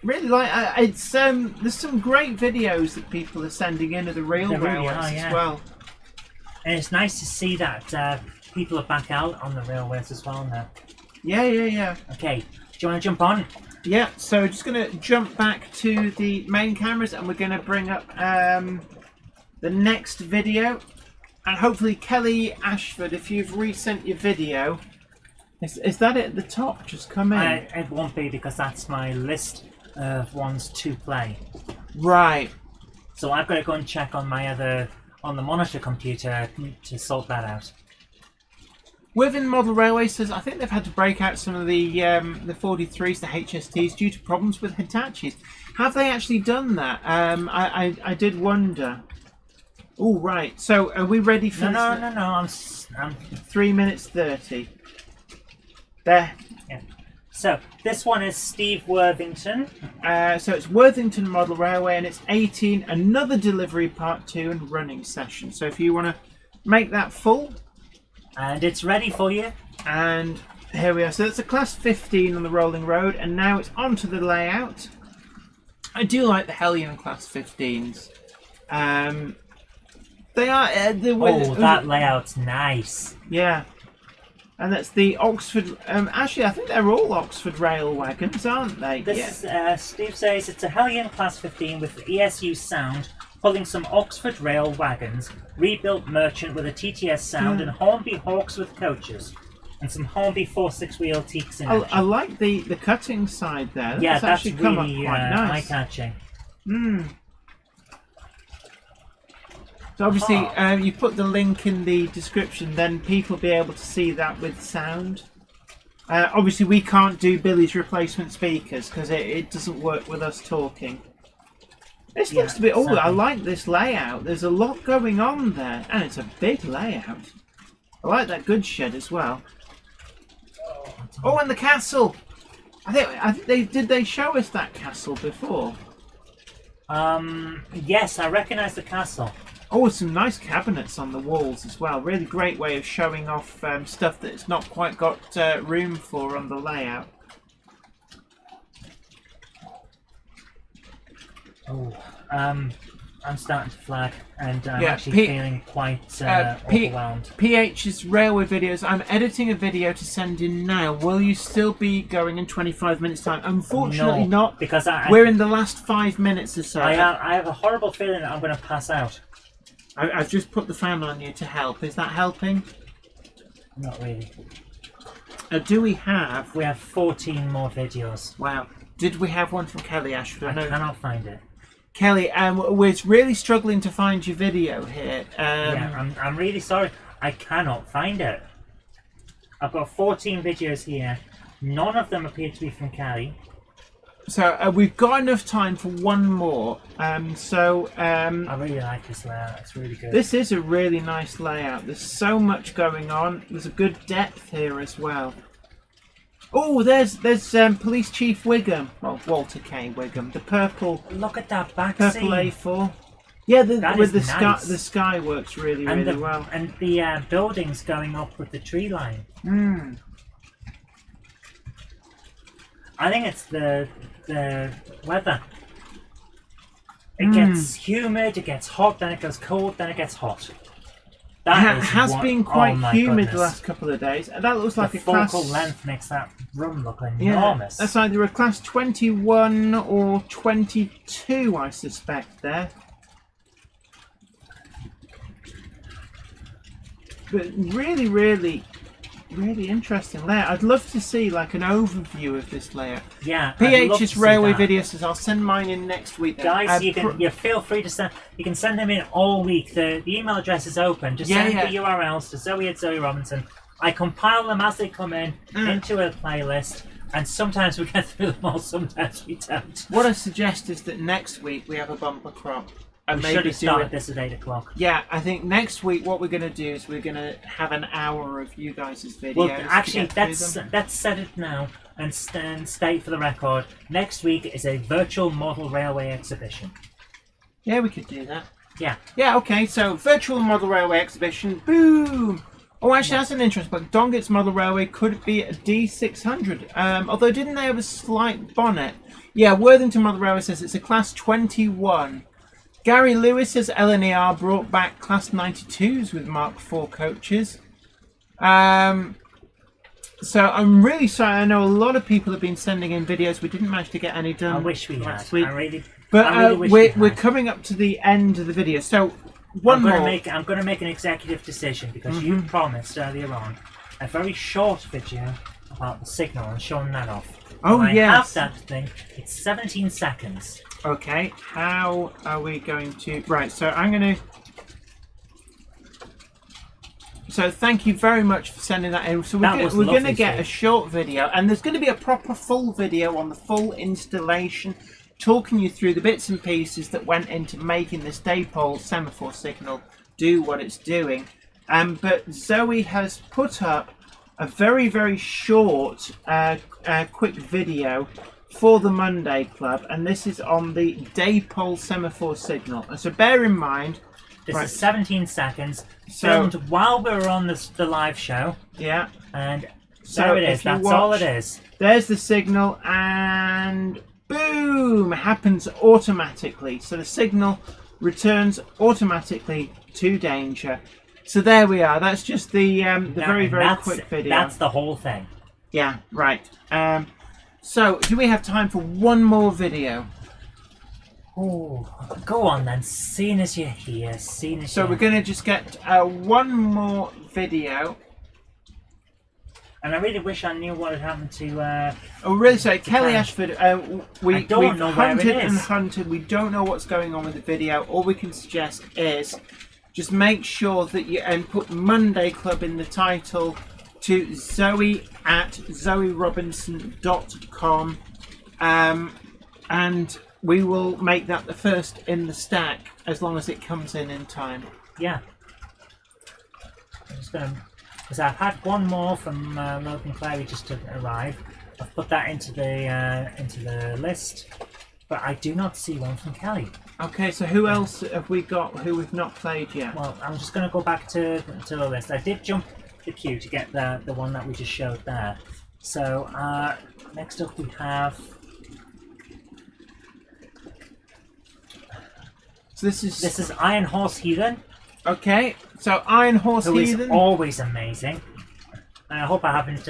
really like it's there's some great videos that people are sending in of the railways really as well. And it's nice to see that people are back out on the railways as well now. Yeah. Okay, do you want to jump on? Yeah, so we're just going to jump back to the main cameras and we're going to bring up the next video. And hopefully, Kelly Ashford, if you've resent your video, is that it at the top? Just come in. It won't be because that's my list of ones to play. Right. So I've got to go and check on my on the monitor computer to sort that out. Within Model Railway says, I think they've had to break out some of the 43s, the HSTs, due to problems with Hitachis. Have they actually done that? I did wonder. Oh, right. So, are we ready for... No. I'm 3 minutes 30. There. Yeah. So, this one is Steve Worthington. So, it's Worthington Model Railway, and it's 18, another delivery part 2 and running session. So, if you want to make that full... And it's ready for you. And here we are. So, it's a class 15 on the rolling road, and now it's onto the layout. I do like the Hellion class 15s. They are... that layout's nice. Yeah. And that's the Oxford... actually, I think they're all Oxford rail wagons, aren't they? Steve says it's a Hellion Class 15 with ESU sound, pulling some Oxford rail wagons, rebuilt Merchant with a TTS sound, and Hornby Hawks with coaches, and some Hornby 4-6 wheel teaks in action. I like the cutting side there. Yeah, that's actually come up really quite nice. eye-catching. So obviously, you put the link in the description, then people will be able to see that with sound. Obviously, we can't do Billy's replacement speakers because it doesn't work with us talking. This looks to be... Oh, I like this layout. There's a lot going on there, and it's a big layout. I like that goods shed as well. Oh, and the castle! I think they show us that castle before? Yes, I recognise the castle. Oh, some nice cabinets on the walls as well. Really great way of showing off stuff that's not quite got room for on the layout. Oh, I'm starting to flag, and I'm actually feeling quite overwhelmed. PH's railway videos. I'm editing a video to send in now. Will you still be going in 25 minutes time? Unfortunately not, because we're in the last 5 minutes or so. I have a horrible feeling that I'm going to pass out. I've just put the fan on you to help. Is that helping? Not really. Do we have... We have 14 more videos. Wow. Did we have one from Kelly Ashford? I cannot find it. Kelly, we're really struggling to find your video here. Yeah, I'm really sorry. I cannot find it. I've got 14 videos here. None of them appear to be from Kelly. So we've got enough time for one more. I really like this layout. It's really good. This is a really nice layout. There's so much going on. There's a good depth here as well. Oh, there's Police Chief Wiggum. Well, Walter K. Wiggum. The purple. Look at that back purple scene. A4. Yeah, with the nice. sky. The sky works really well. And the buildings going up with the tree line. I think it's the weather. It gets humid, it gets hot, then it goes cold, then it gets hot. It has been quite humid the last couple of days. And that looks like the a class... focal length makes that room look enormous. Yeah, that's either a class 21 or 22, I suspect, there. But really, really interesting layout. I'd love to see like an overview of this layout. Yeah, PH's railway video says I'll send mine in next week. Then. Guys, you feel free to send. You can send them in all week. The email address is open. Just send the URLs to Zoe at Zoe Robinson. I compile them as they come in into a playlist, and sometimes we get through them all, sometimes we don't. What I suggest is that next week we have a bumper crop. And we should have started this at 8 o'clock. Yeah, I think next week what we're going to do is we're going to have an hour of you guys' videos. Well, actually, let's set it now and state for the record. Next week is a virtual model railway exhibition. Yeah, we could do that. Yeah. Yeah, okay, so virtual model railway exhibition. Boom! Oh, actually, that's an interesting book. Dongett's Model Railway could be a D600. Although, didn't they have a slight bonnet? Yeah, Worthington Model Railway says it's a class 21. Gary Lewis says LNER brought back class 92s with Mark IV coaches. So I'm really sorry. I know a lot of people have been sending in videos. We didn't manage to get any done. I wish we last had. week. I really we're coming up to the end of the video. So I'm going to make an executive decision because you promised earlier on a very short video about the signal and showing that off. Oh, I yes. have that thing. It's 17 seconds. Okay, how are we going to... Right, so I'm going to... So thank you very much for sending that in. So we're going to get a short video, and there's going to be a proper full video on the full installation, talking you through the bits and pieces that went into making this dipole semaphore signal do what it's doing. But Zoe has put up a very, very short, quick video for the Monday Club, and this is on the dipole semaphore signal. And so bear in mind, this is 17 seconds, filmed while we were on the live show. Yeah. And there it is, that's all it is. There's the signal, and boom, happens automatically. So the signal returns automatically to danger. So there we are. That's just the very, very quick video. That's the whole thing. Yeah, right. So, do we have time for one more video? Oh, go on then. Seeing as you're here, So we're going to just get one more video. And I really wish I knew what had happened to. Oh, really sorry, Kelly Ashford. We've know where it hunted is. and hunted. We don't know what's going on with the video. All we can suggest is just make sure that you put Monday Club in the title to Zoe at zoerobinson.com, and we will make that the first in the stack as long as it comes in time. Yeah. I'm just gonna, because I've had one more from Logan Clary just to arrive. I've put that into the list, but I do not see one from Kelly. Okay, so who else have we got who we've not played yet? Well, I'm just going to go back to the list. I did jump the queue to get the one that we just showed there. So next up we have. So this is Iron Horse Heathen. Okay, so Iron Horse who Heathen. Is always amazing. And I hope I haven't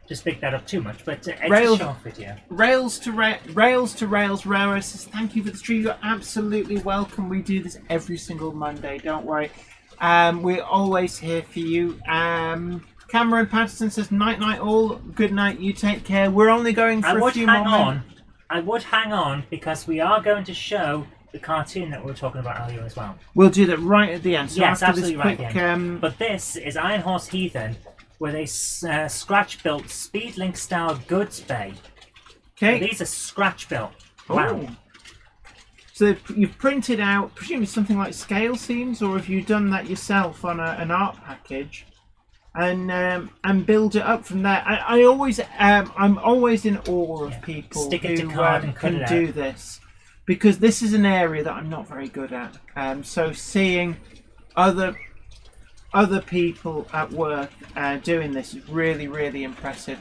just picked that up too much, but it's Rails- a short video. Rails to Rails Railroad says thank you for the stream. You're absolutely welcome. We do this every single Monday. Don't worry. We're always here for you. Cameron Patterson says night night all. Good night. You take care. We're only going for a few more minutes. I would hang on because we are going to show the cartoon that we were talking about earlier as well. We'll do that right at the end. So yes, after absolutely this right. quick, but this is Iron Horse Heathen, where they scratch-built Speedlink style goods bay. Okay. Now, these are scratch-built. Wow. Oh. So you've printed out, presumably something like scale seams, or have you done that yourself on an art package, and build it up from there? I'm always in awe of people Stick it to who card and cut can it do out. this, because this is an area that I'm not very good at. So seeing other people at work doing this is really, really impressive.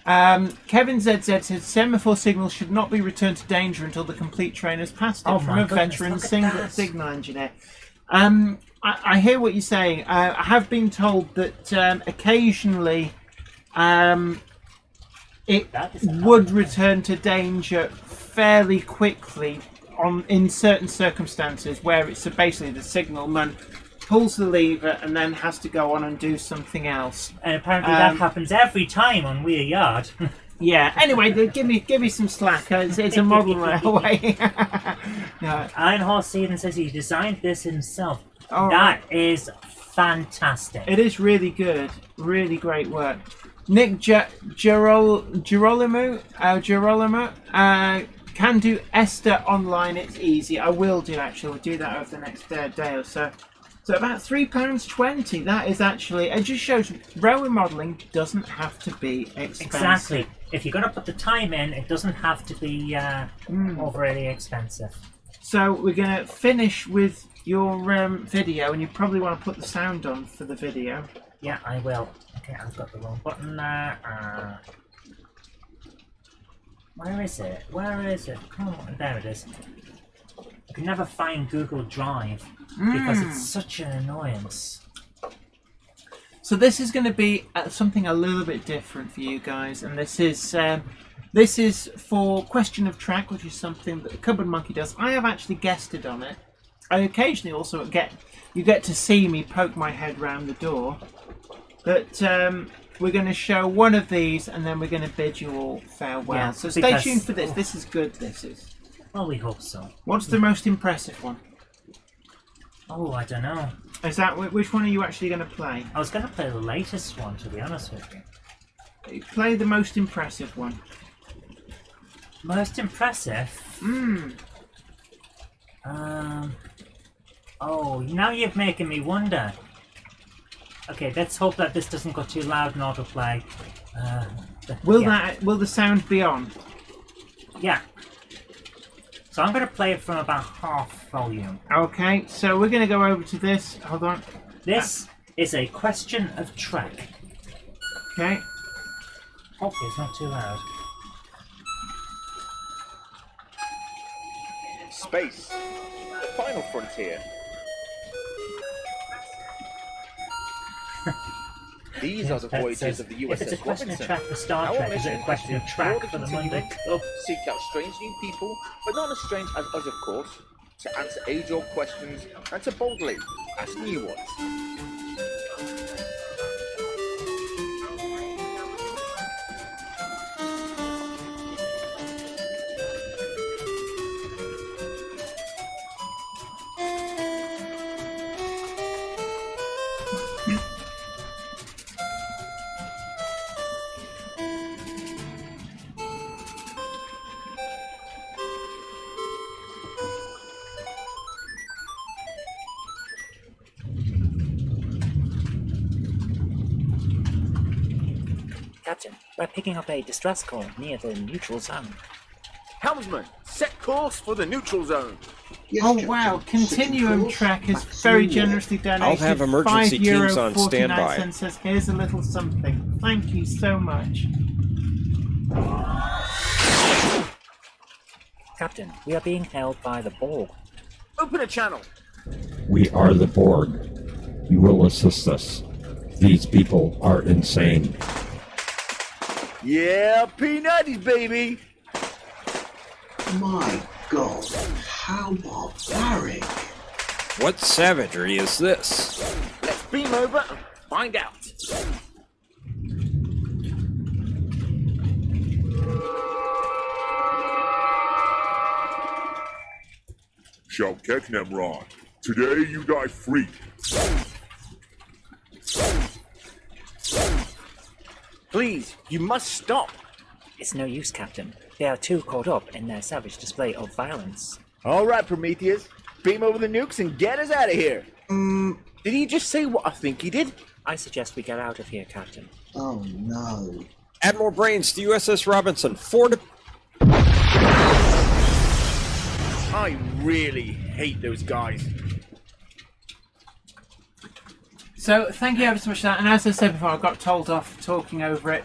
Kevin ZZ says semaphore signals should not be returned to danger until the complete train has passed it. Oh From my a veteran goodness, look at that. signal engineer. I hear what you're saying. I have been told that occasionally it would return to danger fairly quickly in certain circumstances where it's basically the signalman pulls the lever and then has to go on and do something else. And apparently that happens every time on Weir Yard. Yeah. Anyway, give me some slack. It's a model railway. No. Iron Horse Heathen says he designed this himself. Oh, That is fantastic. It is really good. Really great work. Nick Girolamo can do Esther online. It's easy. I will do actually. We'll do that over the next day or so. So about £3.20. That is actually. It just shows railway modelling doesn't have to be expensive. Exactly. If you're going to put the time in, it doesn't have to be overly expensive. So we're going to finish with your video, and you probably want to put the sound on for the video. Yeah, I will. Okay, I've got the wrong button there. Where is it? Where is it? Come on, there it is. I can never find Google Drive because it's such an annoyance. So this is going to be something a little bit different for you guys, and this is for Question of Track, which is something that the Cupboard Monkey does. I have actually guested on it. I occasionally also get to see me poke my head round the door, but we're going to show one of these, and then we're going to bid you all farewell. Yeah, so stay tuned for this. This is good. This is. Well, we hope so. What's the most impressive one? Oh, I don't know. Is that which one are you actually going to play? I was going to play the latest one, to be honest with you. Play the most impressive one. Most impressive? Oh, now you're making me wonder. Okay, let's hope that this doesn't go too loud in autoplay. Will the sound be on? Yeah. So I'm going to play it from about half volume. Okay, so we're going to go over to this. Hold on. This is a question of track. Okay. Hopefully it's not too loud. Space, the final frontier. These are the voyages of the If it's a USS question of Robinson. track for Star Our Trek, is it a mission question is of to track explore for the the Monday continuum, Club? Seek out strange new people, but not as strange as us, of course. to answer age-old questions and to boldly ask new ones. Captain, we're picking up a distress call near the neutral zone. Helmsman, set course for the neutral zone. Yes, Oh Captain. wow, Setting Continuum course, Track has back to very the generously donated I'll have emergency teams on €5.49 standby. says, here's a little something. Thank you so much. Captain, we are being held by the Borg. Open a channel. We are the Borg. You will assist us. These people are insane. Yeah, P90s, baby. My God, how barbaric. What savagery is this? Let's beam over and find out. Shalkek Nemron, today you die free. Please, you must stop. It's no use, Captain. They are too caught up in their savage display of violence. All right, Prometheus, beam over the nukes and get us out of here. Did he just say what I think he did? I suggest we get out of here, Captain. Oh no. Admiral Brains to USS Robinson. 4 to... I really hate those guys. So thank you ever so much for that. And as I said before, I got told off talking over it.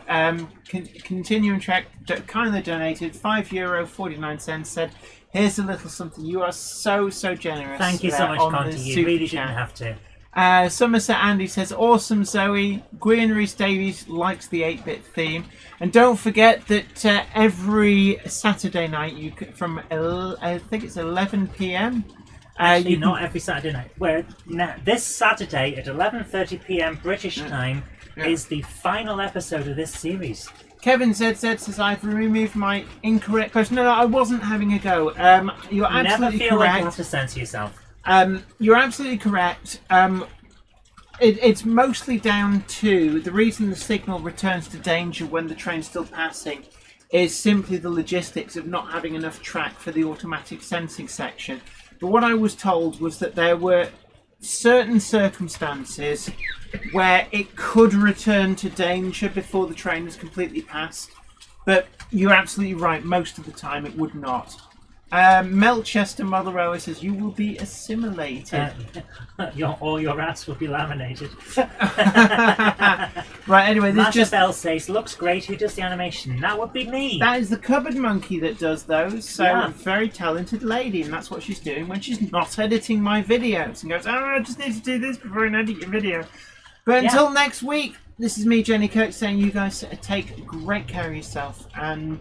Continuum Track kindly donated €5.49. Said, "Here's a little something. You are so generous." Thank you so much, on Conti. the You super really chat. didn't have to. Somerset Andy says, "Awesome, Zoe. Gwyn Reese Davies likes the 8-bit theme, and don't forget that every Saturday night from I think it's 11 p.m. Actually, not every Saturday night. This Saturday at 11:30 p.m. British time is the final episode of this series. Kevin says, "I've removed my incorrect question." No, I wasn't having a go. You're Never absolutely feel like you correct. have to censor yourself. You're absolutely correct. It's mostly down to the reason the signal returns to danger when the train's still passing is simply the logistics of not having enough track for the automatic sensing section. But what I was told was that there were certain circumstances where it could return to danger before the train is completely passed. But you're absolutely right, most of the time it would not. Melchester Mother says, "You will be assimilated." Or your ass will be laminated. Right, anyway, this Masha just... Bell says, "Looks great. Who does the animation?" That would be me. That is the Cupboard Monkey that does those. So, Yeah. very talented lady, and that's what she's doing when she's not editing my videos. And goes, "Oh, I just need to do this before I edit your video." But until next week, this is me, Jenny Kirk, saying you guys take great care of yourself. And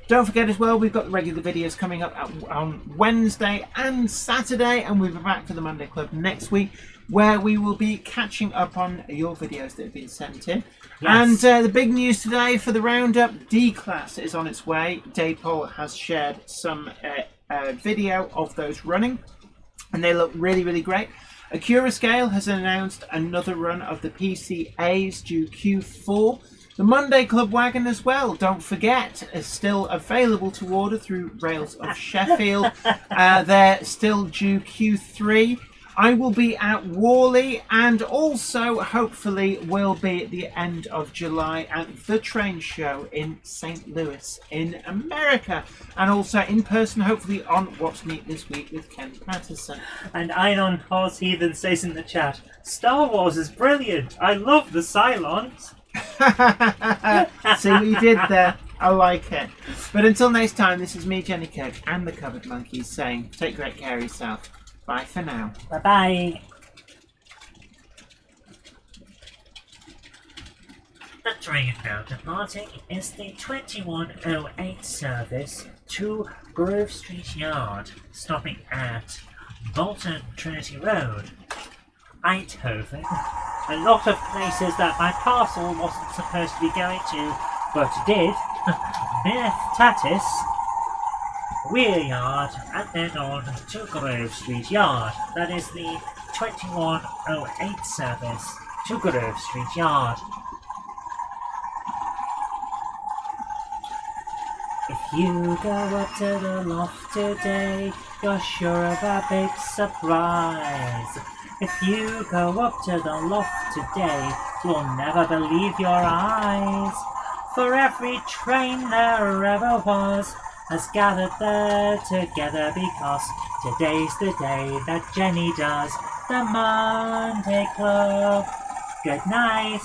don't forget as well, we've got the regular videos coming up on Wednesday and Saturday. And we'll be back for the Monday Club next week, where we will be catching up on your videos that have been sent in. Yes. And the big news today for the roundup, D-Class is on its way. Daypol has shared some video of those running, and they look really great. Scale has announced another run of the PCAs due Q4. The Monday Club wagon as well, don't forget, is still available to order through Rails of Sheffield. They're still due Q3. I will be at Worley, and also hopefully will be at the end of July at the train show in St. Louis in America, and also in person hopefully on What's Neat This Week with Ken Patterson. And Einon Horse Heathen says in the chat, "Star Wars is brilliant. I love the Cylons." See what you did there? I like it. But until next time, this is me, Jenny Kirk, and the Cupboard Monkeys saying, take great care of yourself. Bye for now. Bye-bye. The train now departing is the 2108 service to Grove Street Yard, stopping at Bolton Trinity Road, Eindhoven. A lot of places that my parcel wasn't supposed to be going to, but it did. Mirthatis, Weir Yard, and then on to Grove Street Yard. That is the 2108 service to Grove Street Yard. If you go up to the loft today, you're sure of a big surprise. If you go up to the loft today, you'll never believe your eyes. For every train there ever was has gathered there together, because today's the day that Jenny does the Monday Club. Good night.